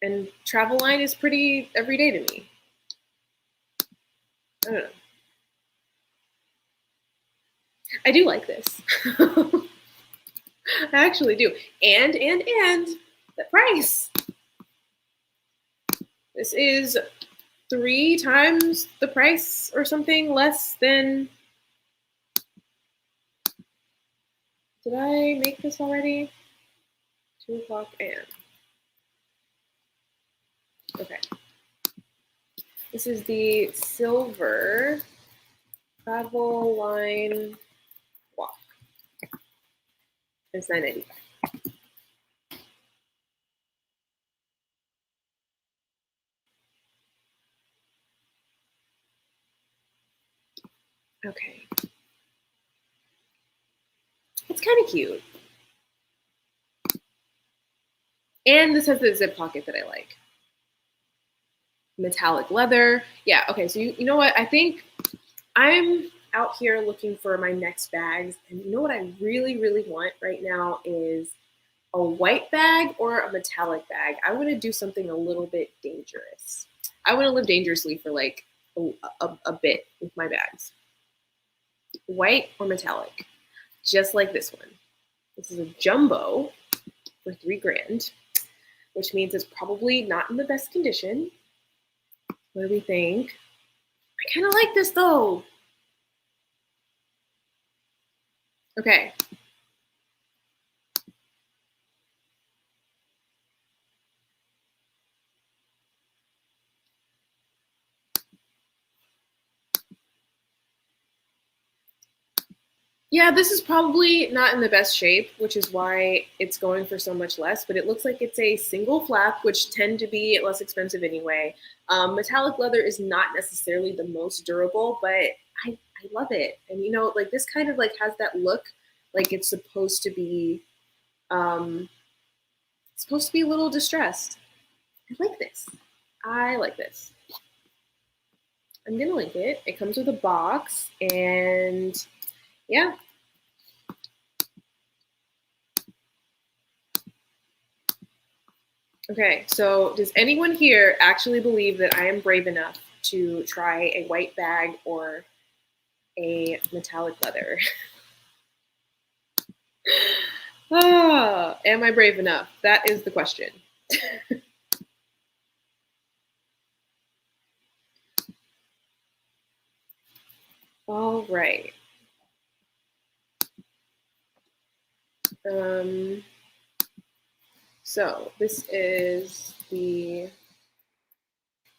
[SPEAKER 1] And travel line is pretty everyday to me. I don't know. I do like this. I actually do. And the price. This is 3 times the price or something less than. Did I make this already? 2 o'clock and. Okay. This is the silver travel line walk. It's $9.95. Okay. It's kind of cute. And this has the zip pocket that I like. Metallic leather. Yeah, okay, so you know what? I think I'm out here looking for my next bags. And you know what I really, really want right now is a white bag or a metallic bag. I want to do something a little bit dangerous. I want to live dangerously for like a bit with my bags. White or metallic, just like this one. This is a jumbo for $3,000, which means it's probably not in the best condition. What do we think? I kind of like this though. Okay. Yeah, this is probably not in the best shape, which is why it's going for so much less, but it looks like it's a single flap, which tend to be less expensive anyway. Metallic leather is not necessarily the most durable, but I love it. And you know, like this kind of like has that look like it's supposed to be a little distressed. I like this. I like this. I'm gonna link it. It comes with a box and yeah. Okay, so does anyone here actually believe that I am brave enough to try a white bag or a metallic leather? Am I brave enough? That is the question. All right. So this is the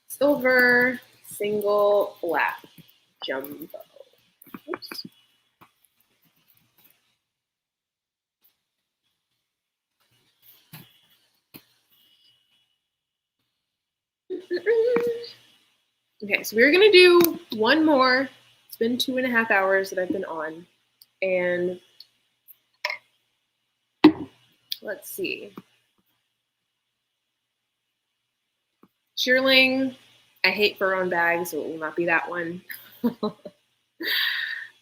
[SPEAKER 1] silver single flap jumbo. Oops. Okay, so we're gonna do one more. It's been 2.5 hours that I've been on, and let's see. Shearling, I hate fur on bags, so it will not be that one.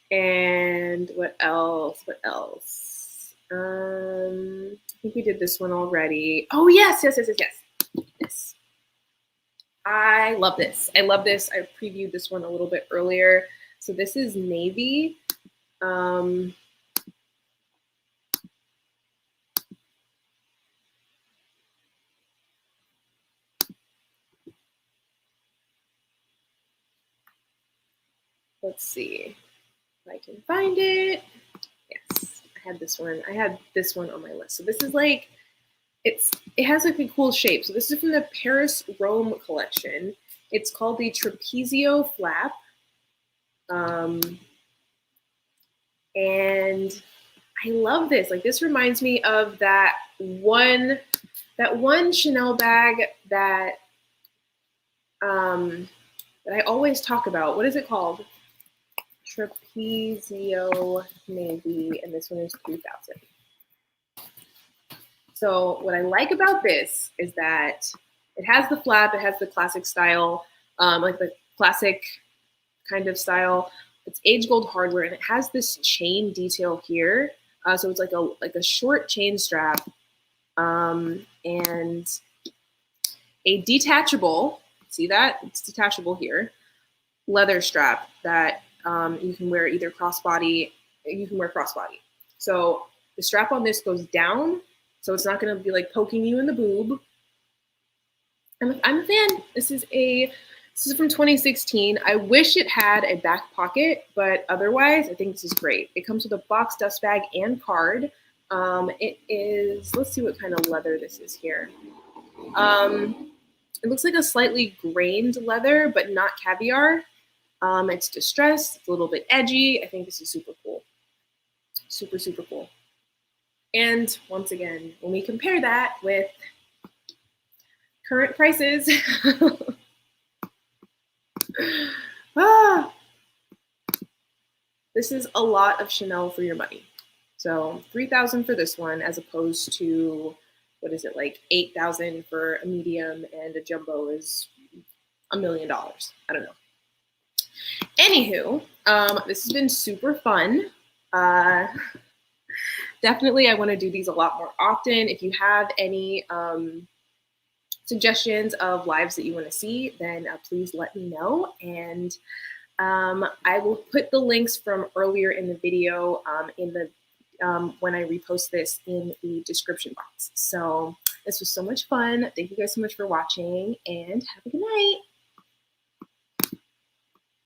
[SPEAKER 1] And what else? What else? I think we did this one already. Oh, yes. Yes. I love this. I love this. I previewed this one a little bit earlier. So this is navy. Let's see if I can find it. Yes, I had this one. I had this one on my list. So this is like, it has like a cool shape. So this is from the Paris-Rome collection. It's called the Trapezio flap. And I love this. Like, this reminds me of that one Chanel bag that that I always talk about. What is it called? Trapezio navy, and this one is 3,000. So what I like about this is that it has the flap, it has the classic style, like the classic kind of style. It's age gold hardware, and it has this chain detail here. So it's like a short chain strap, and a detachable. See that? It's detachable here. Leather strap that you can wear either crossbody. You can wear crossbody. So the strap on this goes down, so it's not going to be like poking you in the boob. I'm a fan. This is from 2016. I wish it had a back pocket, but otherwise, I think this is great. It comes with a box dust bag and card. It is, let's see what kind of leather this is here. It looks like a slightly grained leather, but not caviar. It's distressed. It's a little bit edgy. I think this is super cool. Super, super cool. And once again, when we compare that with current prices, this is a lot of Chanel for your money. So 3,000 for this one, as opposed to, what is it, like 8,000 for a medium, and a jumbo is $1 million. I don't know. Anywho, this has been super fun. Definitely, I want to do these a lot more often. If you have any suggestions of lives that you want to see, then please let me know. And I will put the links from earlier in the video in the when I repost this in the description box. So this was so much fun. Thank you guys so much for watching, and have a good night.